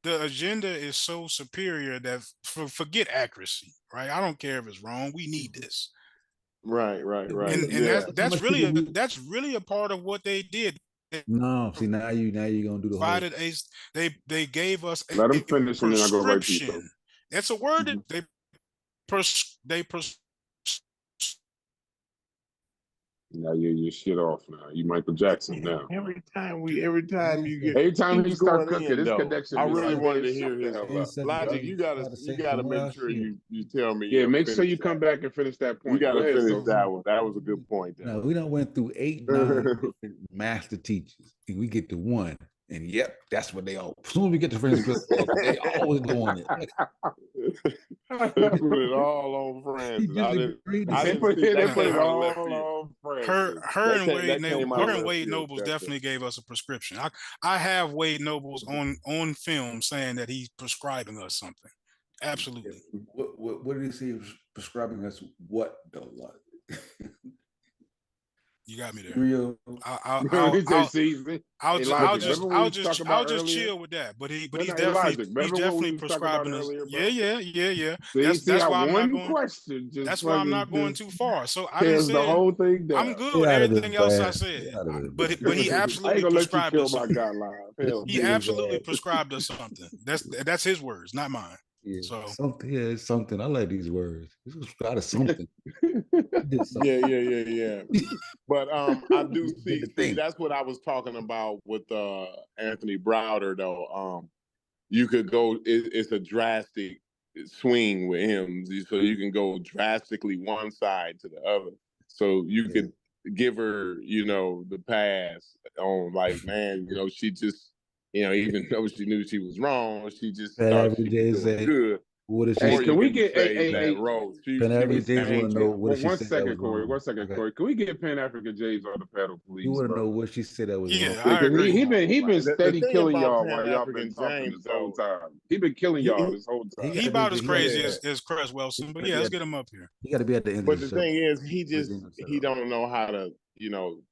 The agenda is so superior that forget accuracy, right? I don't care if it's wrong. We need this. Right. And that's really a part of what they did. No, see now you're gonna do the whole. They gave us Let them finish and then I go right to you. That's a word that they Now you're shit off now. You Michael Jackson now. Every time he start cooking, this connection. I really wanted to hear his Logic. You gotta make sure you tell me. Yeah, make sure you come back and finish that point. You gotta finish that one. That was a good point. No, we done went through 8, 9 different master teachers, and we get to one. And yep, that's what they all. As soon as we get to Francis, they always go on it. They put it all on Francis. I didn't put it all on Francis. Her and Wade Nobles definitely gave us a prescription. I have Wade Nobles on film saying that he's prescribing us something. Absolutely. What did he say? He was prescribing us what though? You got me there. Real. I'll just chill with that. But he's definitely prescribing us. Yeah. That's why I'm not going. Question. That's why I'm not going too far. So I didn't say the whole thing down. I'm good with everything else I said. But he absolutely prescribed us something. He absolutely prescribed us something. That's his words, not mine. Yeah, So something. Yeah, it's something. I like these words. This was out of something. Did something. Yeah. But I do Did the see thing. that's what I was talking about with Anthony Browder though. You could go. It's a drastic swing with him, so you can go drastically one side to the other. So you could give her, the pass on like, man, she just, even though she knew she was wrong, she just Pan thought she African was Jay doing say, good. what did she Hey, Or say? you can we can get say that Rose, Pan she African was Jay want to know changing. what did she one say that was second, Corey. wrong. 1 second, Okay. Corey. Can we get Pan African Jays on the pedal, You please, want to bro? know what she said that was wrong. yeah, I Because agree. he been The steady thing killing about y'all Pan while y'all been African talking James this whole though, time. He been killing y'all this whole He time. He got to about be. as He got to crazy be. as Cress Wilson, but He yeah, got let's to get him up here. He got to be at the end of but the the show. thing is, he So, don't know how to, he don't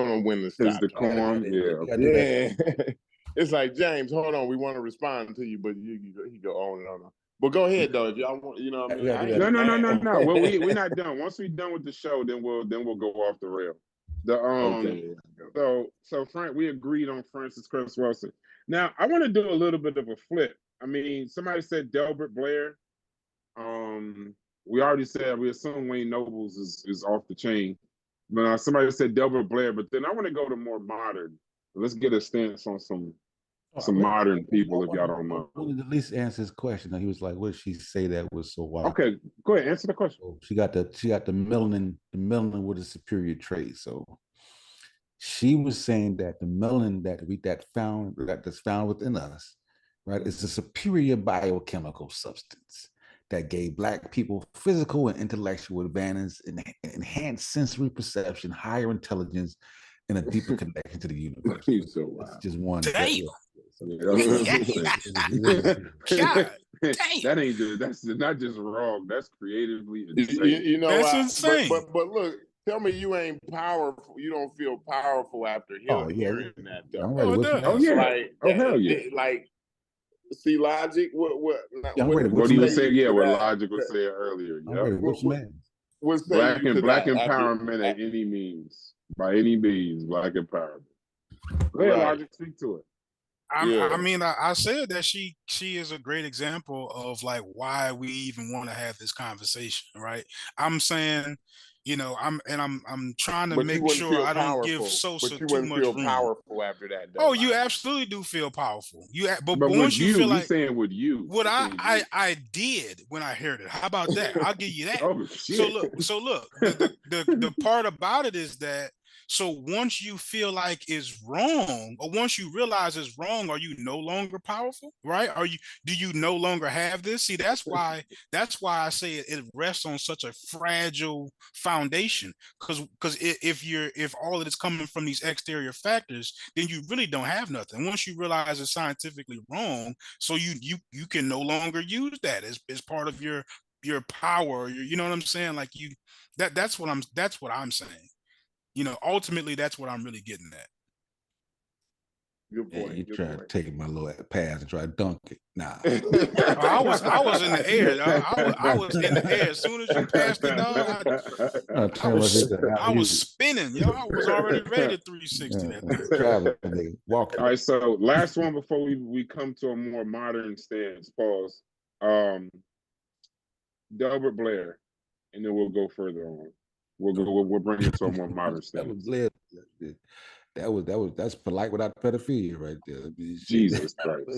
know when to His stop talking. decorum, yeah. he got to do that. Yeah, it's like, James, hold on, we want to respond to you, but he go on and on. But go ahead though, if y'all want, what I We mean. got to I do ain't that. No. Well, mad. we're not done. Once we're done with the show, then we'll go off the rail. The Okay. so Frank, we agreed on Francis Cress Wilson. Now I want to do a little bit of a flip. I mean, somebody said Delbert Blair. We already said we assume Wayne Nobles is off the chain. But somebody said Delbert Blair, but then I want to go to more modern. Let's get a stance on some modern people, if y'all don't mind. I wanted to at least answer his question. Now, he was like, "What did she say that was so wild?" Okay, go ahead, answer the question. So she got the melanin with a superior trait. So she was saying that the melanin that's found within us, right, is a superior biochemical substance that gave Black people physical and intellectual advantage, enhanced sensory perception, higher intelligence, and a deeper connection to the universe. He's so That's wild. just one. Damn. That ain't just, that's not just wrong. That's creatively insane. You know That's what? insane. But look, tell me you ain't powerful. You don't feel powerful after hearing that though. I'm ready. Oh, it What you does. Oh mean? yeah. Like, Oh hell yeah. like, see, Logic. Yeah, I'm ready. What you he mean? was saying, yeah, to what that? Logic was saying earlier. I'm Yep. ready. What you mean? What say Black you to black that? empowerment at any means. By any means, black empowerment. Go ahead, Right. Logic, speak to it. I mean, I said that she is a great example of like why we even want to have this conversation, right? I'm saying, I'm trying to But you make wouldn't sure feel I don't give powerful. Sosa But you too wouldn't much feel room. powerful after that, though. Oh, you Logic. absolutely do feel powerful. But But with once you you, feel he's like saying with you. what I did when I heard it. How about that? I'll give you that. Oh shit. So look, the part about it is that so once you feel like it's wrong, or once you realize it's wrong, are you no longer powerful? Right? Do you no longer have this? See, that's why I say it rests on such a fragile foundation. Because if all of it's coming from these exterior factors, then you really don't have nothing. Once you realize it's scientifically wrong, so you can no longer use that as part of your power. You know what I'm saying? Like that's what I'm saying. Ultimately, that's what I'm really getting at. Good Yeah, point. you Good try to point. take my little pass and try to dunk it. Nah. I was in the air. I was in the air as soon as you passed the dog. I was spinning, yo. I was already ready to 360 that thing. Traveling, walking. All right, so last one before we come to a more modern stance. Pause. Delbert Blair, and then we'll go further on. We'll bring it to a more modern stance. That's polite without pedophilia right there. Jesus Christ.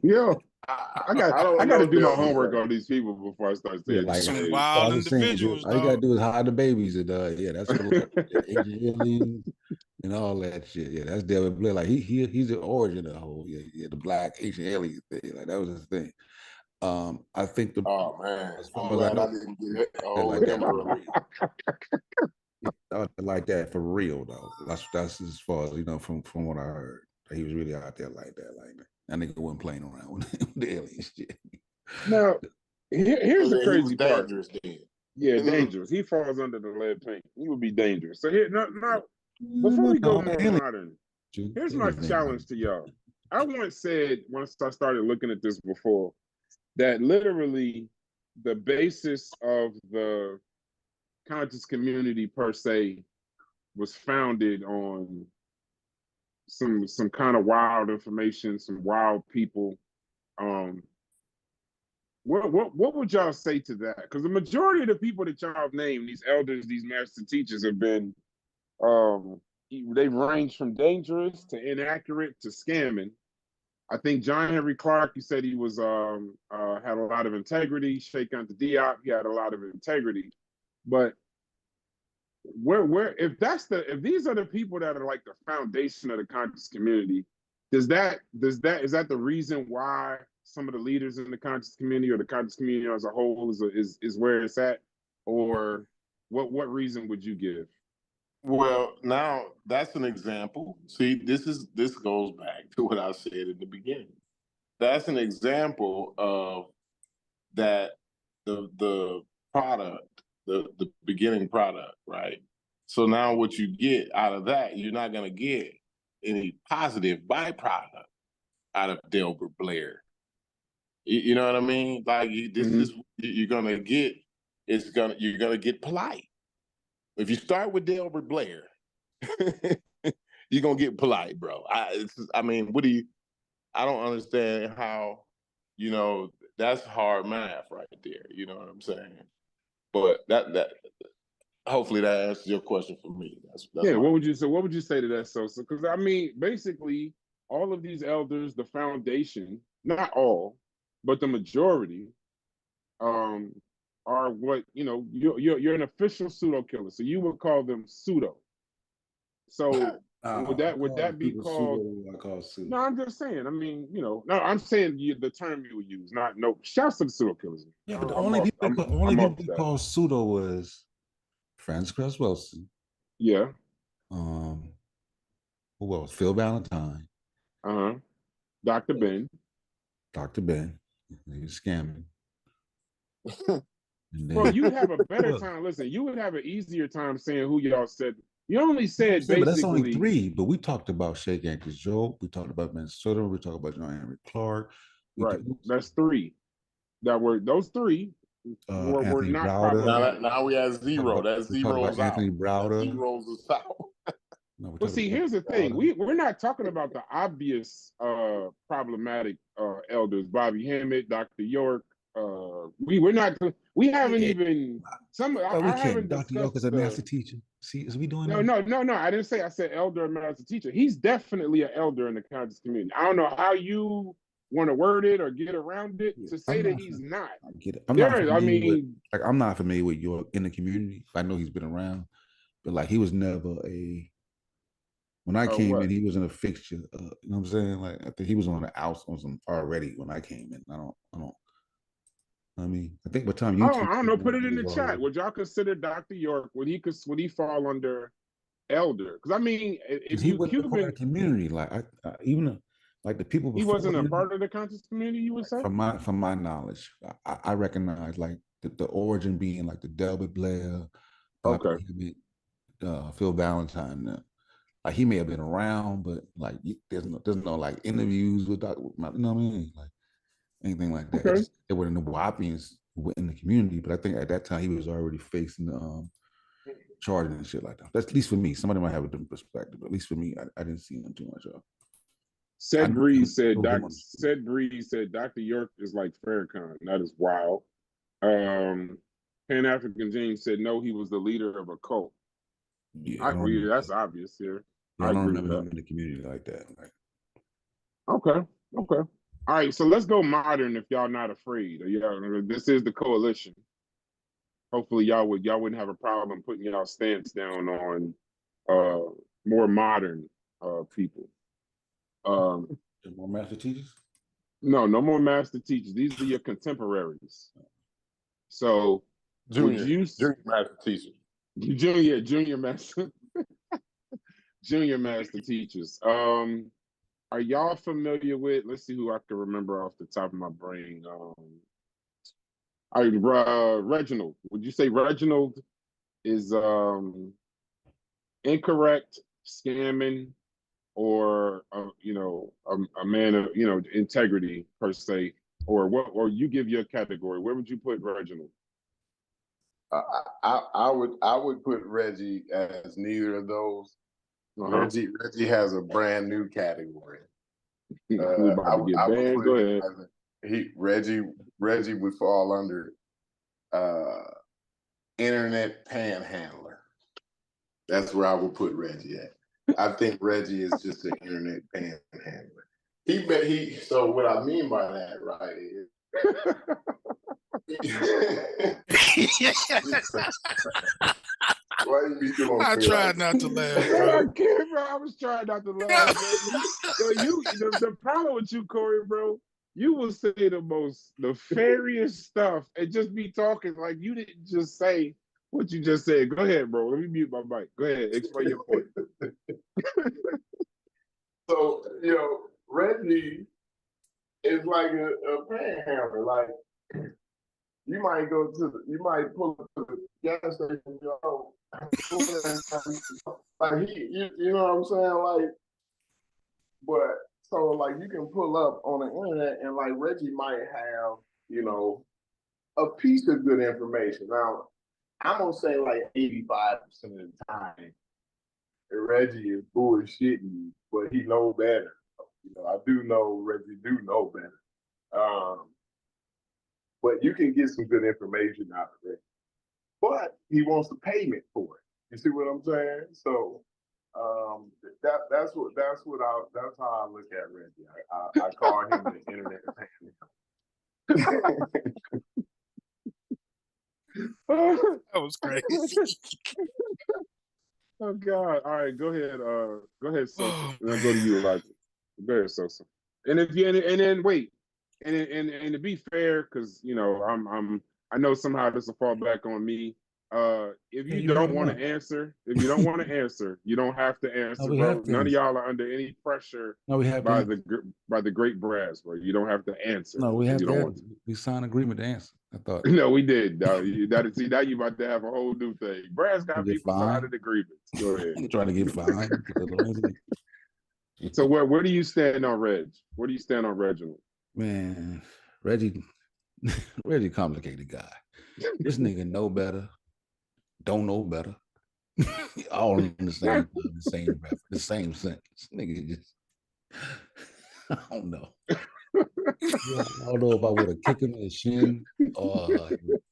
Yo, I got to do my homework on these people before I start saying like some wild individuals. All you gotta do is hide the babies, and that's polite. Ancient aliens and all that shit. Yeah, that's David Blair. Like he's the origin of the whole the black ancient alien thing. Like that was his thing. I think Oh man, as far I'm as I glad know, I didn't get like that him early. like that for real though. That's as far as from what I heard. He was really out there like that. Like that nigga wasn't playing around with the alien shit. Now, here's the crazy part. Dangerous then. Yeah, dangerous. He falls under the lead paint. He would be dangerous. So here, now, before we go more modern, here's my challenge to y'all. I once said, once I started looking at this before, that literally the basis of the conscious community per se was founded on some kind of wild information, some wild people What would y'all say to that? Because the majority of the people that y'all have named, these elders, these master teachers, have been they range from dangerous to inaccurate to scamming. I think John Henry Clark, you said he was had a lot of integrity. Cheikh Anta Diop, he had a lot of integrity. But if these are the people that are like the foundation of the conscious community, is that the reason why some of the leaders in the conscious community or the conscious community as a whole is where it's at? Or what reason would you give? Well, now that's an example. See, this goes back to what I said in the beginning. That's an example of that the product, the beginning product, right? So now what you get out of that, you're not gonna get any positive byproduct out of Delbert Blair. You know what I mean? Like this is you're gonna get. You're gonna get polite. If you start with Delbert Blair, you're gonna get polite, bro. I mean, I don't understand how, that's hard math right there. You know what I'm saying? But that hopefully that answers your question for me. That's yeah. What would you say to that, Sosa? Because I mean, basically, all of these elders, the foundation, not all, but the majority, are what you're an official pseudo killer, so you would call them pseudo. So would that be called? Pseudo. No, I'm just saying. I mean, no, I'm saying the term you would use. Shouts to the pseudo killers. Yeah, but the only people we call pseudo was Francis Cress Wilson. Yeah. Who else? Phil Valentine. Dr. Ben. Dr. Ben. He was scamming. Well, you would have a better time. Listen, you would have an easier time saying who y'all said. You only said basically. But that's only 3. But we talked about Cheikh Anta Diop. We talked about Minnesota. We talked about John Henry Clark. Right. That's 3. Those 3 were not Browder. Now we have 0. That's 0's Anthony out. Browder. 0's out. Well, see, here's the thing. We're not talking about the obvious problematic elders, Bobby Hammett, Dr. York. We haven't even some. I haven't Dr. York is a master teacher. See, is we doing no. I didn't say. I said elder and master teacher. He's definitely an elder in the conscious community. I don't know how you want to word it or get around it to say that he's not. I get it. I'm not familiar with York in the community. I know he's been around, but like he was never a. When I came in, he wasn't a fixture. You know what I'm saying? Like I think he was on the outs on some already when I came in. I mean, I think by the time you I don't know. Put it in the chat. Would y'all consider Dr. York? Would he fall under elder? Because I mean, if he was part of the community, like even like the people before he wasn't a part of the conscious community. You would say, from my knowledge, I recognize like the origin being like the Delbert Blair, Phil Valentine. Like he may have been around, but like there's no like interviews with Dr. You know what I mean? Like anything like that. Okay. There weren't no Wapians in the community, but I think at that time he was already facing the charging and shit like that. That's at least for me. Somebody might have a different perspective, but at least for me, I didn't see him too much of. Seth Breeze said Dr. York is like Farrakhan. That is wild. Pan-African James said no, he was the leader of a cult. Yeah, I agree. That's obvious here. I don't remember him in the community like that. Like. Okay. All right, so let's go modern if y'all not afraid. This is the coalition. Hopefully y'all wouldn't have a problem putting y'all stance down on more modern people. More master teachers? No more master teachers. These are your contemporaries. So junior master teachers. Junior master junior master teachers. Are y'all familiar with, let's see who I can remember off the top of my brain. Reginald. Would you say Reginald is incorrect, scamming, or a man of integrity per se? Or what, or you give your category. Where would you put Reginald? I would put Reggie as neither of those. Reggie has a brand new category. About to get banned. Go ahead. Reggie would fall under internet panhandler. That's where I would put Reggie at. I think Reggie is just an internet panhandler. So what I mean by that, right, is why you be doing I tried not to laugh, bro. I can't, bro. I was trying not to laugh, bro. The problem with you, Corey, bro, you will say the most nefarious stuff and just be talking like you didn't just say what you just said. Go ahead, bro. Let me mute my mic. Go ahead. Explain your point. So, Reggie is like a panhandler. Like, you might pull up to the gas station and go, like you know what I'm saying? Like, but so like you can pull up on the internet and like Reggie might have, a piece of good information. Now, I'm gonna say like 85% of the time, Reggie is bullshitting, but he know better. I do know Reggie do know better. But you can get some good information out of it. But he wants a payment for it. You see what I'm saying? So that's how I look at Reggie. I call him the internet panhandler. That was crazy. Oh God! All right, go ahead. Go ahead, Sosa. And I'll go to you, Elijah. Go ahead, Sosa. And if you and then wait, and to be fair, because I know somehow this will fall back on me. If you don't want to answer, you don't have to answer, bro. None of y'all are under any pressure by the great brass, bro. You don't have to answer. No, we have you to. don't want to. We signed agreement to answer. I thought. No, we did. Now you about to have a whole new thing. Brass got people signing agreements. Go ahead. I'm trying to get fined. So where do you stand on Reg? Where do you stand on Reginald? Man, Reggie complicated guy. This nigga know better, don't know better. All in the same time, the same sentence. Nigga just I don't know. I don't know if I would have kicked him in the shin or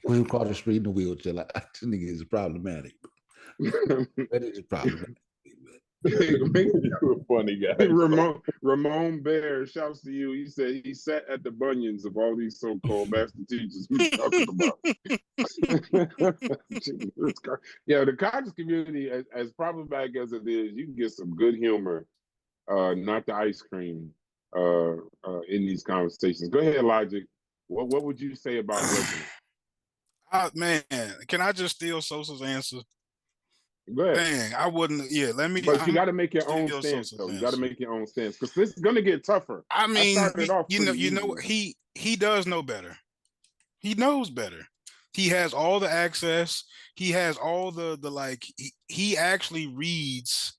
push him across the street in a wheelchair. Like this nigga is problematic. That is problematic. You're a funny guy. Ramon Bear shouts to you. He said he sat at the bunions of all these so-called master teachers we talking about. Yeah, the conscious community, as problematic as it is, you can get some good humor, not the ice cream, in these conversations. Go ahead, Logic. What would you say about Reginald? Man, can I just steal Sosa's answer? Go ahead. Dang, I wouldn't. Yeah, let me. But you got to make your own stance, though. You got to make your own stance because this is going to get tougher. I mean, you know, he does know better. He knows better. He has all the access. He has all the like. He actually reads,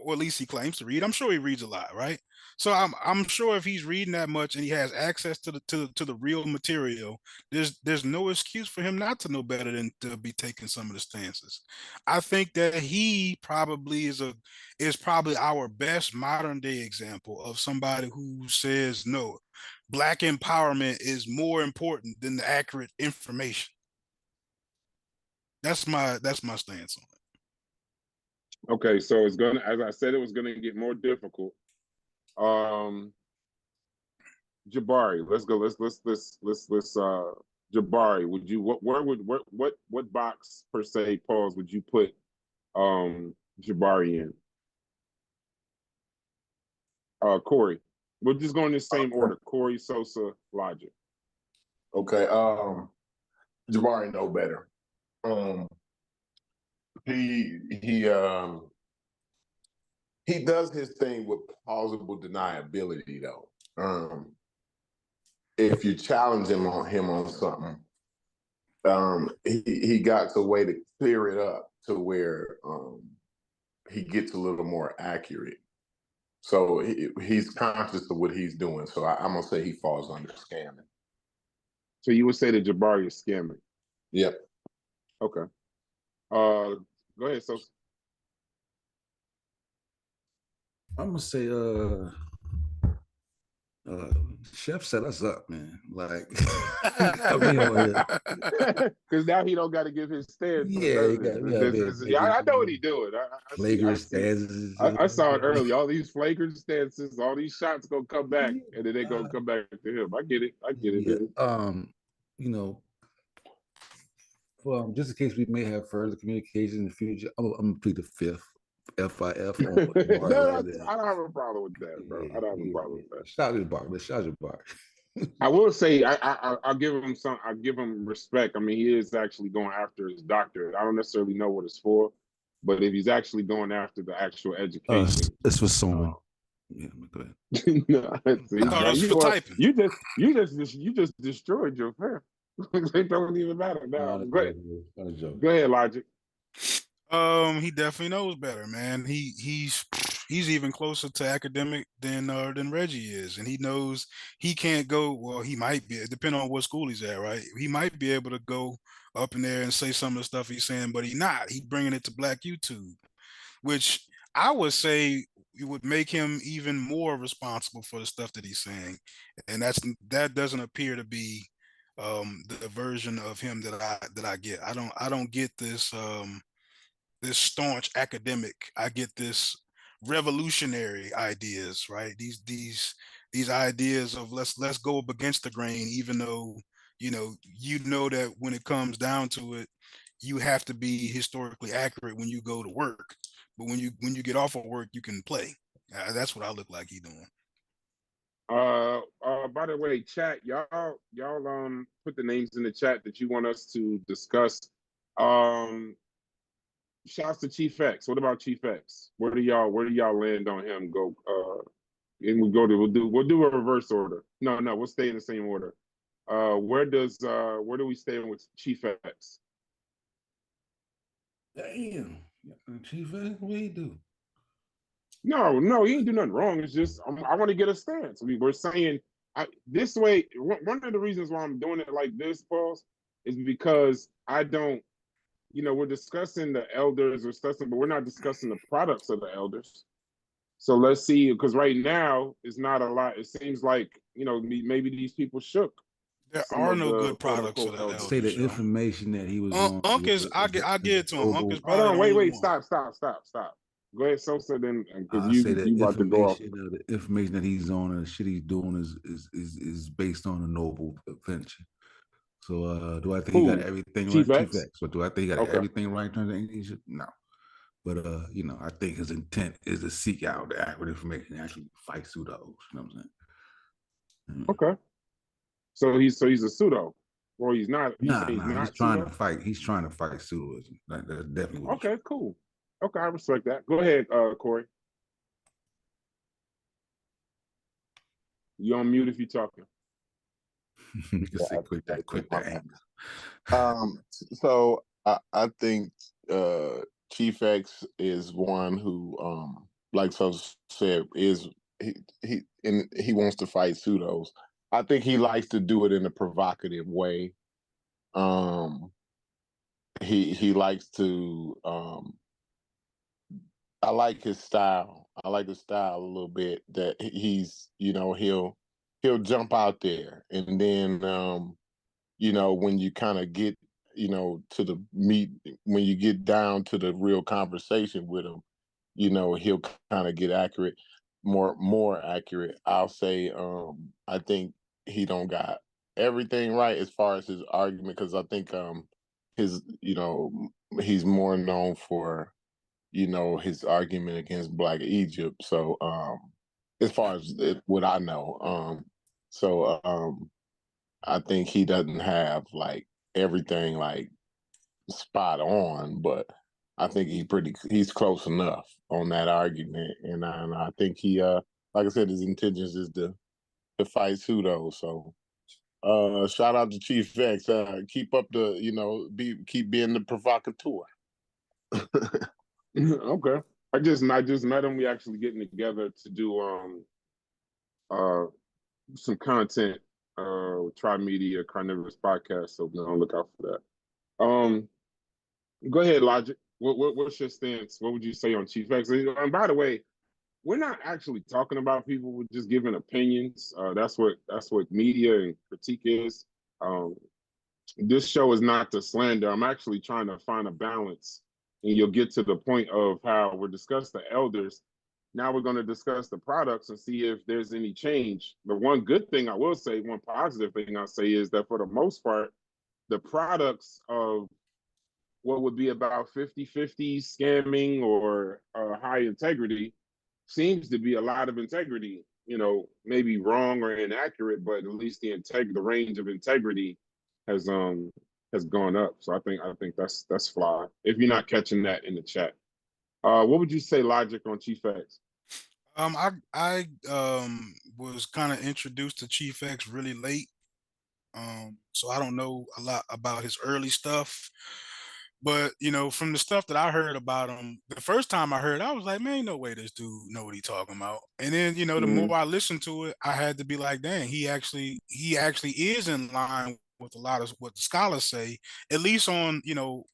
or at least he claims to read. I'm sure he reads a lot, right? So I'm sure if he's reading that much and he has access to the real material, there's no excuse for him not to know better than to be taking some of the stances. I think that he probably is probably our best modern day example of somebody who says no, Black empowerment is more important than the accurate information. That's my stance on it. Okay, so it's gonna, as I said, it was gonna get more difficult. Jabari, let's go. Let's Jabari, would you what box per se pause would you put Jabari in? Corey. We're just going in the same order. Corey, Sosa, Logic. Okay. Jabari know better. He does his thing with plausible deniability though. If you challenge him on something, he got a way to clear it up to where he gets a little more accurate. So he's conscious of what he's doing. So I'm gonna say he falls under scamming. So you would say that Jabari is scamming? Yep. Okay. Go ahead, Sosa. I'm gonna say Chef set us up, man. Like, got me on here. Because now he don't got to give his stance. Yeah, he got me out there I know what making he doing. flagrant stances. I saw it early. All these flagrant stances, all these shots gonna come back, and then they gonna come back to him. I get it. Yeah. Man. You know, just in case we may have further communication in the future, I'm gonna plead the fifth. FIF on No, I don't have a problem with that, bro. I don't have a problem with that. Shout your bar. Let's shout your bar. I will say I'll give him I give him respect. I mean, he is actually going after his doctorate. I don't necessarily know what it's for, but if he's actually going after the actual education, it's for sewing. Yeah, go ahead. You just destroyed your friend. It don't even matter now. Go ahead, Logic. He definitely knows better, man. He's even closer to academic than Reggie is, and he knows he can't go. Well, he might be, depending on what school he's at, right? He might be able to go up in there and say some of the stuff he's saying, but he's not. He's bringing it to Black YouTube, which I would say it would make him even more responsible for the stuff that he's saying, and that doesn't appear to be the version of him that I get. I don't get this. This staunch academic. I get this revolutionary ideas, right? These ideas of let's go up against the grain, even though you know that when it comes down to it, you have to be historically accurate when you go to work. But when you get off of work, you can play. That's what I look like he doing. By the way, chat, y'all put the names in the chat that you want us to discuss. Shouts to Chief X. What about Chief X? Where do y'all land on him? Go and we'll do a reverse order. No, we'll stay in the same order. Where do we stand with Chief X? Damn, Chief X, what do you do? No, he ain't do nothing wrong. It's just I want to get a stance. We're saying this way. One of the reasons why I'm doing it like this, Paul, is because I don't. We're discussing the elders, but we're not discussing the products of the elders. So let's see, because right now it's not a lot. It seems like maybe these people shook. There are no good products of the elders. Say the information that he was on. Unc is I get it to him. Unc is hold on, wait, stop. Go ahead, Sosa. Then because you about to go off. The information that he's on and the shit he's doing is based on a noble venture. So do I think he got everything Chief right? X? Chief X. But do I think he got everything right in terms of English? No. But I think his intent is to seek out the accurate information and actually fight pseudos. You know what I'm saying? Okay. So he's a pseudo. Or he's not. He's trying to fight. He's trying to fight pseudoism. That's definitely what okay, cool. Okay, I respect that. Go ahead, Corey. You on mute if you're talking. Quick so I think Chief X is one who, like so said, is he wants to fight pseudos. I think he likes to do it in a provocative way. He likes to. I like his style. I like his style a little bit. That he's he'll jump out there, and then when you kind of get to the meat, when you get down to the real conversation with him, he'll kind of get accurate, more accurate. I'll say I think he don't got everything right as far as his argument, because I think his he's more known for his argument against Black Egypt. So as far as what I know, I think he doesn't have like everything like spot on, but I think he's close enough on that argument, and I think he like I said, his intentions is to fight pseudo. So shout out to Chief X. Keep up the keep being the provocateur. Okay. I just met him. We actually getting together to do some content with Trimedia Carnivorous podcast, so don't look out for that. Go ahead, Logic. What's your stance? What would you say on Chief X? And by the way, we're not actually talking about people. We're just giving opinions. That's what media and critique is. This show is not to slander. I'm actually trying to find a balance, and you'll get to the point of how we're discussing the elders. Now we're going to discuss the products and see if there's any change. The one good thing I will say, one positive thing I'll say is that for the most part, the products of what would be about 50-50 scamming or high integrity seems to be a lot of integrity, maybe wrong or inaccurate, but at least the range of integrity has gone up. So I think that's fly. If you're not catching that in the chat. What would you say, Logic, on Chief X? I was kind of introduced to Chief X really late. So I don't know a lot about his early stuff. But from the stuff that I heard about him, the first time I heard, I was like, man, ain't no way this dude know what he talking about. And then, the more I listened to it, I had to be like, dang, he actually is in line with a lot of what the scholars say, at least on,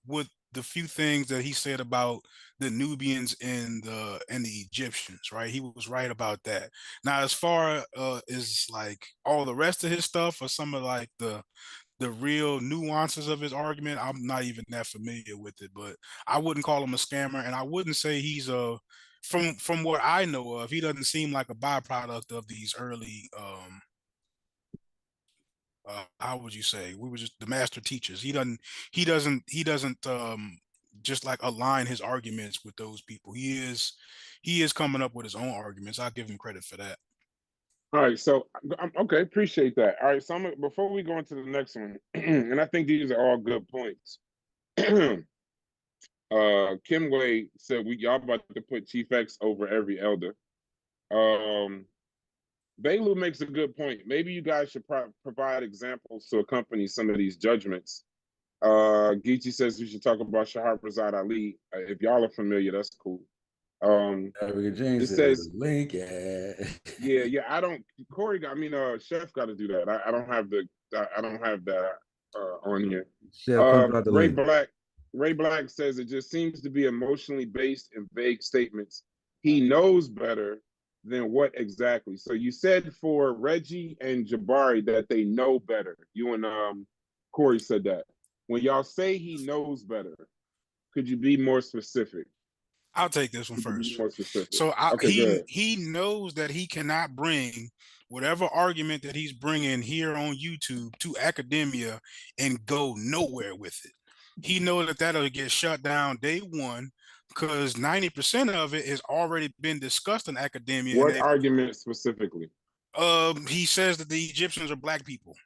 with the few things that he said about the Nubians and the Egyptians, right? He was right about that. Now, as far as like all the rest of his stuff or some of like the real nuances of his argument, I'm not even that familiar with it, but I wouldn't call him a scammer, and I wouldn't say he's from what I know of, he doesn't seem like a byproduct of these early how would you say, we were just the master teachers. He doesn't just like align his arguments with those people. He is coming up with his own arguments. I'll give him credit for that. All right, so okay, appreciate that. All right, so before we go into the next one, and I think these are all good points. Kim Wade said y'all about to put Chief X over every elder. Bailu makes a good point. Maybe you guys should provide examples to accompany some of these judgments. Geechee says we should talk about Shahrazad Ali. If y'all are familiar, that's cool. James it says link. Yeah. I don't. Chef got to do that. I don't have that on here. Chef, Ray Black says it just seems to be emotionally based and vague statements. He knows better than what exactly. So you said for Reggie and Jabari that they know better. You and Corey said that. When y'all say he knows better, could you be more specific? I'll take this one first. More specific. So he knows that he cannot bring whatever argument that he's bringing here on YouTube to academia and go nowhere with it. He knows that that'll get shut down day one because 90% of it has already been discussed in academia. What argument specifically? He says that the Egyptians are black people.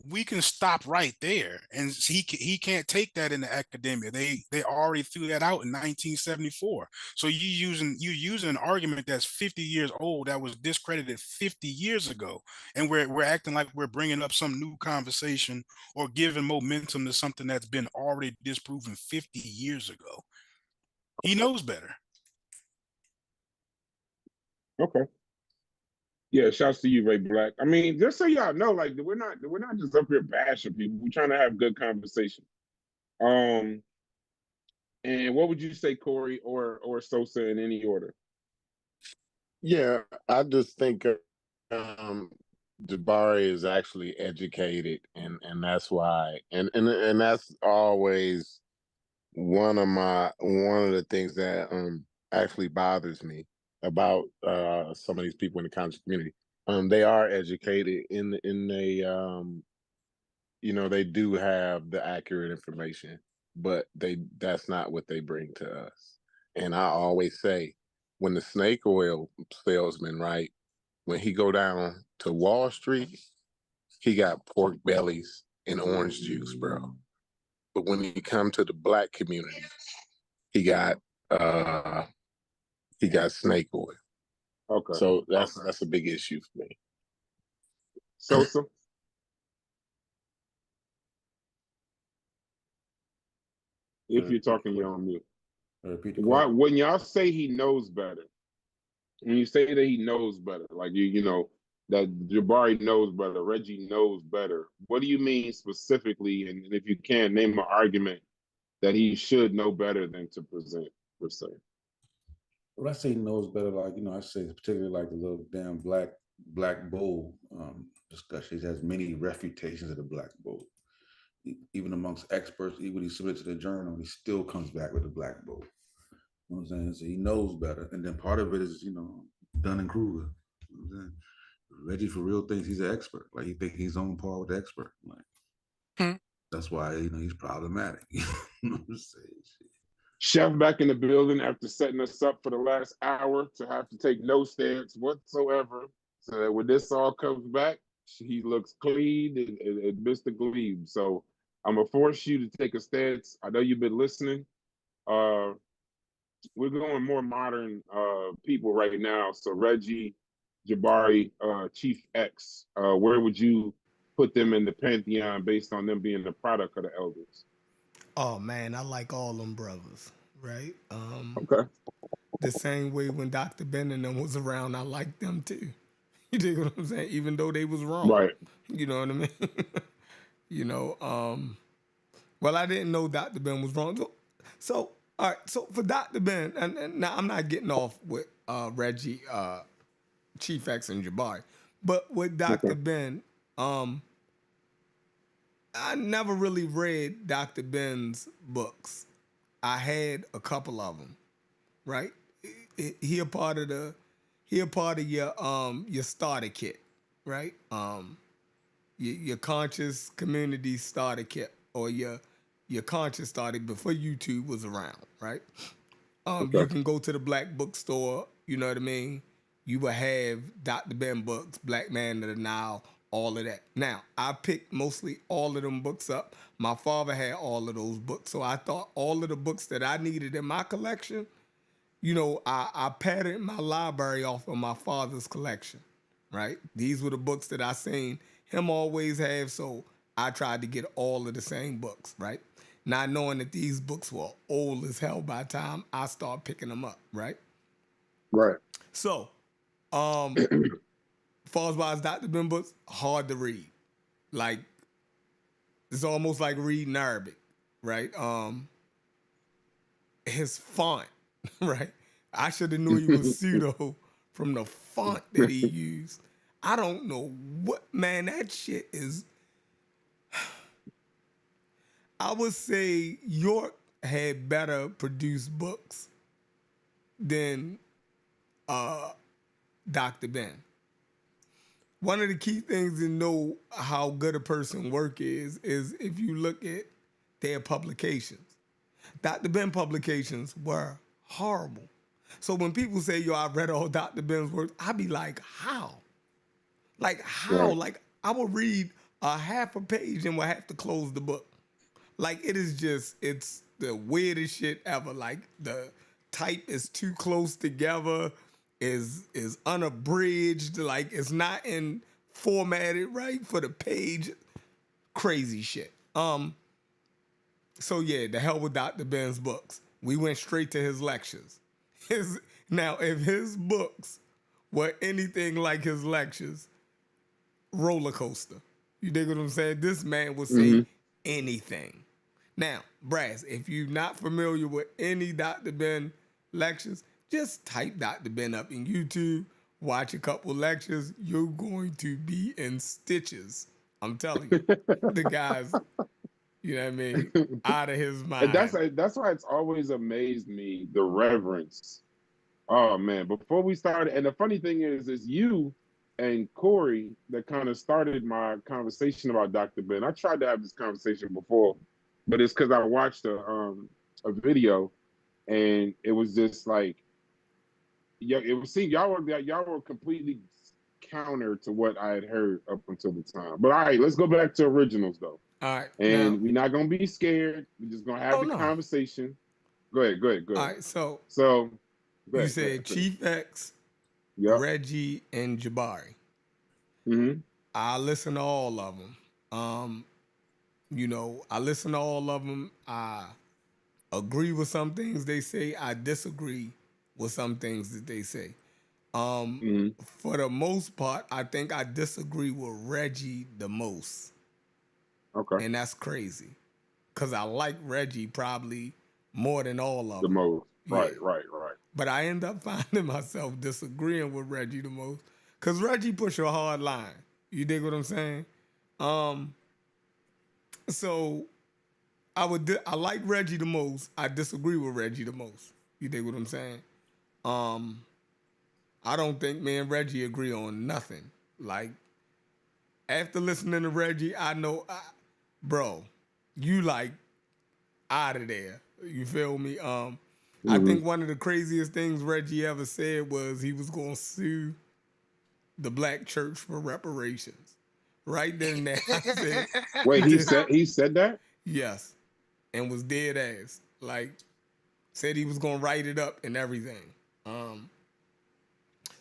We can stop right there, and he can't take that into academia. They already threw that out in 1974. So you using an argument that's 50 years old that was discredited 50 years ago, and we're acting like we're bringing up some new conversation or giving momentum to something that's been already disproven 50 years ago. He knows better. Okay. Yeah, shouts to you, Ray Black. I mean, just so y'all know, like we're not just up here bashing people. We're trying to have good conversation. And what would you say, Corey or Sosa, in any order? Yeah, I just think Jabari is actually educated, and that's why, and that's always one of the things that actually bothers me about some of these people in the conscious community. They are educated in they they do have the accurate information, but that's not what they bring to us. And I always say, when the snake oil salesman, right, when he go down to Wall Street, he got pork bellies and orange juice, bro. But when he come to the black community, he got snake oil. Okay. So that's a big issue for me. Sosa? If you're talking, you're on mute. Why, when y'all say he knows better, when you say that he knows better, like you know that Jabari knows better, Reggie knows better, what do you mean specifically? And if you can, name an argument that he should know better than to present, per se. When I say he knows better, like, I say particularly like the little damn black bull discussion. He has many refutations of the black bull. Even amongst experts, even when he submits to the journal, he still comes back with the black bull. You know what I'm saying? So he knows better. And then part of it is, Dunning-Kruger. You know what I'm saying? Reggie, for real, thinks he's an expert. Like, he thinks he's on par with the expert. Like, that's why, he's problematic. You know what I'm saying? Chef back in the building after setting us up for the last hour to have to take no stance whatsoever. So that when this all comes back, he looks clean and Mr. Glebe. So I'm gonna force you to take a stance. I know you've been listening. We're going more modern people right now. So Reggie, Jabari, Chief X, where would you put them in the pantheon based on them being the product of the elders? Oh man, I like all them brothers, right? Okay. The same way when Dr. Ben and them was around, I liked them too. You dig what I'm saying? Even though they was wrong. Right. You know what I mean? Well, I didn't know Dr. Ben was wrong. So all right, so for Dr. Ben, and now I'm not getting off with Reggie, Chief X and Jabari, but with Dr. Ben, I never really read Dr. Ben's books. I had a couple of them, right? He a part of your starter kit, right? Your conscious community starter kit, or your conscious starter before YouTube was around, right? You can go to the black bookstore, you know what I mean? You will have Dr. Ben books, Black Man of the Nile, all of that. Now, I picked mostly all of them books up. My father had all of those books, so I thought all of the books that I needed in my collection, I patterned my library off of my father's collection, right? These were the books that I seen him always have, so I tried to get all of the same books, right? Not knowing that these books were old as hell by the time I started picking them up, right? Right. So, far as Dr. Ben books, hard to read. Like, it's almost like reading Arabic, right? His font, right? I should have knew he was pseudo from the font that he used. I don't know what, man, that shit is. I would say York had better produced books than Dr. Ben. One of the key things to know how good a person work is if you look at their publications. Dr. Ben publications were horrible. So when people say, yo, I read all Dr. Ben's works, I be like, how? Like, how? Right. Like, I would read a half a page and would have to close the book. Like, it's the weirdest shit ever. Like, the type is too close together, is unabridged, like, it's not in formatted right for the page. Crazy shit. So yeah, the hell with Dr. Ben's books. We went straight to his lectures. Now, if his books were anything like his lectures, roller coaster. You dig what I'm saying? This man would say anything. Now, Brass, if you're not familiar with any Dr. Ben lectures, just type Dr. Ben up in YouTube, watch a couple lectures. You're going to be in stitches. I'm telling you. The guy's, you know what I mean, out of his mind. And that's why it's always amazed me, the reverence. Oh man, before we started, and the funny thing is you and Corey that kind of started my conversation about Dr. Ben. I tried to have this conversation before, but it's because I watched a video, and it was just like, yeah, it was y'all were completely counter to what I had heard up until the time. But all right, let's go back to originals though. All right. And we're not gonna be scared. We're just gonna have the conversation. Go ahead. All right, so you said Chief X, Reggie, and Jabari. I listen to all of them. I listen to all of them. I agree with some things they say. I disagree with some things that they say. For the most part, I think I disagree with Reggie the most. Okay. And that's crazy. Because I like Reggie probably more than all of the them. most. Right. but I end up finding myself disagreeing with Reggie the most because Reggie push a hard line. You dig what I'm saying? So I like Reggie the most. I disagree with Reggie the most. You dig what I'm saying? I don't think me and Reggie agree on nothing. Like, after listening to Reggie, I know, bro, you like out of there. You feel me? I think one of the craziest things Reggie ever said was he was going to sue the black church for reparations. Right then and there, I said, Wait, he said that? yes, and was dead ass. Like, said he was gonna write it up and everything.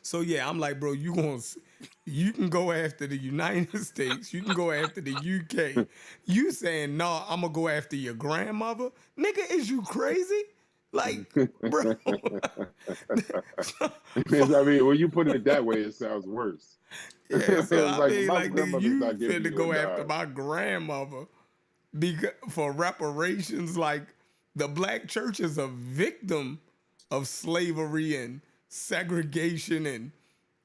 So yeah, I'm like, bro, you can go after the United States, you can go after the UK. You saying, nah, I'm gonna go after your grandmother? Nigga, is you crazy? Like, bro. I mean, when you put it that way, it sounds worse. Yeah, so It's I mean, my like, nigga, grandmother's you not giving finna you go a after dime. my grandmother for reparations. Like, the black church is a victim of slavery and segregation and,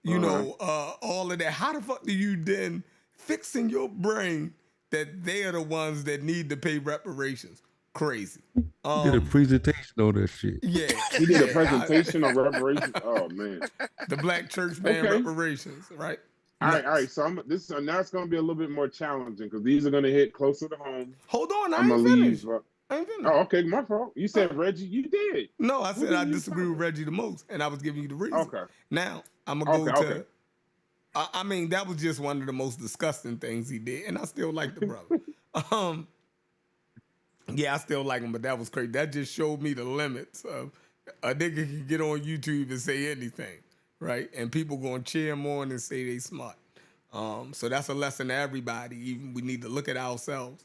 you know, all of that. How the fuck do you then fix in your brain that they're the ones that need to pay reparations? Crazy. He did a presentation on that shit. Yeah. He did a yeah, presentation on reparations. Oh man. the black church paying Okay. reparations, right? All right. So now it's going to be a little bit more challenging because these are going to hit closer to home. Hold on, I I'm ain't gonna finished. leave. I ain't finished. Oh, okay, my fault. You said Reggie. You did. No, I What said are I you disagree with talking? Reggie the most, and I was giving you the reason. Okay. Now I'm gonna go to. Okay. I mean, that was just one of the most disgusting things he did, and I still like the brother. Yeah, I still like him, but that was crazy. That just showed me the limits of a nigga can get on YouTube and say anything, right? And people gonna cheer him on and say they smart. So that's a lesson to everybody. Even we need to look at ourselves.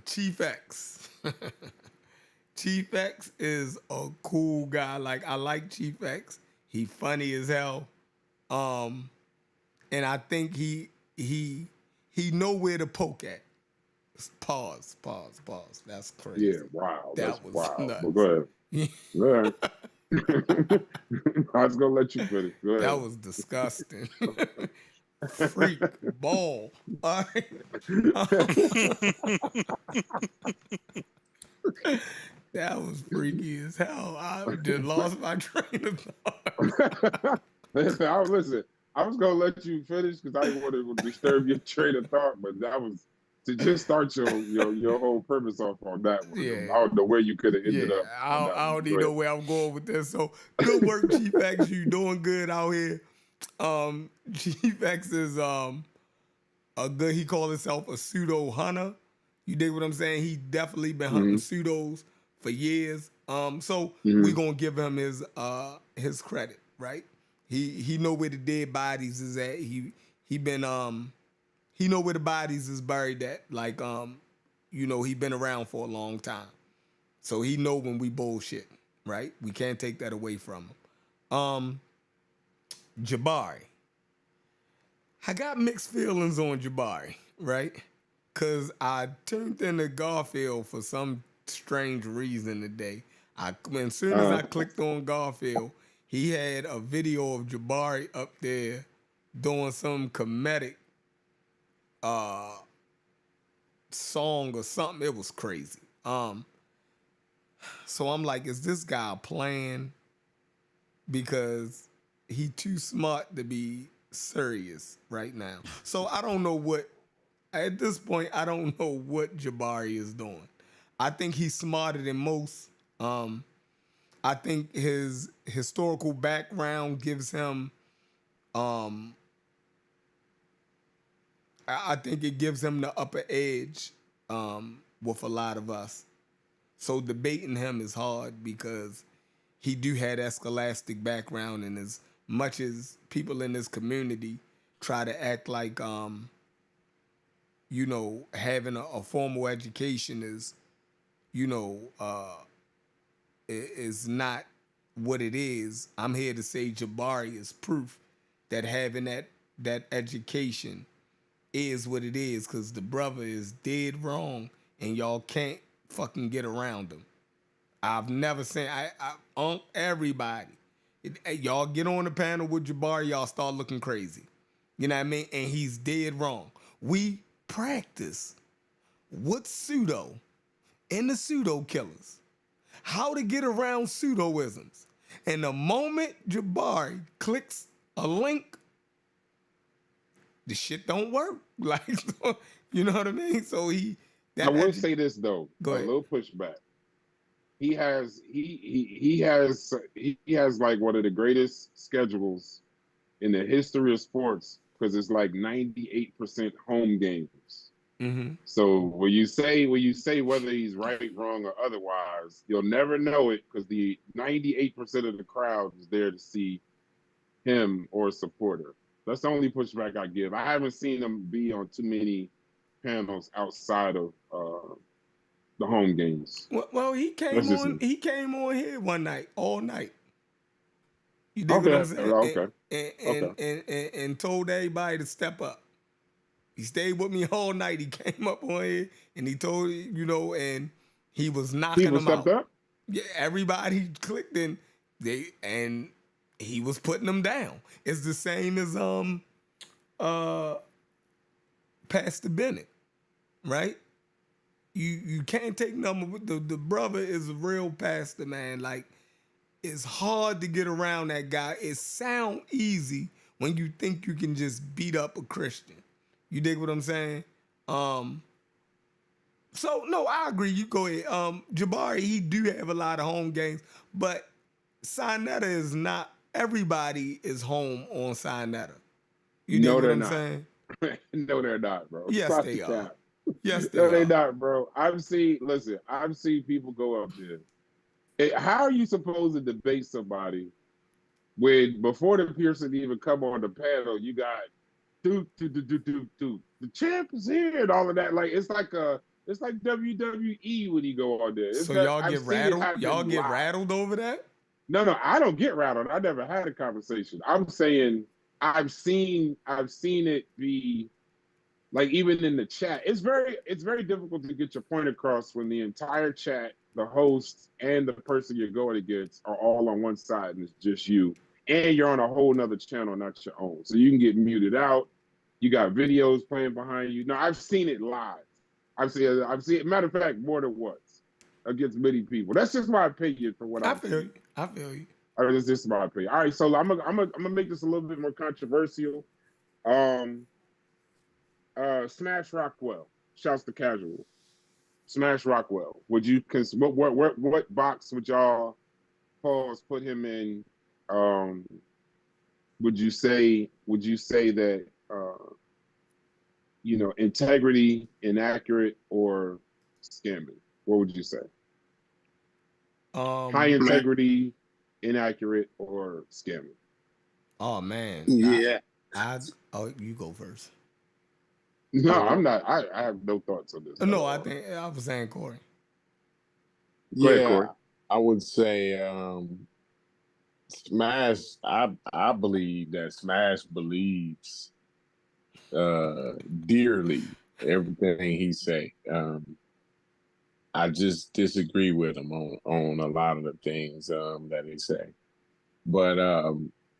Chief X. Chief X is a cool guy. Like, I like Chief X. He funny as hell. And I think he know where to poke at. Pause. That's crazy. Yeah. Wow. That's That was wow. nuts. Well, go ahead. Go ahead. I was gonna let you finish. Go ahead. That was disgusting. Freak ball. All right. That was freaky as hell. I just lost my train of thought. Listen, I was gonna let you finish because I didn't want to disturb your train of thought, but that was to just start your whole premise off on that one. Yeah. I don't know where you could have ended up. I don't even know where I'm going with this. So good work, Chief X. You doing good out here. Chief X is a good. He called himself a pseudo hunter. You dig what I'm saying? He definitely been hunting pseudos for years. So we gonna give him his credit, right? He know where the dead bodies is at. He know where the bodies is buried at. Like, you know, he been around for a long time. So he know when we bullshit, right? We can't take that away from him. Jabari. I got mixed feelings on Jabari, right? Cause I turned into Garfield for some strange reason today. As soon as I clicked on Garfield, he had a video of Jabari up there doing some comedic song or something. It was crazy. So I'm like, is this guy playing? Because he too smart to be serious right now. So I don't know what, at this point, I don't know what Jabari is doing. I think he's smarter than most. I think his historical background gives him, I think it gives him the upper edge with a lot of us. So debating him is hard because he do have that scholastic background, and as much as people in this community try to act like, you know, having a formal education is, you know, is not what it is. I'm here to say Jabari is proof that having that education is what it is, because the brother is dead wrong and y'all can't fucking get around him. I've never seen. I everybody. Hey, y'all get on the panel with Jabari. Y'all start looking crazy. You know what I mean? And he's dead wrong. We practice with pseudo and the pseudo killers how to get around pseudoisms. And the moment Jabari clicks a link, the shit don't work. Like, so, you know what I mean? So I will say this though, Go a ahead. little pushback. He has like one of the greatest schedules in the history of sports because it's like 98% home games. Mm-hmm. So when you say whether he's right, wrong, or otherwise, you'll never know it because the 98% of the crowd is there to see him or a supporter. That's the only pushback I give. I haven't seen him be on too many panels outside of the home games. Well, he came That's just on. me. He came on here one night, all night. You dig what Okay, I'm saying? okay, And told everybody to step up. He stayed with me all night. He came up on here and he told and he was knocking people them stepped out. up. Yeah, everybody clicked and he was putting them down. It's the same as Pastor Bennett, right? You can't take number with the brother is a real pastor, man. Like, it's hard to get around that guy. It sound easy when you think you can just beat up a Christian. You dig what I'm saying? So no, I agree. You go ahead. Jabari, he do have a lot of home games, but Sinetta is not. Everybody is home on Sinetta. You dig No, what they're I'm not. saying? No, they're not, bro. Yes, Stop they the are. cap. Yes, they No, they're are. not, bro. I've seen people go up there. How are you supposed to debate somebody when before the person even come on the panel, you got do. The champ is here and all of that. Like it's like WWE when you go on there. It's So that y'all I've get seen it rattled? Y'all happen get live. rattled over that? No, I don't get rattled. I never had a conversation. I'm saying I've seen it be like even in the chat. It's very difficult to get your point across when the entire chat, the host and the person you're going against are all on one side and it's just you. And you're on a whole nother channel, not your own. So you can get muted out. You got videos playing behind you. Now I've seen it live. I've seen matter of fact, more than once against many people. That's just my opinion for what I I've feel seen. you. I feel you. All right, this is my opinion. All right, so I'm gonna make this a little bit more controversial. Smash Rockwell. Shouts to Casual. Smash Rockwell. Would you what box would y'all put him in? Would you say that integrity, inaccurate, or scamming? What would you say? High integrity, inaccurate, or scamming? Oh man. Yeah. You go first. No, I'm not. I have no thoughts on this. No, I think I was saying Corey. Go ahead, Yeah, Corey. I would say Smash. I believe that Smash believes dearly everything he say. I just disagree with him on a lot of the things that he say. But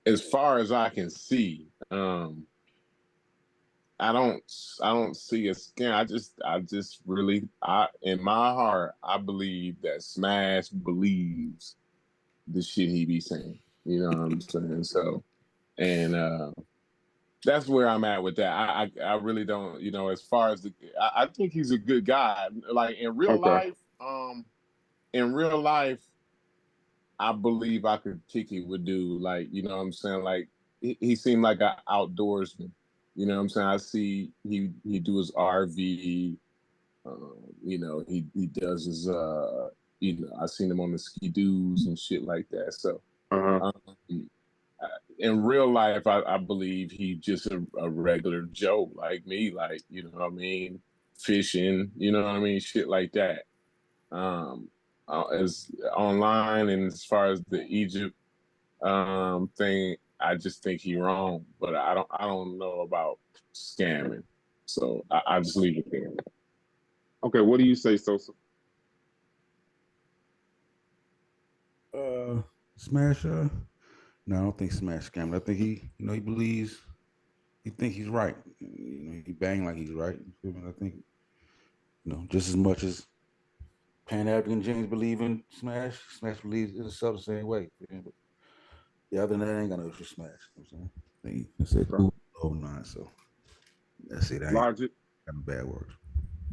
as far as I can see, I don't see a scam. I just really in my heart I believe that Smash believes the shit he be saying. You know what I'm saying? So and that's where I'm at with that. I really don't, as far as I think he's a good guy. Like in real life, I believe I could kick it with dude. Like, you know what I'm saying? Like he seemed like an outdoorsman. You know what I'm saying? I see he do his RV. He does his I seen him on the ski doos and shit like that. So in real life, I believe he just a regular Joe like me, like, you know what I mean, fishing, you know what I mean, shit like that. As online and as far as the Egypt thing, I just think he wrong, but I don't know about scamming, so I just leave it there. Okay, what do you say, Sosa? Smash, no, I don't think Smash scammed. I think he believes, he think he's right. He bang like he's right. You feel me? I think, just as much as Pan African James believe in Smash, Smash believes in himself the same way. But the other than that, I ain't got no issue with Smash. You know what I'm saying? They said, Okay. oh, nine. So that's it. I ain't Logic. got no bad words.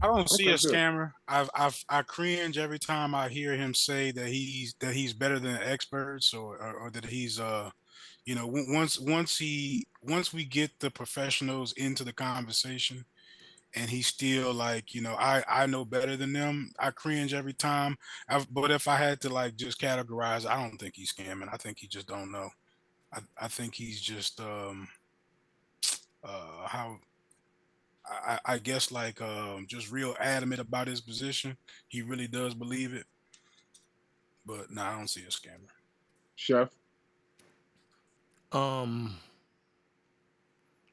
I don't see Okay, a good. scammer. I cringe every time I hear him say that he's better than experts, or that he's once we get the professionals into the conversation, and he's still like, I know better than them. I cringe every time. But if I had to like just categorize, I don't think he's scamming. I think he just don't know. I think he's just how I guess like just real adamant about his position. He really does believe it. But no, I don't see a scammer. Chef.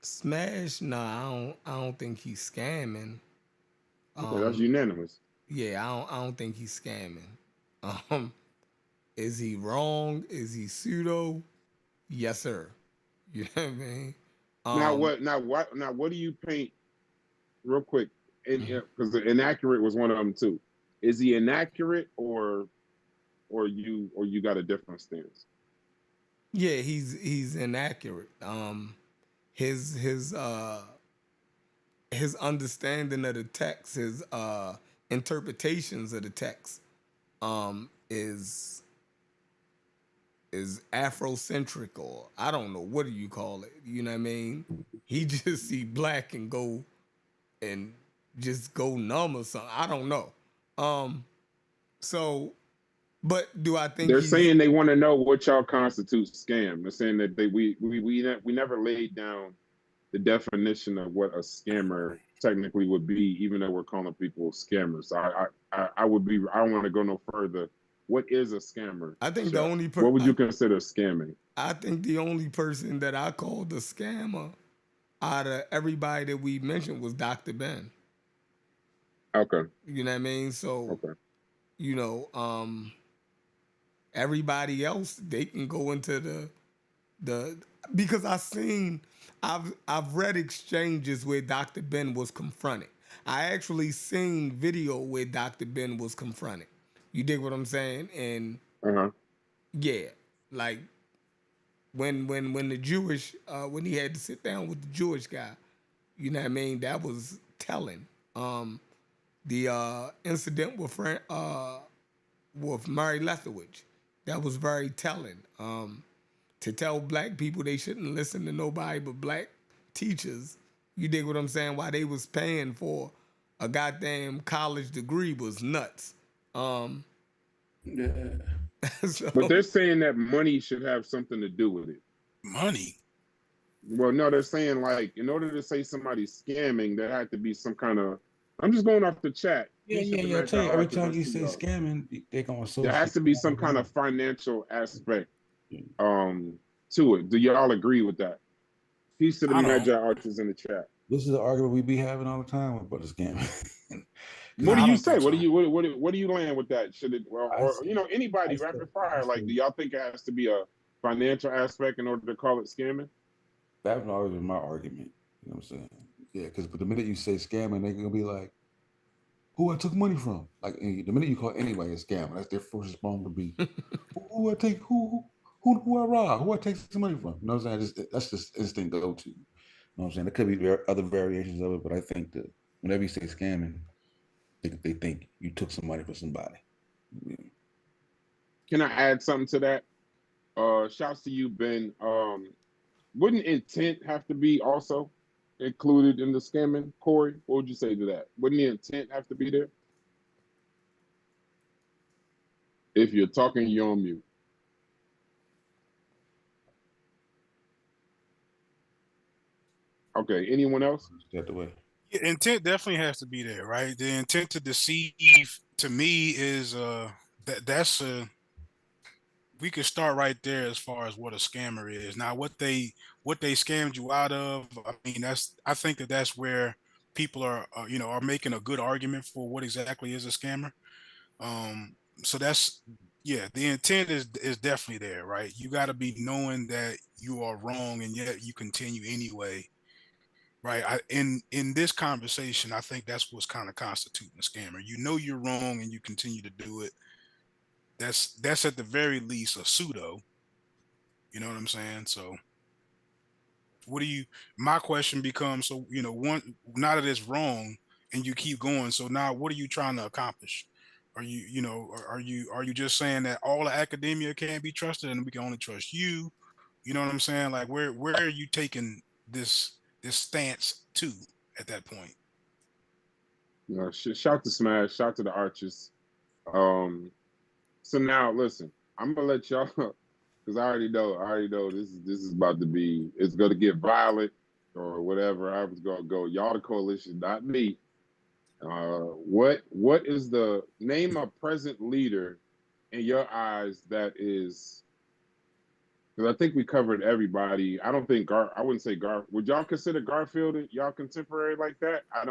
Smash, nah, I don't think he's scamming. Okay, that's unanimous. Yeah, I don't think he's scamming. Is he wrong? Is he pseudo? Yes, sir. You know what I mean? Now what do you paint real quick? Because the inaccurate was one of them too. Is he inaccurate or you got a different stance? Yeah, he's inaccurate. His understanding of the text, his interpretations of the text, is Afrocentric, or I don't know, what do you call it? You know what I mean? He just see black and go and just go numb or something. I don't know. So, but do I think They're he's? saying they want to know what y'all constitute scam. They're saying that we never laid down the definition of what a scammer technically would be, even though we're calling people scammers. So I want to go no further. What is a scammer? I think the Chef? only What would you consider scamming? I think the only person that I called a scammer out of everybody that we mentioned was Dr. Ben. Okay. You know what I mean? So, Okay. you know, everybody else, they can go into the because I've read exchanges where Dr. Ben was confronted. I actually seen video where Dr. Ben was confronted. You dig what I'm saying? And Uh-huh. yeah, like when the Jewish when he had to sit down with the Jewish guy, you know what I mean? That was telling. The incident with Mary Lethowich, that was very telling. To tell black people they shouldn't listen to nobody but black teachers, you dig what I'm saying? Why they was paying for a goddamn college degree was nuts. Yeah. So, But they're saying that money should have something to do with it. Money. Well, no, they're saying like in order to say somebody's scamming, there had to be some kind of. I'm just going off the chat. Yeah. I tell you, every time you say scamming, they're going to associate. There has to be some kind of financial aspect to it. Do y'all agree with that? Peace to the Magi archers in the chat. This is the argument we be having all the time about the scamming. What do you say? What do you land with that? Should it or anybody rapid fire? Like, do y'all think it has to be a financial aspect in order to call it scamming? That's always been my argument. You know what I'm saying? Yeah, because the minute you say scamming, they're gonna be like, "Who I took money from?" Like the minute you call anybody a scammer, that's their first response to be, "Who I take? Who I rob? Who I take some money from?" You know what I'm saying? That's just instinct go to. You know what I'm saying? There could be other variations of it, but I think that whenever you say scamming, they think you took some money from somebody. Yeah. Can I add something to that? Shouts to you, Ben. Wouldn't intent have to be also included in the scamming, Corey? What would you say to that? Wouldn't the intent have to be there? If you're talking, you're on mute. Okay, anyone else? Get the way. Yeah, intent definitely has to be there, right? The intent to deceive, to me, is that's a we could start right there as far as what a scammer is. Now, what they scammed you out of, I mean, I think that's where people are making a good argument for what exactly is a scammer. So that's yeah, the intent is definitely there, right? You got to be knowing that you are wrong, and yet you continue anyway, right? In this conversation, I think that's what's kind of constituting a scammer. You know you're wrong, and you continue to do it. That's at the very least a pseudo. You know what I'm saying? So, what do you? My question becomes: so one, now that it's wrong, and you keep going, so now what are you trying to accomplish? Are you, are you just saying that all of academia can't be trusted, and we can only trust you? You know what I'm saying? Like, where are you taking this stance to at that point? You know, shout to Smash, shout to the Archers. So now listen, I'm gonna let y'all because I already know this is about to be, it's gonna get violent or whatever. I was gonna go. Y'all the coalition, not me. What is the name of present leader in your eyes that is? Because I think we covered everybody. I don't think I wouldn't say Would y'all consider Garfield y'all contemporary like that? I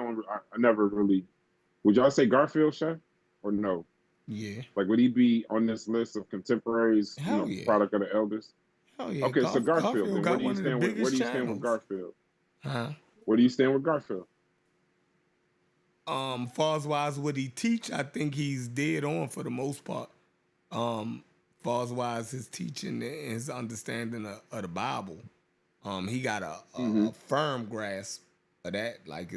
never really. Would y'all say Garfield, Chef, or no? Yeah. Like, would he be on this list of contemporaries? Hell yeah. Product of the elders. Hell yeah. Okay, so Garfield. Then where got do you one of the stand with biggest stand with channels. Garfield? Huh? Where do you stand with Garfield? Far as wise what he teach, I think he's dead on for the most part. Far as wise his teaching and his understanding of the Bible. He got a firm grasp of that. Like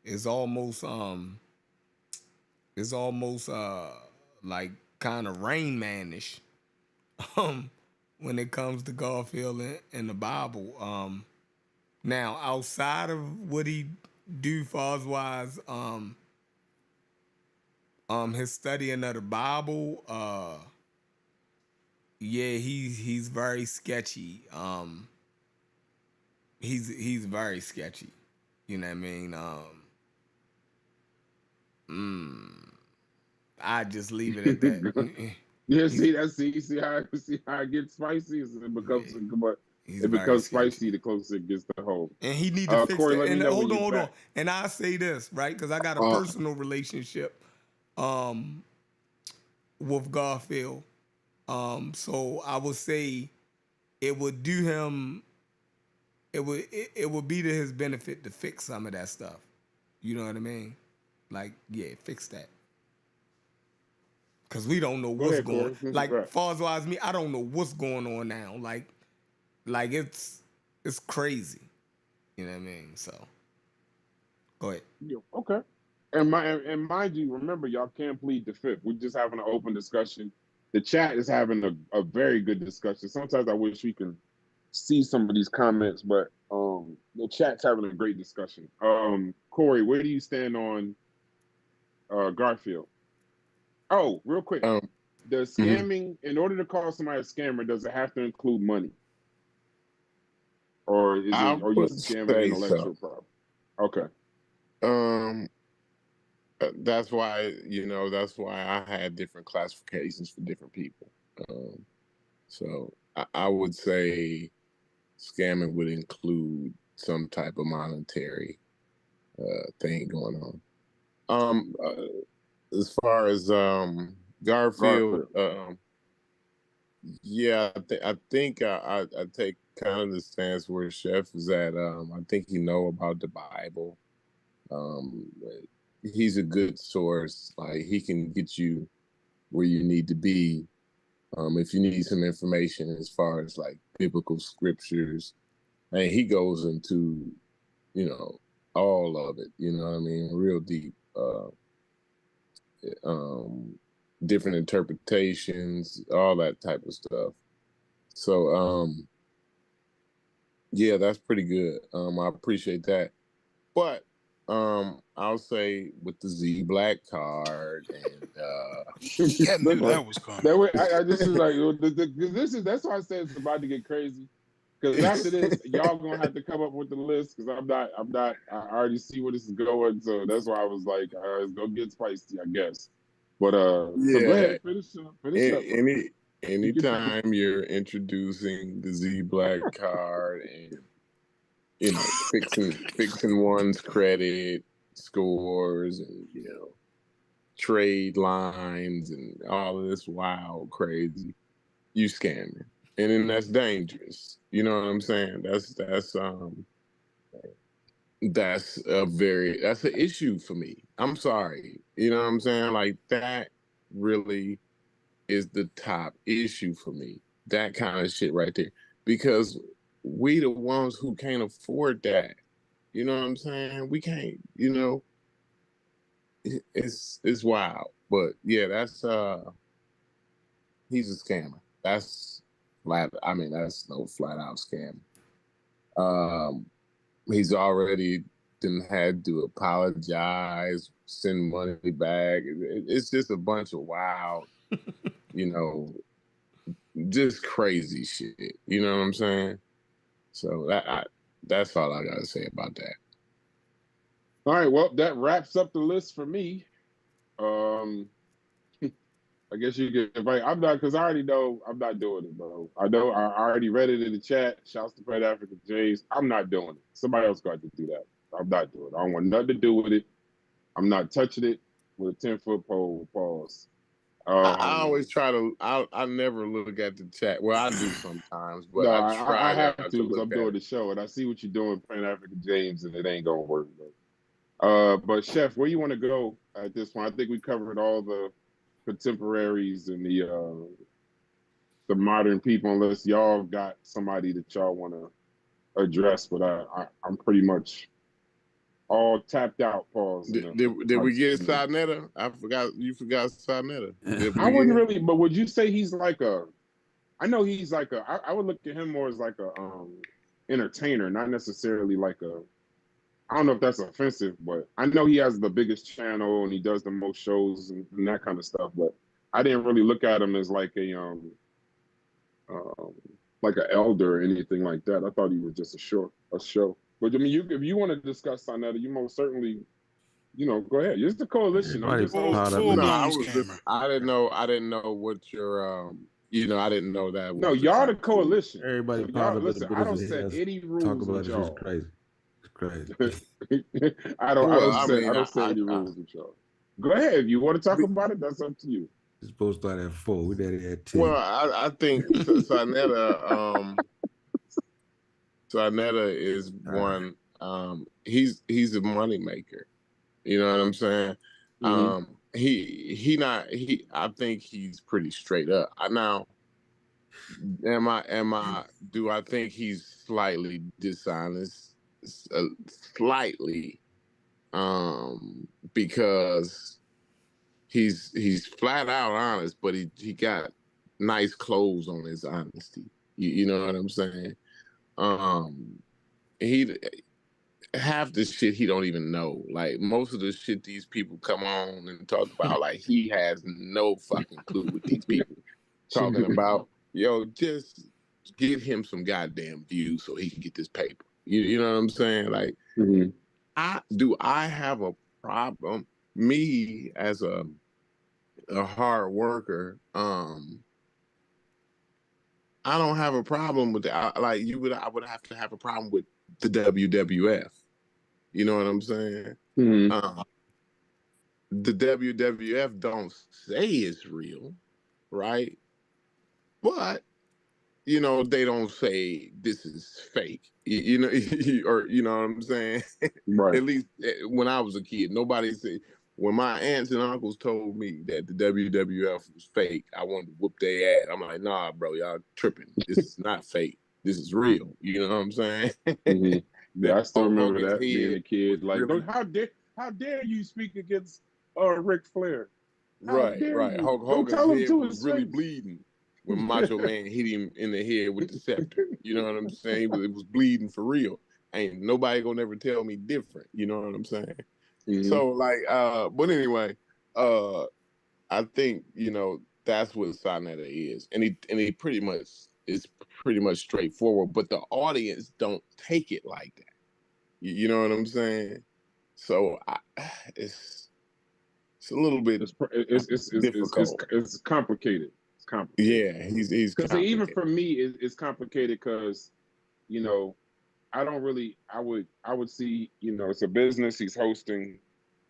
it's almost like kind of Rain Man-ish. When it comes to Garfield and the Bible. Now outside of what he do far as wise, his studying of the Bible, yeah, he's very sketchy. He's very sketchy. You know what I mean? I just leave it at that. Yeah, see how it gets spicy. It becomes spicy the closer it gets to home. And he need to fix Corey, that. let me And know when hold you're on. back. And I say this, right? Because I got a personal relationship with Garfield. So I would say it would do him, it would be to his benefit to fix some of that stuff. You know what I mean? Like, yeah, fix that. Cause we don't know what's going on. Like, far as wise me, I don't know what's going on now. Like it's crazy. You know what I mean? So go ahead. Yeah, okay. And mind you, remember, y'all can't plead the fifth. We're just having an open discussion. The chat is having a very good discussion. Sometimes I wish we can see some of these comments, but the chat's having a great discussion. Corey, where do you stand on Garfield? Oh, real quick. The scamming, in order to call somebody a scammer, does it have to include money? Or is it, are you scamming intellectual property? Okay. That's why I had different classifications for different people. So I would say scamming would include some type of monetary thing going on. As far as Garfield, yeah, I think I take kind of the stance where Chef is at. I think he know about the Bible. He's a good source. Like, he can get you where you need to be. If you need some information as far as like biblical scriptures, and he goes into, all of it. You know what I mean? Real deep. Different interpretations, all that type of stuff. So, yeah, that's pretty good. I appreciate that. But I'll say with the Z Black card and I knew that was coming. That way, I just was like, that's why I said it's about to get crazy. Because after this, y'all gonna have to come up with the list. Because I'm not. I already see where this is going. So that's why I was like, it's gonna get spicy, I guess. But yeah, so go ahead, finish up. Anytime you're introducing the Z Black card and fixing one's credit scores and trade lines and all of this wild, crazy, you scamming. And then that's dangerous. You know what I'm saying? That's an issue for me. I'm sorry. You know what I'm saying? Like that really is the top issue for me. That kind of shit right there. Because we the ones who can't afford that. You know what I'm saying? We can't, it's wild. But yeah, that's he's a scammer. That's that's no flat out scam. He's already didn't had to apologize, send money back. It's just a bunch of wild, just crazy shit. You know what I'm saying? So that's all I gotta say about that. All right, well, that wraps up the list for me. I guess you can invite. I'm not, because I already know I'm not doing it, bro. I know I already read it in the chat. Shouts to Pan African James. I'm not doing it. Somebody else got to do that. I'm not doing it. I don't want nothing to do with it. I'm not touching it with a 10-foot pole. Pause. I always try to. I never look at the chat. Well, I do sometimes, but no, I try I have to to because look I'm at doing it. the show and I see what you're doing, Pan African James, and it ain't gonna work. But Chef, where you want to go at this point? I think we covered all the contemporaries and the modern people, unless y'all got somebody that y'all want to address. But I'm pretty much all tapped out. Pause. Did we get Sarnetta? I forgot. You forgot Sarnetta. I wouldn't really, but would you say he's like a? I know he's like a. I would look at him more as like a entertainer, not necessarily like a. I don't know if that's offensive, but I know he has the biggest channel and he does the most shows and that kind of stuff. But I didn't really look at him as like a like an elder or anything like that. I thought he was just a show. But I mean, if you want to discuss Sarnetta, you most certainly, go ahead. It's the coalition. I'm just full blown scammer. I didn't know what your I didn't know that. No, y'all the coalition. Everybody so y'all, listen. I don't set any rules talk about with it. y'all. It's crazy. It's crazy. I don't set any rules with y'all. Go ahead. If you want to talk about it, that's up to you. It's supposed to start at 4. We did it at 10. Well, I think Sarnetta is one. He's a money maker. You know what I'm saying? Mm-hmm. I think he's pretty straight up. Now, do I think he's slightly dishonest? Slightly, because he's flat out honest, but he got nice clothes on his honesty. You know what I'm saying? He half the shit he don't even know. Like most of the shit these people come on and talk about, like he has no fucking clue what these people talking about. Yo, just give him some goddamn views so he can get this paper. You know what I'm saying? Like, I have a problem? Me as a hard worker, I don't have a problem with that. I would have to have a problem with the WWF. You know what I'm saying? Mm-hmm. The WWF don't say it's real, right? But they don't say this is fake. Or you know what I'm saying? Right. At least when I was a kid, nobody said. When my aunts and uncles told me that the WWF was fake, I wanted to whoop their ass. I'm like, nah, bro, y'all tripping. This is not fake. This is real. You know what I'm saying? Mm-hmm. Yeah, I still remember that being a kid. Like, really, how dare you speak against Ric Flair? Right. Hulk Hogan's head was really bleeding when Macho Man hit him in the head with the scepter. You know what I'm saying? It was bleeding for real. Ain't nobody gonna ever tell me different. You know what I'm saying? Mm-hmm. So but anyway, I think that's what Sarnetta is, and he pretty much is pretty much straightforward. But the audience don't take it like that. You know what I'm saying? So it's a little bit difficult. It's complicated. It's complicated. Yeah, he's because even for me, it's complicated because I don't really. I would see. It's a business. He's hosting.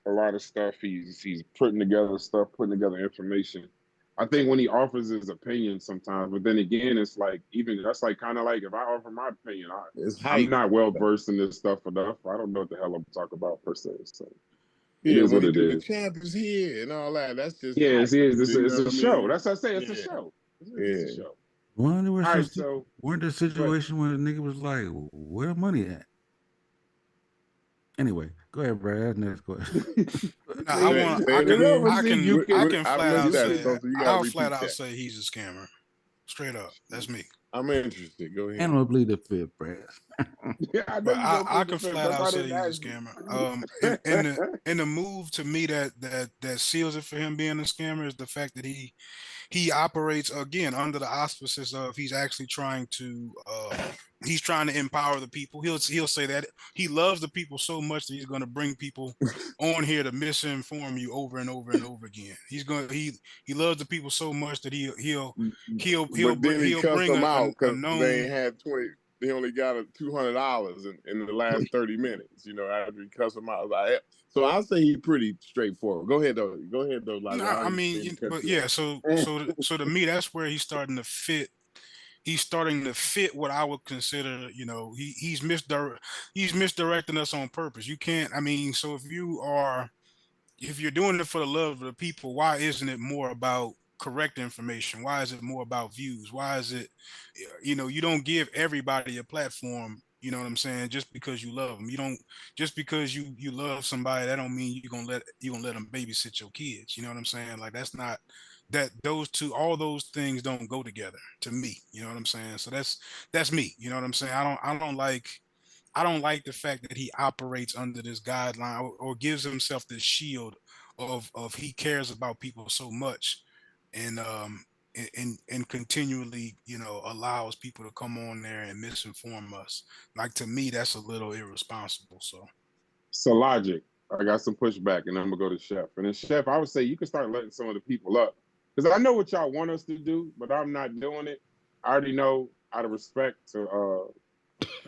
a lot of stuff. He's putting together stuff, putting together information. I think when he offers his opinion sometimes, but then again, it's like even that's like kind of like if I offer my opinion, It's I'm hype. not well versed in this stuff enough. I don't know what the hell I'm talking about per se. So it Yeah, is when what he it do the is. champ is here and all that, that's just Yeah, hype. it is. It's You know a what I show. mean? That's what I say. It's a Yeah. show. It's a Yeah. show. Well, there was All right, some, so weren't there situation where the nigga was like, "Where the money at?" Anyway, go ahead, Brad. That's next question. No, I say, want. say it over. See, you I can. can I flat missed out that, say. so you gotta I'll flat repeat out that. say he's a scammer. Straight up, that's me. I'm interested. Go ahead. Animal bleed the fifth, Brad. Yeah, I know But you gonna I plead the can fifth. flat That's out why I say didn't he's a ask you. scammer. In the move to me that seals it for him being a scammer is the fact that he operates again under the auspices of he's trying to empower the people. He'll say that he loves the people so much that he's going to bring people on here to misinform you over and over and over again. He loves the people so much that But then he he'll cussed bring them out a because they known. ain't had 20. They only got $200 in the last 30 minutes. You know, after he cussed them out. So I'll say he's pretty straightforward. Go ahead though. No, Like I I mean, didn't cut but you yeah. off. So to me, that's where he's starting to fit. He's starting to fit what I would consider, he's misdirecting us on purpose. You can't. I mean, so if you're doing it for the love of the people, why isn't it more about correct information? Why is it more about views? Why is it, you don't give everybody a platform, you know what I'm saying, just because you love them. You don't, just because you love somebody, that don't mean you're gonna let them babysit your kids. You know what I'm saying? Like that's not that all those things don't go together to me. You know what I'm saying? So that's me. You know what I'm saying? I don't like the fact that he operates under this guideline or gives himself this shield of he cares about people so much and continually, allows people to come on there and misinform us. Like to me, that's a little irresponsible. So logic. I got some pushback, and I'm gonna go to Chef. And then Chef, I would say you can start letting some of the people up because I know what y'all want us to do, but I'm not doing it. I already know out of respect to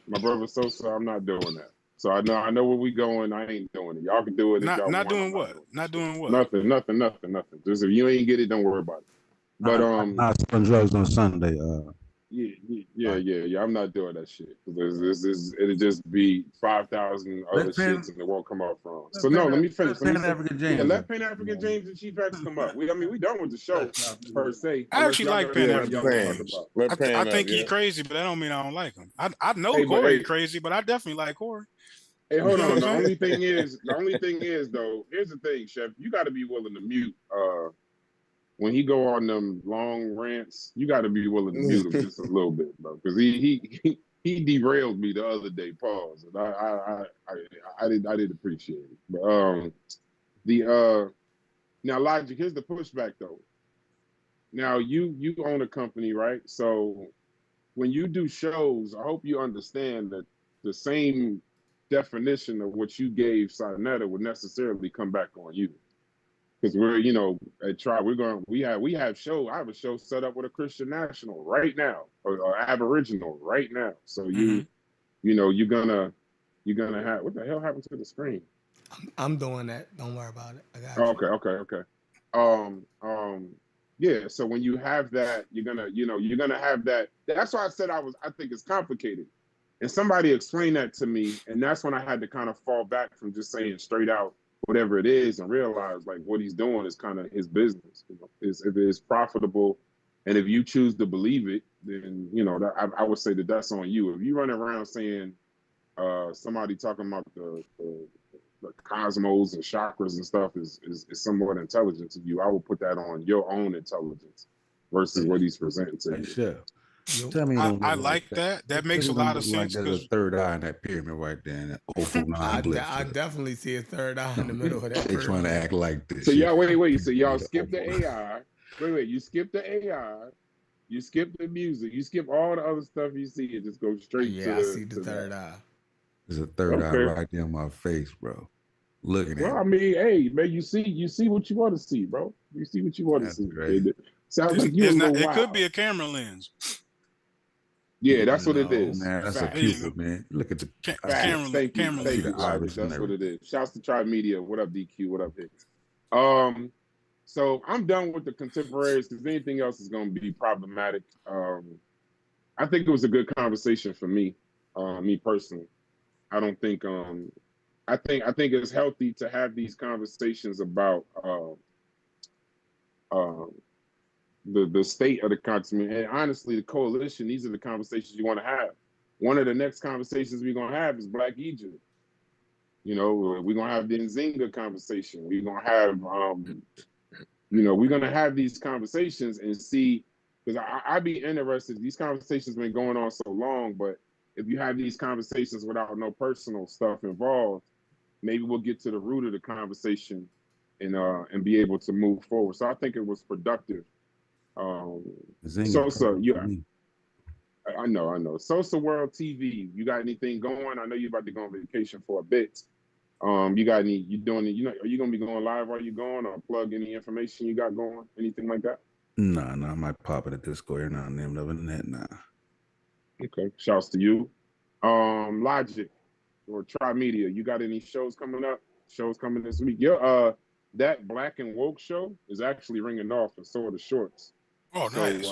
my brother Sosa, I'm not doing that. So I know where we going. I ain't doing it. Y'all can do it if y'all Not want. doing I'm not what? doing it. Not doing what? Nothing. Just if you ain't get it, don't worry about it. But not selling drugs on Sunday. Yeah. I'm not doing that shit. It'll just be 5,000 other shits and it won't come out from. So no, let me finish. Let Pan African James and Chief X come up. We done with the show per se. I actually like Pan African James. I think he's crazy, but that don't mean I don't like him. I know Corey crazy, but I definitely like Corey. Hey, hold on. The only thing is though, here's the thing, Chef. You got to be willing to mute. When he go on them long rants, you got to be willing to mute him just a little bit, bro, because he derailed me the other day. Pause. And I didn't appreciate it. But now Logic. Here's the pushback though. Now you own a company, right? So when you do shows, I hope you understand that the same definition of what you gave Sarnetta would necessarily come back on you. Because we're, at Try, we have show. I have a show set up with a Christian National right now, or Aboriginal right now. So you're gonna have, what the hell happened to the screen? I'm doing that. Don't worry about it. I got you. Okay. Yeah. So when you have that, you're gonna have that. That's why I said I think it's complicated. And somebody explained that to me, and that's when I had to kind of fall back from just saying straight out whatever it is and realize like what he's doing is kind of his business. If it's profitable, and if you choose to believe it, then I would say that's on you. If you run around saying somebody talking about the cosmos and chakras and stuff is somewhat intelligent to you, I will put that on your own intelligence versus what he's presenting to you. Sure. Tell me I like that. That makes a lot of sense. Like there's a third eye in that pyramid right there. In that 049 I definitely see a third eye in the middle of that. They trying to act like this. So y'all wait. So y'all skip the AI. Wait. You skip the AI. You skip the music. You skip all the other stuff you see and just go straight to. Yeah, I see the third eye. There's a third eye right there on my face, bro. Looking at. Well, I mean, hey, man, you see what you want to see, bro. You see what you want to see. Great. Sounds like you a little wild. It could be a camera lens. Yeah, that's what it is. Man, that's Facts. a Cupid, man. Look at the Facts. Thank you, Cameron thank Lee. you, Irish. That's what it is. Shouts to Trimedia. What up, DQ? What up, Hicks? So I'm done with the contemporaries because anything else is going to be problematic. I think it was a good conversation for me, me personally. I don't think I think it's healthy to have these conversations about the state of the continent. And honestly, the coalition, these are the conversations you want to have. One of the next conversations we're gonna have is Black Egypt. You know, we're gonna have the Nzinga conversation. We're gonna have we're gonna have these conversations and see, because I'd be interested. These conversations been going on so long, but if you have these conversations without no personal stuff involved, maybe we'll get to the root of the conversation and be able to move forward. So I think it was productive. Sosa, I know. Sosa World TV, you got anything going? I know you're about to go on vacation for a bit. You got any? You doing it? Are you gonna be going live while you're going, or plug any information you got going? Anything like that? Nah, I might pop it at Discord and now and then. Other than that, nah. Okay, shouts to you. Logic or Trimedia, you got any shows coming up? Shows coming this week? Yeah, that Black and Woke show is actually ringing off, and so are the shorts. Oh, so, nice.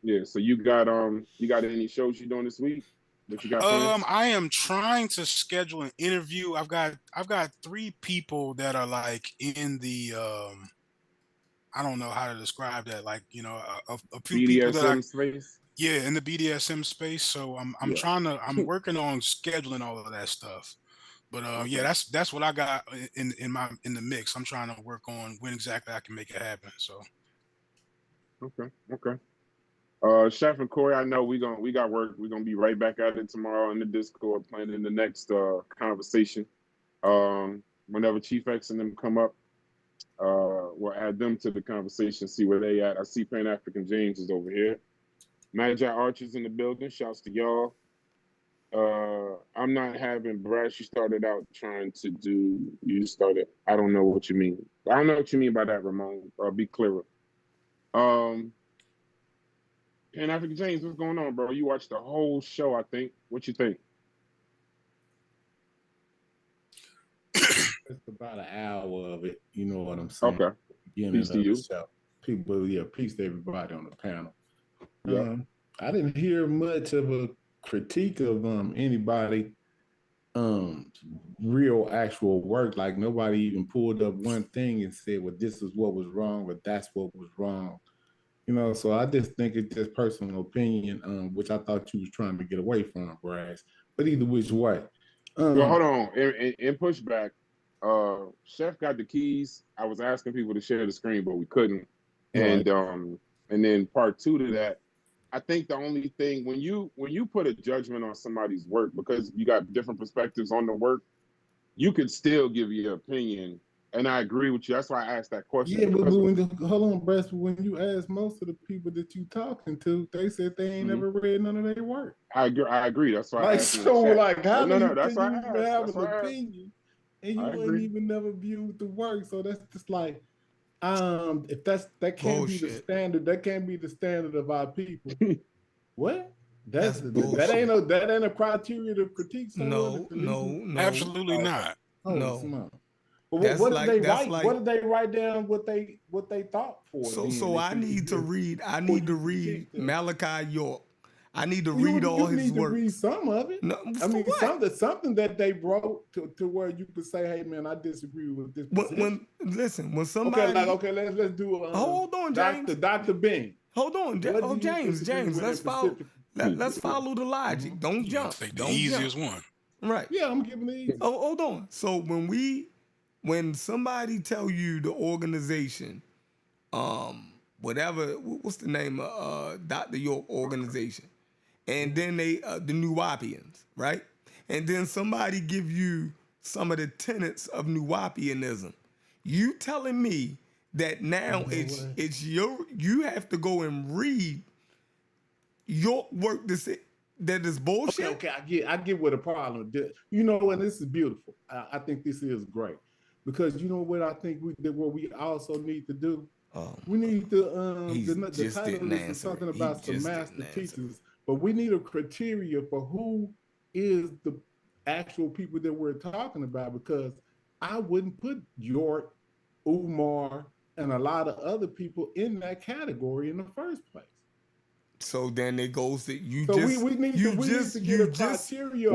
Yeah, so you got any shows you doing this week that you got planned? I am trying to schedule an interview. I've got 3 people that are like in the I don't know how to describe that, like, you know, a few people that space. Yeah, in the BDSM space. So I'm I'm working on scheduling all of that stuff. But Okay. yeah, that's what I got in the mix. I'm trying to work on when exactly I can make it happen. So okay. Chef and Corey, I know we got work. We're gonna be right back at it tomorrow in the Discord, planning the next conversation. Whenever Chief X and them come up, we'll add them to the conversation, see where they at. I see Pan African James is over here. Magi Archer's in the building. Shouts to y'all. I'm not having Brash. You started out trying to do. You started. I don't know what you mean. I don't know what you mean by that, Ramon. Be clearer. Pan African James, what's going on, bro? You watched the whole show, I think. What you think? It's about an hour of it. You know what I'm saying? Okay. Peace to you. People, peace to everybody on the panel. Yeah. I didn't hear much of a critique of anybody real actual work. Like nobody even pulled up one thing and said, well, this is what was wrong, or that's what was wrong. You know, so I just think it's just personal opinion, which I thought you was trying to get away from, Brass. But either which way. Well, hold on. In pushback, Chef got the keys. I was asking people to share the screen, but we couldn't. And and then part 2 to that, I think the only thing when you put a judgment on somebody's work, because you got different perspectives on the work, you could still give your opinion. And I agree with you. That's why I asked that question. Yeah, but hold on, Brest. When you ask most of the people that you talking to, they said they ain't never read none of their work. I agree. That's why. Like so, like how do you that's even why have an opinion and you ain't even never viewed the work? So that's just like, if that can't be the standard, that can't be the standard of our people. What? That ain't a criteria to critique someone. No, absolutely not. No. But what did they write? What did they write down? What they thought for? So I need to read Malachi York. I need to read all his work. Read some of it. No, I mean something that they wrote to where you could say, "Hey man, I disagree with this." When somebody let's do. Hold on, James. Dr. Bing. Hold on, James. Let's follow. Let's follow the logic. Don't jump. The easiest one. Right. Yeah, I'm giving the easy. Oh, hold on. So when somebody tell you the organization, what's the name of Dr. York organization, and then they the Nuwapians, right? And then somebody give you some of the tenets of Nuwapianism. You telling me that now it's you have to go and read your work that is bullshit. Okay, I get what the problem is. You know, and this is beautiful. I think this is great. Because you know what I think what we also need to do? We need to the title is something about some master teachers but we need a criteria for who is the actual people that we're talking about, because I wouldn't put York, Umar, and a lot of other people in that category in the first place. So then it goes that you So just we need to get a criteria.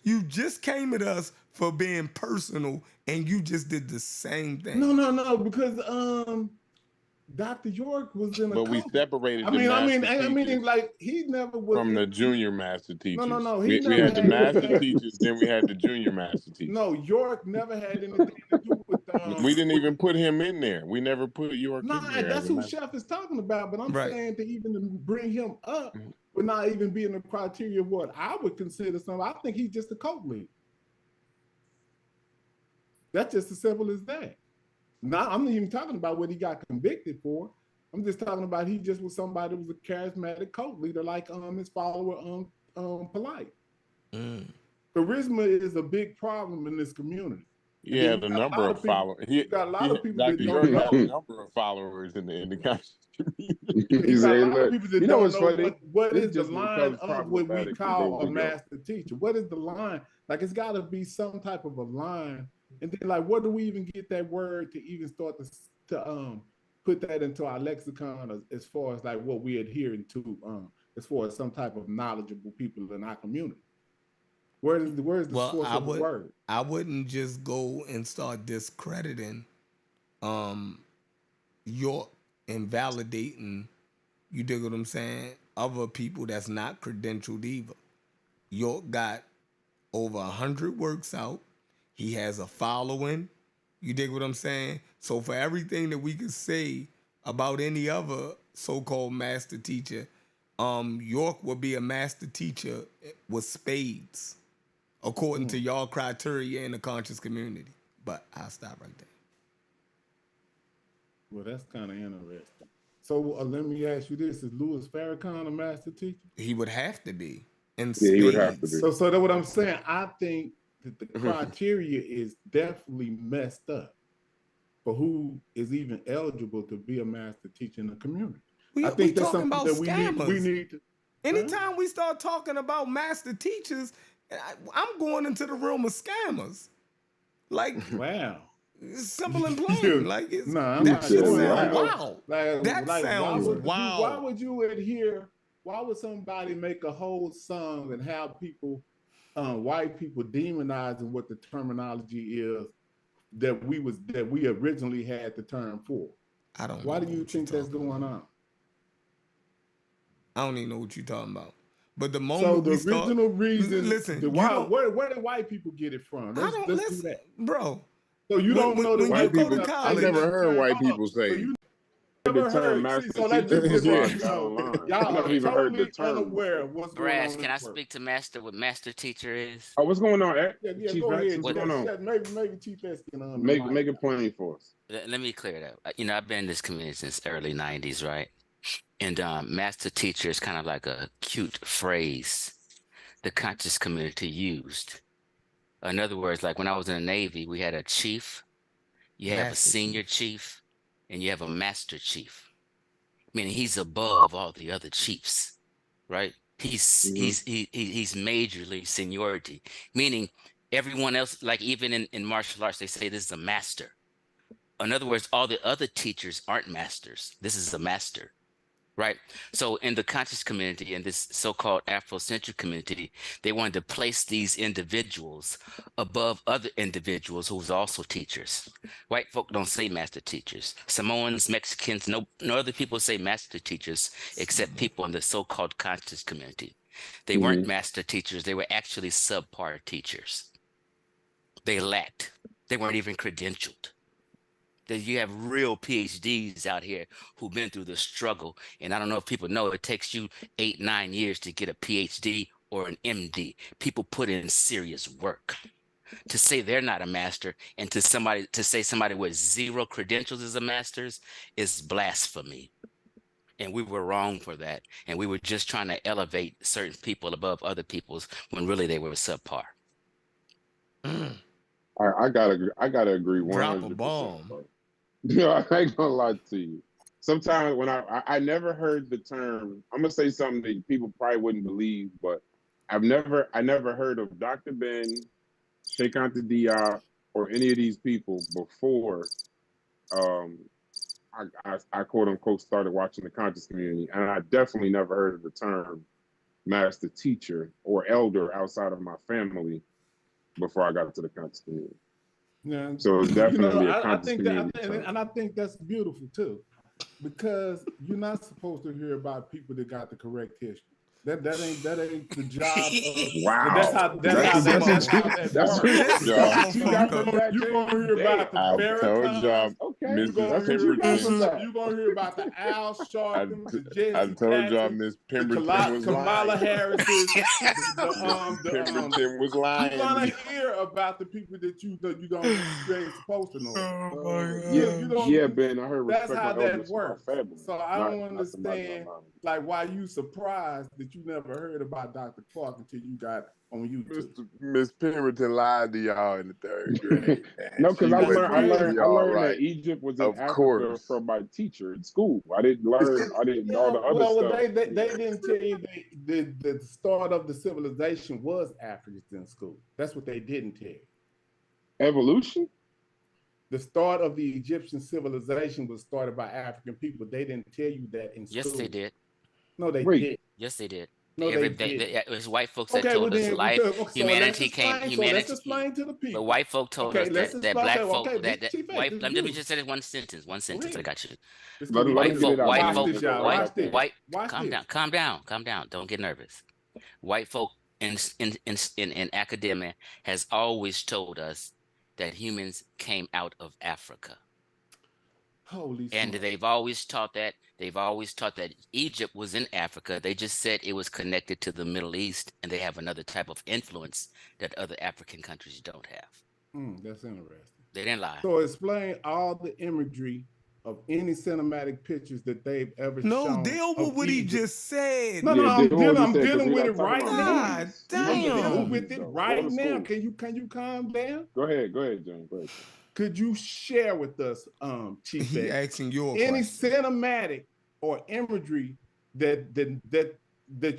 You just came at us for being personal, and you just did the same thing. No, because Dr. York was in a But we cult. separated I the master mean, teachers like he never was from the junior master teachers. No, we had the master teachers, then we had the junior master teachers. No, York never had anything to do with we didn't even put him in there. We never put York in there. That's who Chef is talking about, but I'm saying to even bring him up would not even be in the criteria of what I would consider something. I think he's just a cult leader. That's just as simple as that. Now, I'm not even talking about what he got convicted for. I'm just talking about he just was somebody who was a charismatic cult leader, like his follower, Polite. Charisma is a big problem in this community. Yeah, the number of followers. You got a lot of people that don't know. Got a number of followers in the conscious community. You got a lot of people that don't know what is the just line of what we problematic call from a the go-go. master teacher. What is the line? Like, it's got to be some type of a line. And then, like, where do we even get that word to even start to put that into our lexicon as far as like what we're adhering to, as far as some type of knowledgeable people in our community? Where's the source of the word? I wouldn't just go and start discrediting York and validating, you dig what I'm saying, other people that's not credentialed either. York got over 100 works out. He has a following. You dig what I'm saying? So for everything that we could say about any other so-called master teacher, York would be a master teacher with spades, according to y'all criteria in the conscious community. But I'll stop right there. Well, that's kind of interesting. So let me ask you this: is Louis Farrakhan a master teacher? He would have to be. He would have to be. So that's what I'm saying. I think that the criteria is definitely messed up for who is even eligible to be a master teacher in the community. I think that's something that we need to. Anytime we start talking about master teachers, I'm going into the realm of scammers. Like, wow. Simple and plain. Like, I'm not sure. Wow. That sounds wild. Why would you adhere? Why would somebody make a whole song and have people, white people, demonizing what the terminology is that we originally had the term for? I don't. Why do you think that's going on? I don't even know what you're talking about. But the moment the original reason, listen, where do white people get it from? Let's do that, bro. So you don't know the white people. I never heard white people say. Never heard. Y'all are even heard the totally term. Unaware of what's going on. Can I speak to Master? What Master Teacher is? Oh, what's going on, Chief go ahead. What's going on? Maybe Chief S can make it plain for us. Let me clear it up. You know, I've been in this community since early '90s, right? And Master Teacher is kind of like a cute phrase the conscious community used. In other words, like when I was in the Navy, we had a chief, you have a senior chief, and you have a master chief. Meaning he's above all the other chiefs, right? He's majorly seniority, meaning everyone else, like even in martial arts, they say this is a master. In other words, all the other teachers aren't masters. This is a master. Right. So in the conscious community, in this so-called Afrocentric community, they wanted to place these individuals above other individuals who was also teachers. White folk don't say master teachers. Samoans, Mexicans, no other people say master teachers except people in the so-called conscious community. They weren't master teachers. They were actually subpar teachers. They lacked. They weren't even credentialed. That you have real PhDs out here who've been through the struggle. And I don't know if people know, it takes you 8-9 years to get a PhD or an MD. People put in serious work. To say they're not a master and to say somebody with 0 credentials is a master's is blasphemy. And we were wrong for that. And we were just trying to elevate certain people above other people's when really they were subpar. I gotta agree 100%. Drop a bomb. Yeah, I ain't gonna lie to you. sometimes when I never heard the term, I'm gonna say something that people probably wouldn't believe, but I never heard of Dr. Ben, Cheikh Anta Diop, or any of these people before I quote unquote started watching the conscious community, and I definitely never heard of the term master teacher or elder outside of my family before I got to the conscious community. Yeah, so it's definitely a I conscious think community that, and I think that's beautiful too, because you're not supposed to hear about people that got the correct history. That ain't the job of. Wow. That's how that works. You gonna hear about the Farrakhan's. Okay, you gonna hear about the Al Sharptons, the Jesse Jacksons, the Kamala Harris's. Pemberton was lying. You're gonna hear about the people that you ain't supposed to know. Ben, I heard that's how that works. So I don't understand like why you surprised that you never heard about Dr. Clark until you got on YouTube. Miss Pemberton lied to y'all in the 3rd grade. No, because I learned that Egypt was in Africa from my teacher in school. I didn't know the other stuff. They didn't tell you the start of the civilization was Africans in school. That's what they didn't tell you. Evolution? The start of the Egyptian civilization was started by African people. They didn't tell you that in school. Yes, they did. No, they did. Yes, they did. No, it was white folks that told us life, humanity came. Humanity. Let's explain to the people. But white folk told us that black folk, that white. Let me just say this one sentence. I got you. Calm down. Don't get nervous. White folk in academia has always told us that humans came out of Africa. And they've always taught that Egypt was in Africa. They just said it was connected to the Middle East, and they have another type of influence that other African countries don't have. That's interesting. They didn't lie. So explain all the imagery of any cinematic pictures that they've ever shown. No, deal with what he just said. No, I'm dealing with it right now. Damn. I'm dealing with it right now. Can you calm down? Go ahead, John. Go ahead. Could you share with us, Chief? He asking you any cinematic or imagery that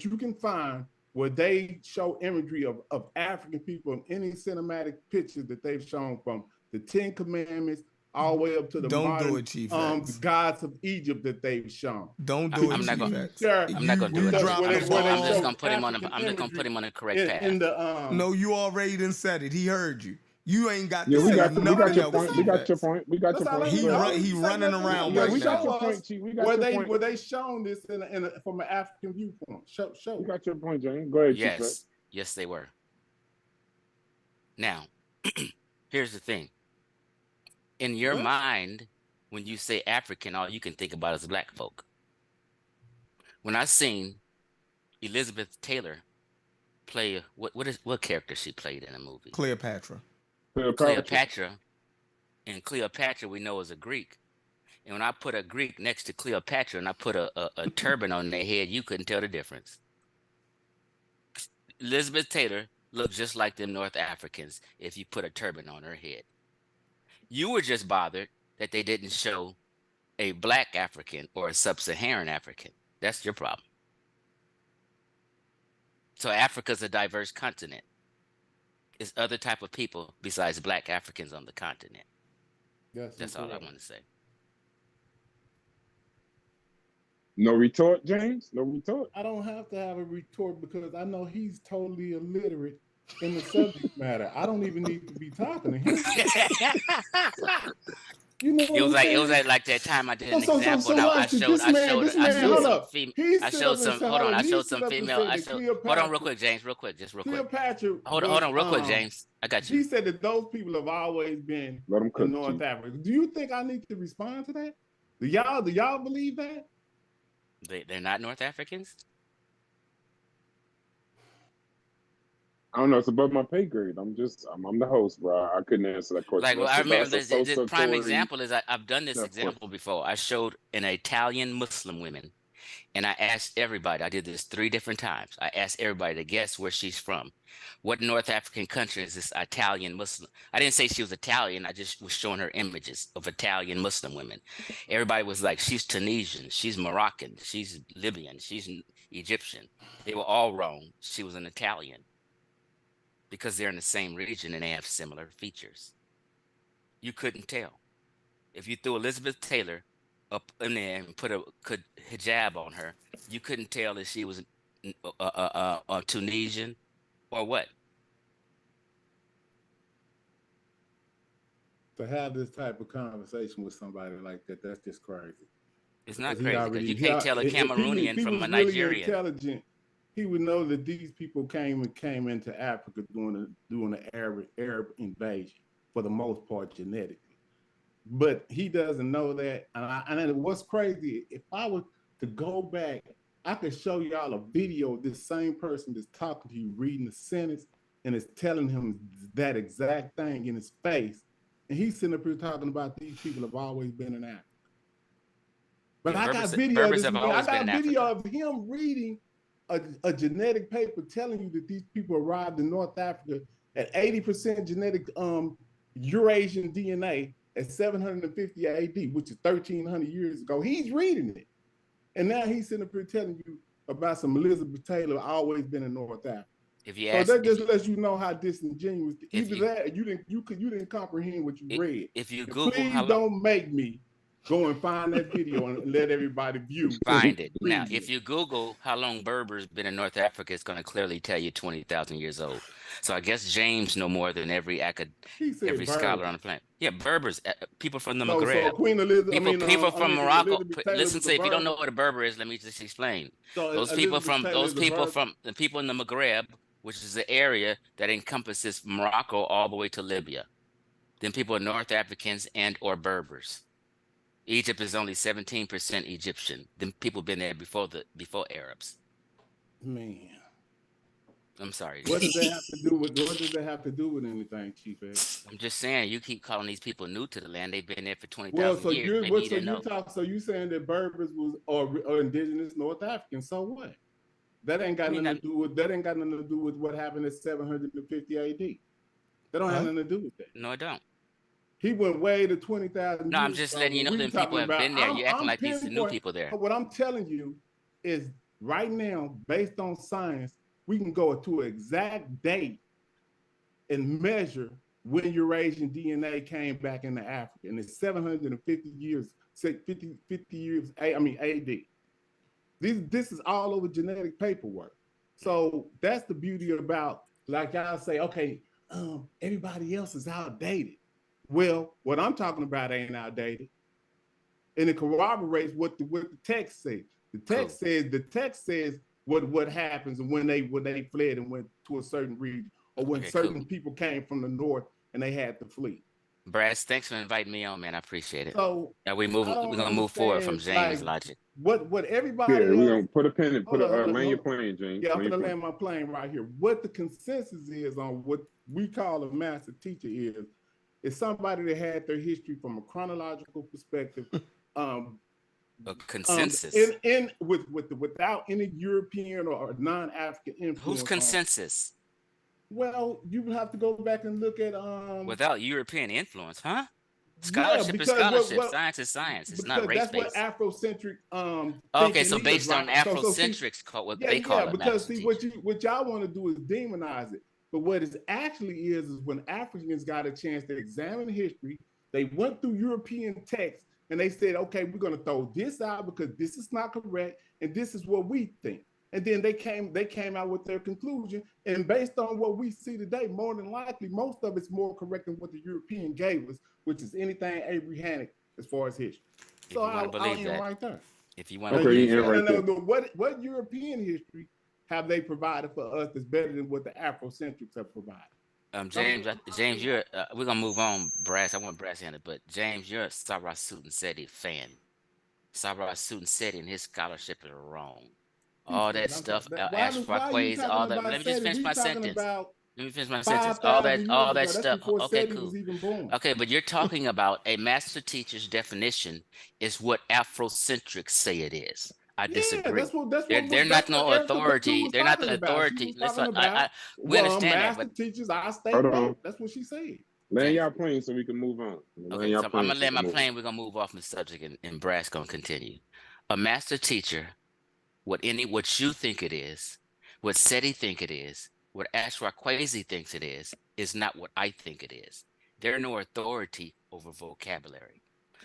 you can find where they show imagery of African people in any cinematic pictures that they've shown, from the 10 Commandments all the way up to the modern, the gods of Egypt that they've shown. Don't do it. I'm not going to do it. I'm just going to put him on the correct path. No, you already done said it. He heard you. You ain't got we got your point. We got your point. He running around right now. Were they shown this from an African viewpoint? Show. We got your point, James. Go ahead. Yes, they were. Now, here's the thing. In your mind, when you say African, all you can think about is black folk. When I seen Elizabeth Taylor play what character she played in a movie? Cleopatra. And Cleopatra we know is a Greek. And when I put a Greek next to Cleopatra and I put a turban on their head, you couldn't tell the difference. Elizabeth Taylor looked just like them North Africans if you put a turban on her head. You were just bothered that they didn't show a black African or a sub-Saharan African. That's your problem. So Africa's a diverse continent. It's other type of people besides black Africans on the continent. That's all I want to say. No retort, James? No retort? I don't have to have a retort because I know he's totally illiterate in the subject matter. I don't even need to be talking to him. You know it was like that time I did an example. I showed some female. Hold on real quick, James. Real quick. Cleopatra. Hold on real quick, James. I got you. He said that those people have always been in North Africa. Do you think I need to respond to that? Do y'all believe that? They're not North Africans? I don't know. It's above my pay grade. I'm the host, bro. I couldn't answer that question. I remember the prime example is I've done this example before. I showed an Italian Muslim woman And I asked everybody, I did this 3 different times. I asked everybody to guess where she's from. What North African country is this Italian Muslim? I didn't say she was Italian. I just was showing her images of Italian Muslim women. Everybody was like, she's Tunisian, she's Moroccan, she's Libyan, she's Egyptian. They were all wrong. She was an Italian because they're in the same region and they have similar features. You couldn't tell. If you threw Elizabeth Taylor up in there and put a hijab on her, you couldn't tell if she was Tunisian or what. To have this type of conversation with somebody like that, that's just crazy. It's not crazy because you can't tell a Cameroonian from a Nigerian. Intelligent, he would know that these people came into Africa during the Arab invasion, for the most part genetically. But he doesn't know that. And what's crazy, if I was to go back, I could show y'all a video of this same person that's talking to you, reading the sentence, and it's telling him that exact thing in his face. And he's sitting up here talking about these people have always been in Africa. But I got video of him reading a genetic paper telling you that these people arrived in North Africa at 80% genetic Eurasian DNA at 750 AD, which is 1,300 years ago. He's reading it. And now he's sitting up here telling you about some Elizabeth Taylor always been in North Africa. If you ask, so that just lets you know how disingenuous. Either that, you didn't comprehend what you read. If you Google, please don't make me go and find that video and let everybody view. Find it now. If you Google how long Berbers been in North Africa, it's going to clearly tell you 20,000 years old. So I guess James know more than every scholar on the planet. Yeah, Berbers, people from the Maghreb. So Queen Elizabeth, people from Morocco. Listen, say if you don't know what a Berber is, let me just explain. So those people the people in the Maghreb, which is the area that encompasses Morocco all the way to Libya. Then people are North Africans and or Berbers. Egypt is only 17% Egyptian. Then people been there before Arabs. Man, I'm sorry. What does that have to do with anything, Chief Ed? I'm just saying, you keep calling these people new to the land. They've been there for 20,000 years. So you saying that Berbers are indigenous North Africans? So what? That ain't got nothing to do with. That ain't got nothing to do with what happened in 750 AD. That don't have nothing to do with that. No, it don't. He went way to 20,000. No, I'm just letting you know them people have been there. You're acting like these are new people there. What I'm telling you is right now, based on science, we can go to an exact date and measure when Eurasian DNA came back into Africa. And it's 750 years, 50 years, AD. This is all over genetic paperwork. So that's the beauty about, like y'all say, okay, everybody else is outdated. Well, what I'm talking about ain't outdated, and it corroborates what the text says. The text says what happens when they fled and went to a certain region, or when certain people came from the north and they had to flee. Brass, thanks for inviting me on, man. I appreciate it. So now we're gonna move forward from James' logic. What everybody? Yeah, we're gonna put a pin and land your plane, James. Yeah, I'm gonna land my plane right here. What the consensus is on what we call a master teacher is somebody that had their history from a chronological perspective, a consensus, without any European or non-African influence. Who's consensus? Well, you would have to go back and look at without European influence, huh? Scholarship is scholarship, science is science. It's not race-based. That's what Afrocentric. Okay, so based on Afrocentrics, they call it. Because see, what y'all want to do is demonize it. But what it actually is when Africans got a chance to examine history, they went through European texts and they said, okay, we're going to throw this out because this is not correct and this is what we think. And then they came out with their conclusion. And based on what we see today, more than likely, most of it's more correct than what the European gave us, which is anything Abrahamic as far as history. So I am right there. If you want to believe that. What European history have they provided for us that's better than what the Afrocentrics have provided? James, you're we're gonna move on, Brass. I want Brass in it, but James, you're a Sabra Sutanseti fan. Sabra Sutanseti and his scholarship is wrong. All that stuff, Ashfaquays, all that. Let me just finish my sentence. All that stuff. Okay, cool. Okay, but you're talking about a master teacher's definition is what Afrocentrics say it is. I Yeah, disagree. They're that's not what no Erica Badu authority. was They're not talking the about. She authority. was Let's talking about, we well, understand that, master but teachers, I stay Hold back. on. That's what she said. Land James, y'all plane so we can move on. Land okay, y'all so I'm plane gonna so we land can my move on. plane. We're gonna move off the subject, and Brad's gonna continue. A master teacher, what you think it is, what SETI think it is, what Ashraquazi thinks it is not what I think it is. They're no authority over vocabulary.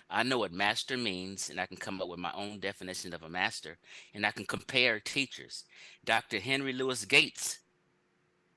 I know what master means, and I can come up with my own definition of a master, and I can compare teachers. Dr. Henry Louis Gates,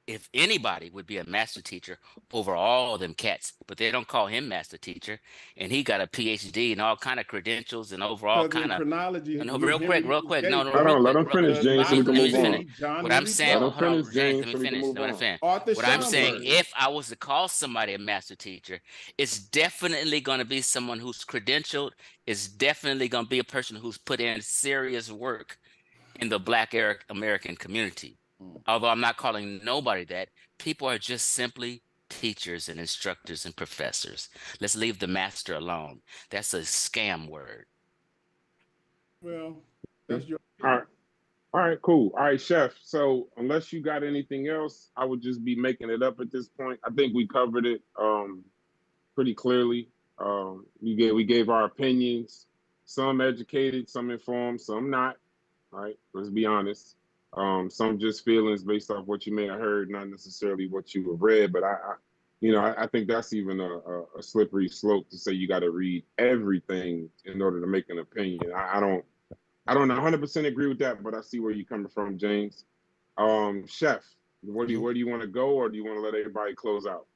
if anybody, would be a master teacher over all them cats, but they don't call him master teacher, and he got a PhD and all kind of credentials and overall Because in kind of. chronology, No, real quick, Henry real Louis quick. No, Gates no, Hold real on, let quick, him real quick. finish, does James, so Let we me not can let me move just finish. on. precede John What I'm Henry saying, Let him Clark. hold on, finish, James, James, let me so we can finish. move Let me on. finish. Arthur What I'm saying, Schomburg. if I was to call somebody a master teacher, it's definitely going to be someone who's credentialed. It's definitely going to be a person who's put in serious work in the Black American community. Although I'm not calling nobody that, people are just simply teachers and instructors and professors. Let's leave the master alone. That's a scam word. Well, that's your All opinion. right. All right, cool. All right, Chef. So unless you got anything else, I would just be making it up at this point. I think we covered it pretty clearly. We gave our opinions, some educated, some informed, some not. All right, let's be honest. Some just feelings based off what you may have heard, not necessarily what you have read. But I think that's even a slippery slope to say you got to read everything in order to make an opinion. I don't 100% agree with that, but I see where you're coming from, James. Chef, where do you want to go, or do you want to let everybody close out?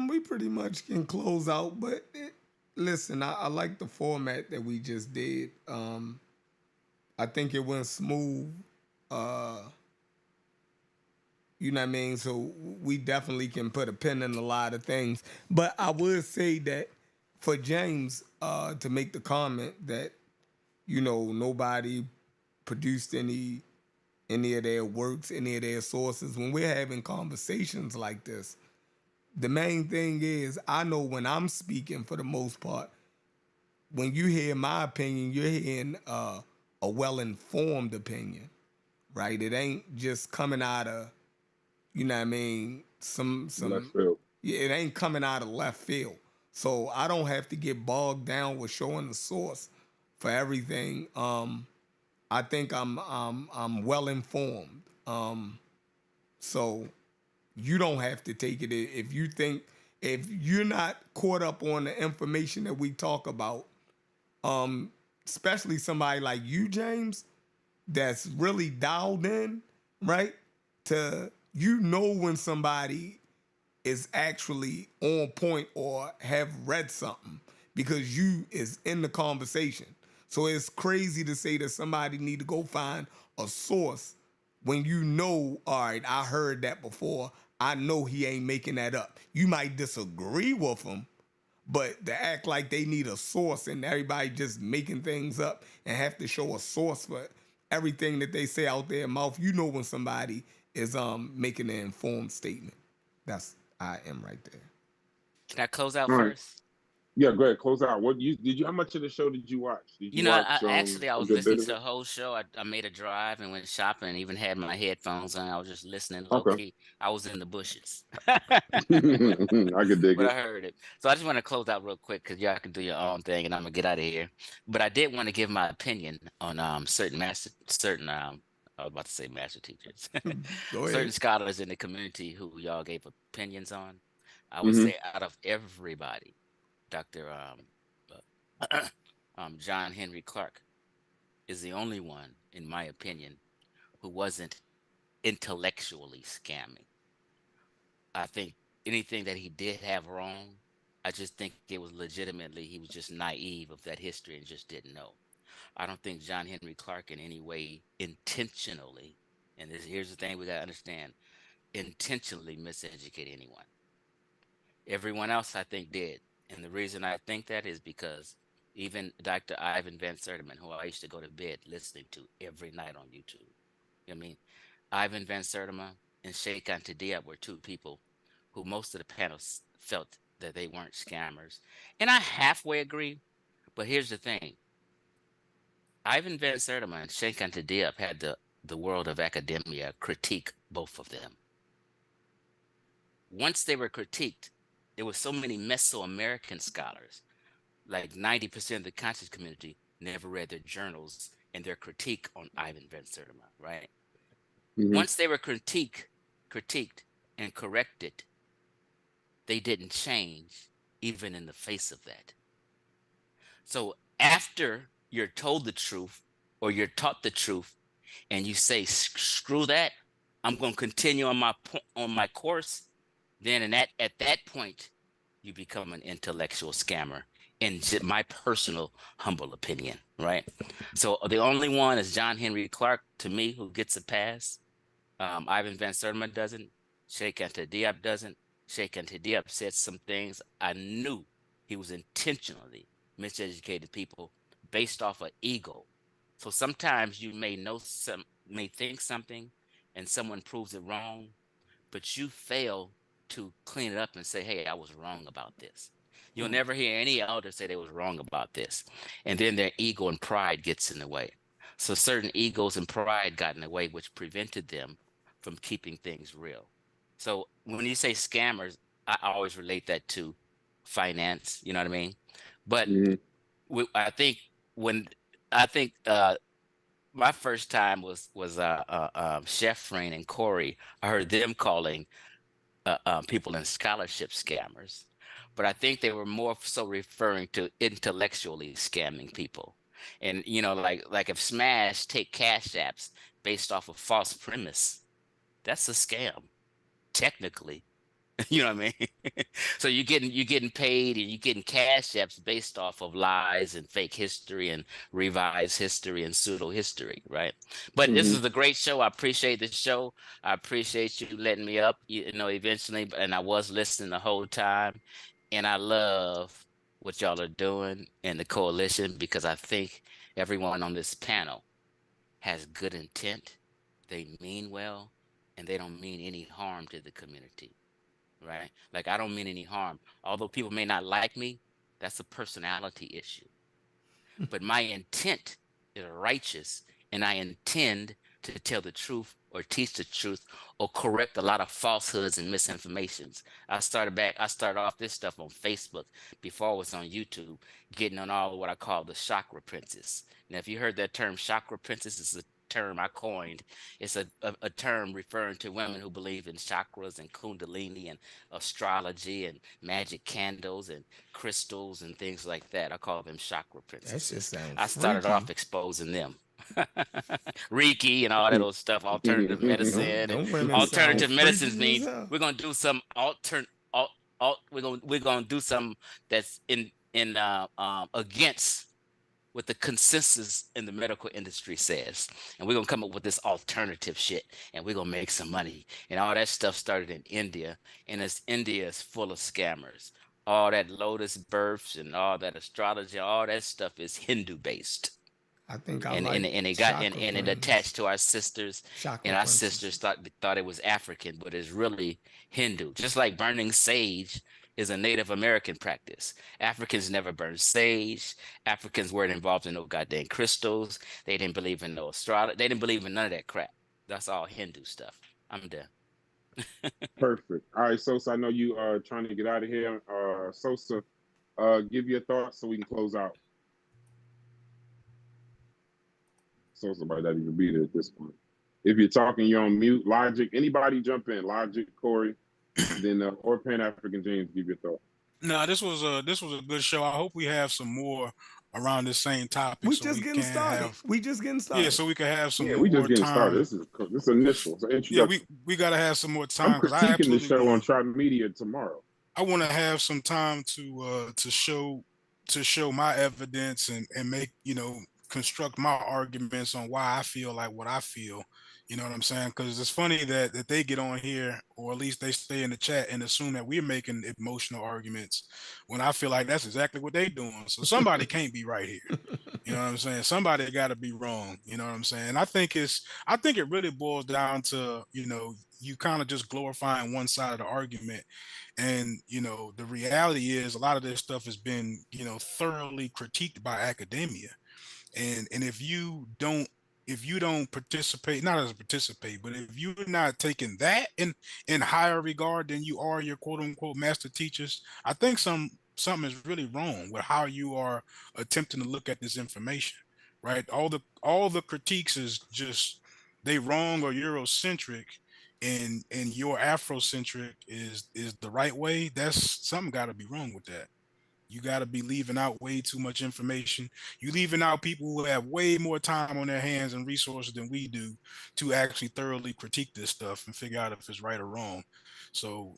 We pretty much can close out, but listen, I like the format that we just did. I think it went smooth. Uh, you know what I mean? So we definitely can put a pin in a lot of things. But I would say that for James to make the comment that, nobody produced any of their works, any of their sources, when we're having conversations like this, the main thing is I know when I'm speaking, for the most part, when you hear my opinion, you're hearing a well-informed opinion, right? It ain't just coming out of, you know what I mean, Left some field. yeah, it ain't coming out of left field. So I don't have to get bogged down with showing the source for everything. I think I'm well informed. So you don't have to take it if you're not caught up on the information that we talk about, especially somebody like you, James, that's really dialed in, right? When somebody is actually on point or have read something because you is in the conversation. So it's crazy to say that somebody need to go find a source when all right, I heard that before. I know he ain't making that up. You might disagree with him, but to act like they need a source and everybody just making things up and have to show a source for everything that they say out their mouth, when somebody is making an informed statement. That's I am right there. Can I close out All right. first? Yeah, go ahead. Close out. How much of the show did you watch? Did you watch I a was good listening bit to of the it? whole show. I made a drive and went shopping and even had my headphones on. I was just listening low Okay. key. I was in the bushes. I could dig But it. I heard it. So I just want to close out real quick because y'all can do your own thing and I'm gonna get out of here. But I did want to give my opinion on certain I was about to say master teachers. Go Certain ahead. scholars in the community who y'all gave opinions on. I would Mm-hmm. say out of everybody, Dr. John Henry Clark is the only one, in my opinion, who wasn't intellectually scamming. I think anything that he did have wrong, I just think it was legitimately, he was just naive of that history and just didn't know. I don't think John Henry Clark in any way intentionally, and here's the thing we got to understand, intentionally miseducate anyone. Everyone else, I think, did. And the reason I think that is because even Dr. Ivan Van Sertima, who I used to go to bed listening to every night on YouTube, you know what I mean? Ivan Van Sertima and Cheikh Anta Diop were two people who most of the panel felt that they weren't scammers. And I halfway agree, but here's the thing. Ivan Van Sertima and Cheikh Anta Diop had the world of academia critique both of them. Once they were critiqued, there were so many Mesoamerican scholars, like 90% of the conscious community never read their journals and their critique on Ivan Van Sertima, right? Once they were critiqued and corrected, they didn't change even in the face of that. So after you're told the truth or you're taught the truth and you say, screw that, I'm going to continue on my course, then at that point, you become an intellectual scammer, in my personal humble opinion, right? So the only one is John Henry Clark, to me, who gets a pass. Ivan Van Sertima doesn't. Cheikh Anta Diop doesn't. Cheikh Anta Diop said some things I knew he was intentionally miseducated people based off of ego. So sometimes you may think something and someone proves it wrong, but you fail to clean it up and say, hey, I was wrong about this. You'll never hear any elder say they was wrong about this. And then their ego and pride gets in the way. So certain egos and pride got in the way, which prevented them from keeping things real. So when you say scammers, I always relate that to finance, you know what I mean? But I think my first time was Chef Freen and Corey. I heard them calling people in scholarship scammers, but I think they were more so referring to intellectually scamming people. And like if Smash take cash apps based off of false premise, that's a scam, technically. You know what I mean? So you're getting paid and you're getting cash apps based off of lies and fake history and revised history and pseudo history, right? But this is a great show. I appreciate the show. I appreciate you letting me up, eventually, and I was listening the whole time. And I love what y'all are doing in the coalition, because I think everyone on this panel has good intent. They mean well, and they don't mean any harm to the community. Right? Like, I don't mean any harm. Although people may not like me, that's a personality issue. But my intent is righteous, and I intend to tell the truth or teach the truth or correct a lot of falsehoods and misinformations. I started off this stuff on Facebook before I was on YouTube, getting on all of what I call the chakra princess. Now, if you heard that term chakra princess, it's a term I coined. It's a term referring to women who believe in chakras and kundalini and astrology and magic candles and crystals and things like that. I call them chakra princesses. That shit sounds I started freaky. off exposing them. Reiki and all that old stuff, alternative medicine. Alternative medicines means we're gonna do some we're gonna do some that's in against what the consensus in the medical industry says, and we're gonna come up with this alternative shit, and we're gonna make some money. And all that stuff started in India, and India is full of scammers. All that lotus births and all that astrology, all that stuff is Hindu based. I think I and like it got and it attached to our sisters, and our sisters thought it was African, but it's really Hindu. Just like burning sage is a Native American practice. Africans never burned sage. Africans weren't involved in no goddamn crystals. They didn't believe in no astrology. They didn't believe in none of that crap. That's all Hindu stuff. I'm done. Perfect. All right, Sosa, I know you are trying to get out of here. Sosa, give your thoughts so we can close out. Sosa might not even be there at this point. If you're talking, you're on mute. Logic, anybody jump in. Logic, Corey, then or Pan-African James, give your thoughts. No, this was a good show. I hope we have some more around the same topic. We just getting started. Yeah, so we can have some. Yeah, more we just getting time. started. This is initial. It's an introduction. Yeah, we got to have some more time. I'm critiquing the show on Trimedia tomorrow. I want to have some time to show my evidence and make construct my arguments on why I feel like what I feel. You know what I'm saying? Because it's funny that they get on here, or at least they stay in the chat and assume that we're making emotional arguments, when I feel like that's exactly what they're doing. So somebody can't be right here. You know what I'm saying? Somebody got to be wrong. You know what I'm saying? I think it really boils down to, you kind of just glorifying one side of the argument. And, the reality is a lot of this stuff has been, thoroughly critiqued by academia. And if you don't participate, not as a participate, but if you're not taking that in higher regard than you are your quote unquote master teachers, I think something is really wrong with how you are attempting to look at this information, right? All the critiques is just they wrong or Eurocentric, and your Afrocentric is the right way. That's something got to be wrong with that. You got to be leaving out way too much information. You leaving out people who have way more time on their hands and resources than we do to actually thoroughly critique this stuff and figure out if it's right or wrong. So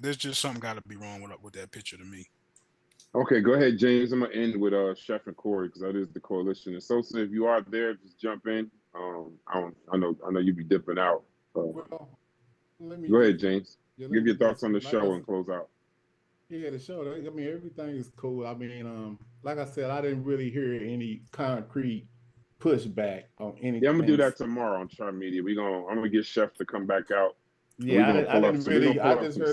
there's just something got to be wrong with that picture to me. Okay, go ahead, James. I'm gonna end with Chef and Corey because that is the coalition. And Sosa, if you are there, just jump in. I know you be dipping out. Well, let me go ahead, James. Yeah, Give your thoughts on the show and close out. Yeah, the show. I mean, everything is cool. I mean, like I said, I didn't really hear any concrete pushback on anything. Yeah, I'm gonna do that tomorrow on Trimedia. I'm gonna get Chef to come back out. Yeah, I just heard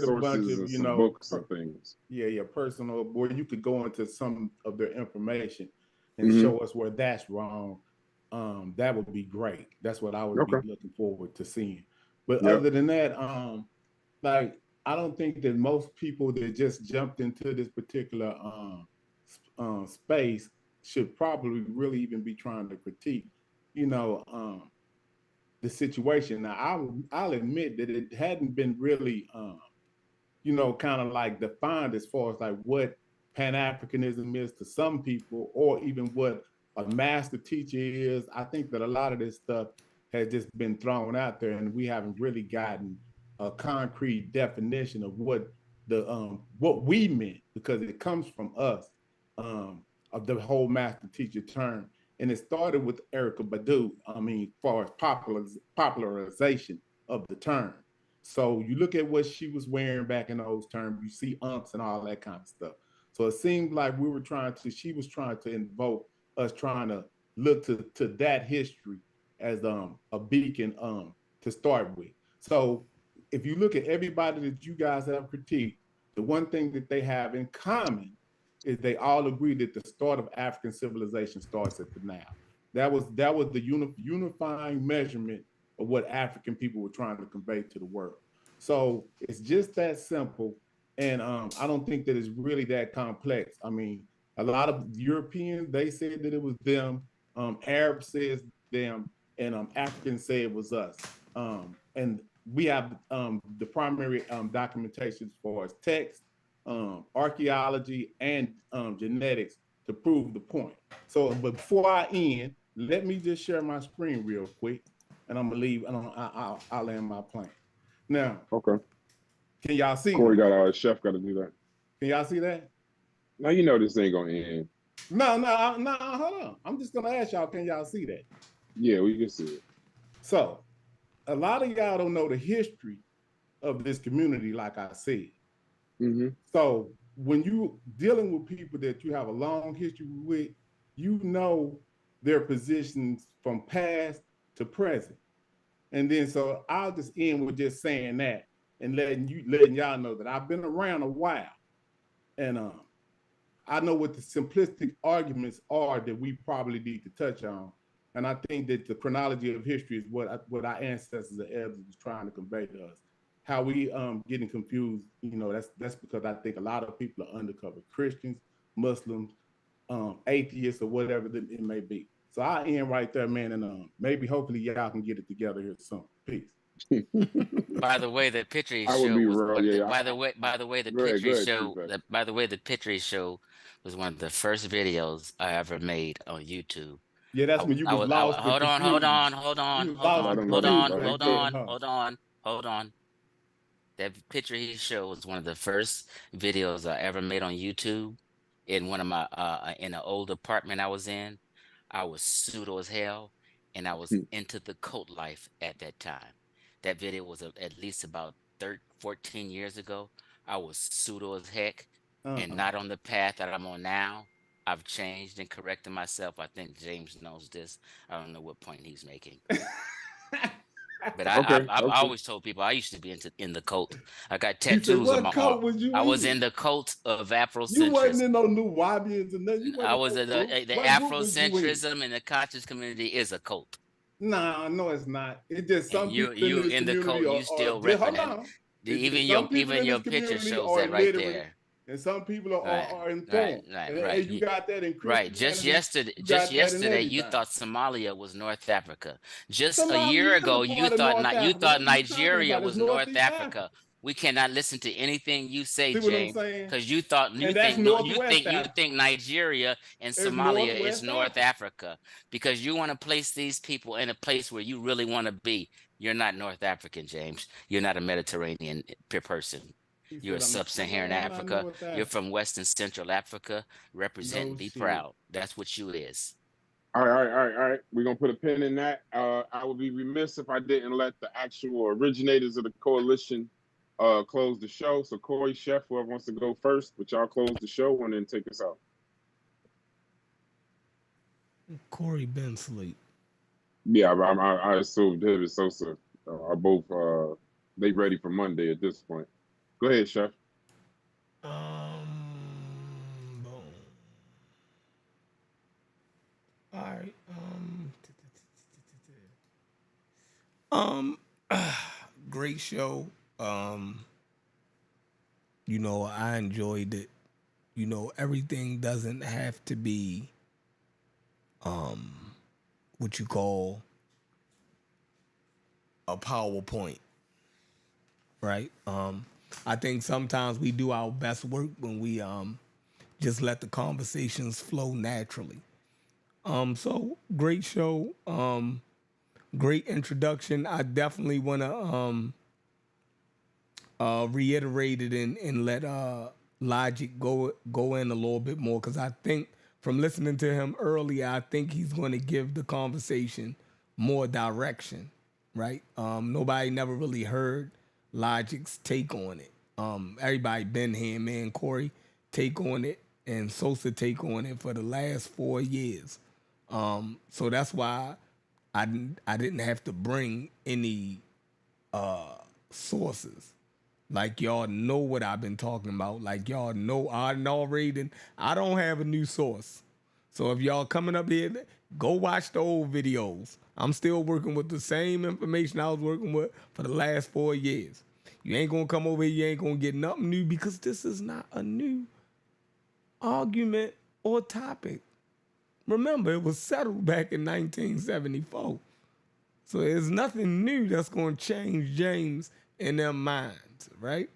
a bunch of books and things. Yeah, personal. Where you could go into some of their information and show us where that's wrong. That would be great. That's what I would be looking forward to seeing. But other than that, like I don't think that most people that just jumped into this particular space should probably really even be trying to critique, the situation. Now, I'll admit that it hadn't been really, kind of like defined as far as like what Pan-Africanism is to some people, or even what a master teacher is. I think that a lot of this stuff has just been thrown out there, and we haven't really gotten a concrete definition of what we meant, because it comes from us, of the whole master teacher term. And it started with Erykah Badu, as far as popularization of the term. So you look at what she was wearing back in those terms, you see umps and all that kind of stuff. So it seemed like she was trying to invoke us trying to look to that history as a beacon to start with. So if you look at everybody that you guys have critiqued, the one thing that they have in common is they all agree that the start of African civilization starts at the Nile. That was the unifying measurement of what African people were trying to convey to the world. So it's just that simple, and I don't think that it's really that complex. I mean, a lot of Europeans, they said that it was them. Arabs says them, and Africans say it was us. And we have the primary documentation as far as text, archaeology, and genetics to prove the point. So, but before I end, let me just share my screen real quick, and I'm gonna leave, and I'll land my plane. Now, can y'all see? Corey Chef got to do that. Can y'all see that? Now you know this ain't gonna end. No, hold on. I'm just gonna ask y'all, can y'all see that? Yeah, we can see it. So, a lot of y'all don't know the history of this community, like I said. So when you dealing with people that you have a long history with, you know their positions from past to present. And then so I'll just end with just saying that and letting y'all know that I've been around a while, and I know what the simplistic arguments are that we probably need to touch on. And I think that the chronology of history is what our ancestors and elders was trying to convey to us. How we getting confused, that's because I think a lot of people are undercover Christians, Muslims, atheists, or whatever it may be. So I end right there, man, and maybe hopefully y'all can get it together here soon. Peace. By the way, the picture he showed was by the way the picture he showed was one of the first videos I ever made on YouTube. Yeah, that's when you was lost. Hold on. That picture he showed was one of the first videos I ever made on YouTube. In one of my in an old apartment I was in. I was pseudo as hell, and I was into the cult life at that time. That video was at least about 14 years ago. I was pseudo as heck and not on the path that I'm on now. I've changed and corrected myself. I think James knows this. I don't know what point he's making. But Okay, I've okay. always told people I used to be in the cult. I got You said, tattoos on what my arm. cult was you I was in? in the cult of You wasn't Afrocentrism. in no New Wabians and nothing. You I wasn't was in in no group. the What group was you in? Afrocentrism and the conscious community is a cult. Nah, no, it's not. It's just And some people in you this in the community cult, you are still just repping hold that. on. It's just Even some people in this your picture community shows are that right literate, there. and some people Right, are right, informed. right, And right. you got that in Right. Christianity. You got that in You everything. thought Somalia was North Africa. Just a year Somalia is a ago, part of North you Africa. thought What are you talking Nigeria about? It's was North Northeast Africa. Africa. We cannot listen to anything you say, See what I'm James, saying? because And that's Northwest you Africa. think Nigeria and It's Somalia is Northwest North Africa. Africa because you want to place these people in a place where you really want to be. You're not North African, James. You're not a Mediterranean person. He You're a said, sub-Saharan I'm not Africa. North You're Africa. from West and Central Africa. Represent No and be shit. proud. That's what you is. All right. We're gonna put a pin in that. I would be remiss if I didn't let the actual originators of the coalition close the show. So Corey, Chef, whoever wants to go first, but y'all close the show and then take us out. Corey been asleep. Yeah, I assume David Sosa are both they ready for Monday at this point. Go ahead, Chef. Boom. All right. Great show. You know, I enjoyed it. You know, everything doesn't have to be what you call a PowerPoint. Right? I think sometimes we do our best work when we just let the conversations flow naturally. So great show. Great introduction. I definitely want to reiterate it and let Logic go in a little bit more, because I think from listening to him earlier, I think he's going to give the conversation more direction, right? Nobody never really heard Logic's take on it. Everybody been here, man. Corey take on it and Sosa take on it for the last 4 years. So that's why I didn't have to bring any sources. Like, y'all know what I've been talking about. Like, y'all know I already. I don't have a new source. So if y'all coming up here, go watch the old videos. I'm still working with the same information I was working with for the last 4 years. You ain't gonna come over here, you ain't gonna get nothing new, because this is not a new argument or topic. Remember, it was settled back in 1974. So there's nothing new that's gonna change James in their minds, right?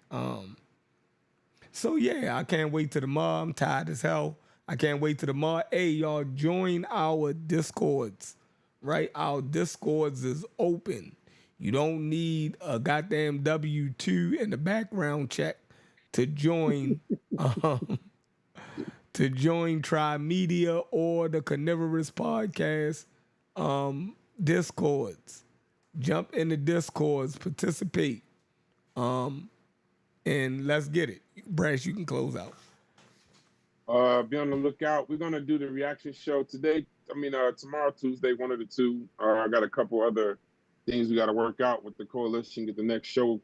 So yeah, I can't wait till tomorrow. I'm tired as hell. I can't wait till tomorrow. Hey, y'all, join our Discords, right? Our Discords is open. You don't need a goddamn W-2 in the background check to join Trimedia or the Carnivorous Podcast Discords. Jump in the Discords, participate, and let's get it. Brash, you can close out. Be on the lookout. We're gonna do the reaction show today. Tomorrow, Tuesday, one of the two. I got a couple other things we got to work out with the coalition, get the next show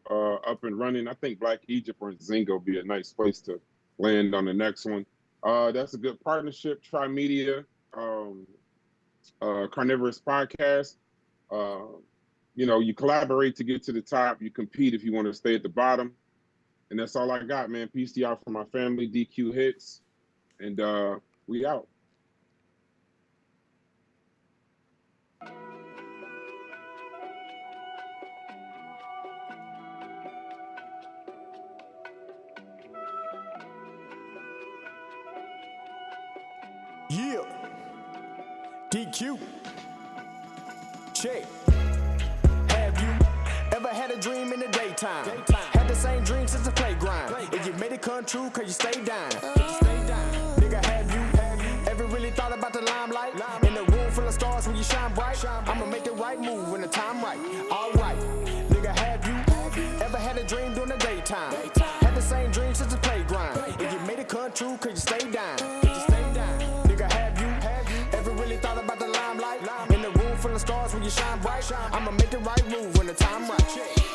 up and running. I think Black Egypt or Zingo would be a nice place to land on the next one. That's a good partnership. Trimedia, Carnivorous Podcast. You collaborate to get to the top. You compete if you want to stay at the bottom. And that's all I got, man. Peace to y'all from my family, DQ Hits. And we out. Yeah. DQ. Check. Have you ever had a dream in the daytime? Had the same dream since the playground. And you made it come true cause you stayed down. Nigga, have you ever really thought about the limelight? In a room full of stars when you shine bright. I'ma make the right move when the time right. Alright. Nigga, have you ever had a dream during the daytime? Had the same dream since the playground. And you made it come true cause you stayed down. Nigga, have you ever really thought about the limelight? In the room full of stars when you shine bright. I'ma make the right move when the time right.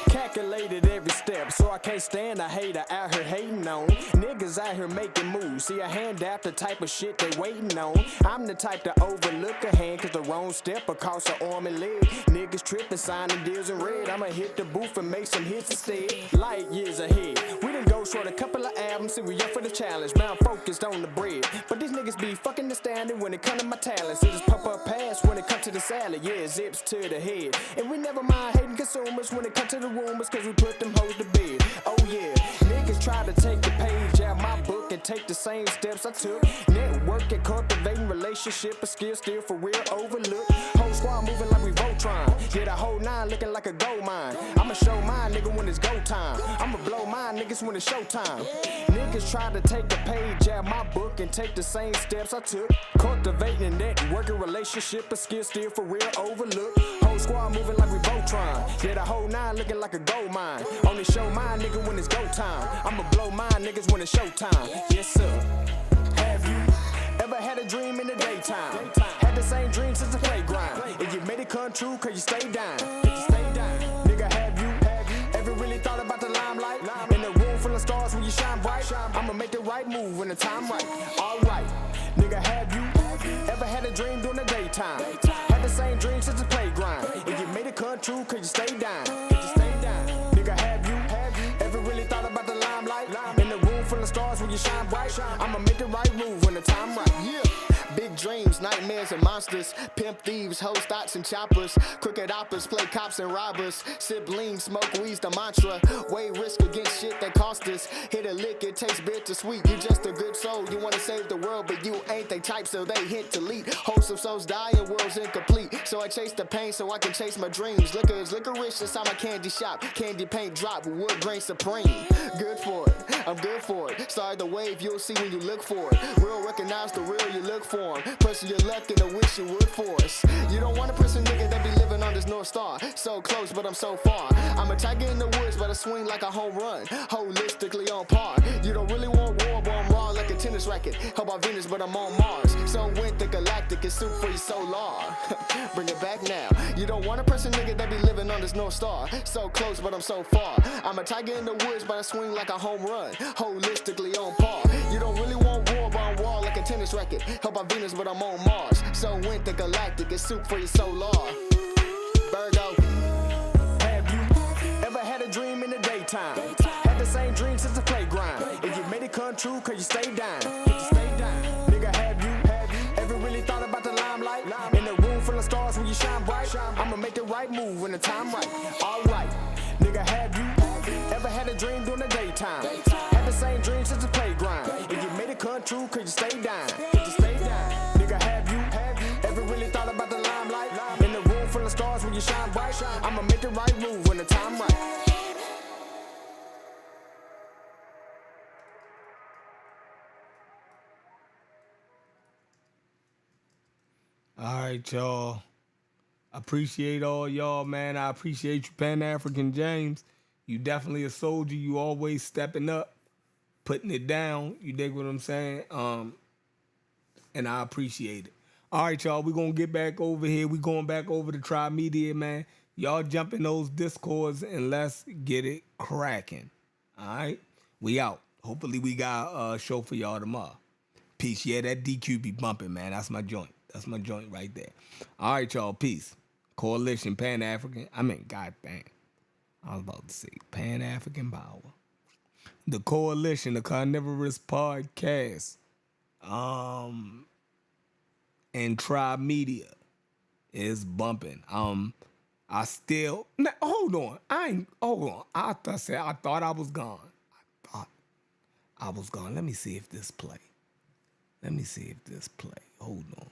Calculated every step, so I can't stand a hater out here hating on. Niggas out here making moves. See a hand out the type of shit they waiting on. I'm the type to overlook a hand, cause the wrong step will cost an arm and leg. Niggas tripping, signing deals in red. I'ma hit the booth and make some hits instead. Light years ahead. We done go short a couple of albums, see we up for the challenge. Now I'm focused on the bread. But these niggas be fucking astounded when it come to my talents. It just pop up past when it come to the salad. Yeah, zips to the head. And we never mind hating consumers when it come to the rumors, cause we put them hoes to bed. Oh yeah, niggas try to take the page out my book and take the same steps I took. Networking, cultivating relationship, a skill still for real overlooked. Whole squad moving like we Voltron. Yeah, the whole nine looking like a gold mine. I'ma show mine, nigga, when it's go time. I'ma blow mine, niggas, when it's showtime. Niggas try to take the page out my book and take the same steps I took. Cultivating networking relationship, a skill still for real overlooked. Whole squad moving like we Voltron. Yeah, the whole nine looking like a gold mine. Only show mine, nigga, when it's go time. I'ma blow mine, niggas, when it's showtime. Yes, sir. Have you ever had a dream in the daytime? Had the same dream since the playground. And you made it come true, cause you stayed down. Nigga, have you ever really thought about the limelight? In a room full of stars when you shine bright. I'ma make the right move when the time right. Alright, nigga, have you ever had a dream during the daytime? Had the same dream since the playground. And you made it come true, cause you stayed down. Nigga, have you ever really thought about the limelight? In a room full of stars when you shine bright. I'ma make the right move when the time right. Yeah. Big dreams, nightmares, and monsters. Pimp thieves, hoes, thoughts, and choppers. Crooked oppers, play cops and robbers. Siblings, smoke weed's the mantra. Weigh risk against shit that cost us. Hit a lick, it tastes bittersweet. You just a good soul, you wanna save the world, but you ain't they type, so they hint to lead. Wholesome souls die and world's incomplete. So I chase the pain so I can chase my dreams. Liquor is licorice inside my candy shop. Candy paint drop, wood grain supreme. Good for it, I'm good for it. Start the wave, you'll see when you look for it. Real recognize the real you look for. Pressing your luck and I wish you would for us. You don't want a person, nigga, that be living on this North Star. So close, but I'm so far. I'm a tiger in the woods, but I swing like a home run. Holistically on par. You don't really want war, but I'm raw like a tennis racket. How about Venus, but I'm on Mars. So went the galactic is soup for your solar. Bring it back now. You don't want a person, nigga, that be living on this North Star. So close, but I'm so far. I'm a tiger in the woods, but I swing like a home run. Holistically on par. You don't really want war, but I'm raw like a tennis racket. How about Venus, but I'm on Mars. So went the galactic is soup for your solar. Virgo. Have you ever had a dream in the daytime? Had the same dream since the playground. And you made it come true, cause you stayed down. Nigga, have you ever really thought about the limelight? In a room full of stars when you shine bright. I'ma make the right move when the time right. Alright, nigga, have you ever had a dream during the daytime? Had the same dream since the playground. And you made it come true, cause you stayed down. Nigga, have you ever really thought about the limelight? In the room full of stars when you shine bright. I'ma make the right move when the time right. All right, y'all. I appreciate all y'all, man. I appreciate you, Pan-African James. You definitely a soldier. You always stepping up, putting it down. You dig what I'm saying? And I appreciate it. All right, y'all. We're going to get back over here. We're going back over to Trimedia, man. Y'all jump in those discords and let's get it cracking. All right? We out. Hopefully we got a show for y'all tomorrow. Peace. Yeah, that DQ be bumping, man. That's my joint. That's my joint right there. All right, y'all. Peace. Coalition Pan-African. Goddamn. I was about to say Pan-African Power. The Coalition, the Carnivorous Podcast, and Trimedia is bumping. I still hold on. Hold on. I thought I was gone. I was gone. Let me see if this play. Hold on.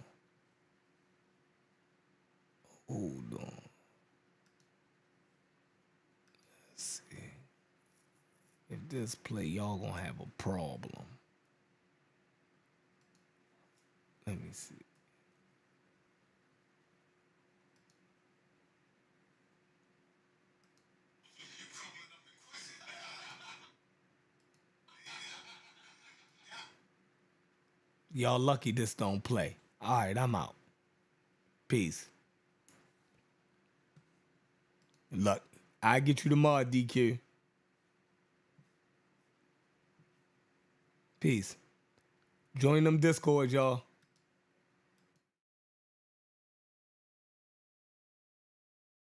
Let's see. If this play, y'all gonna have a problem. Let me see. Y'all lucky this don't play. All right, I'm out. Peace. Look, I get you tomorrow, DQ. Peace. Join them Discord, y'all.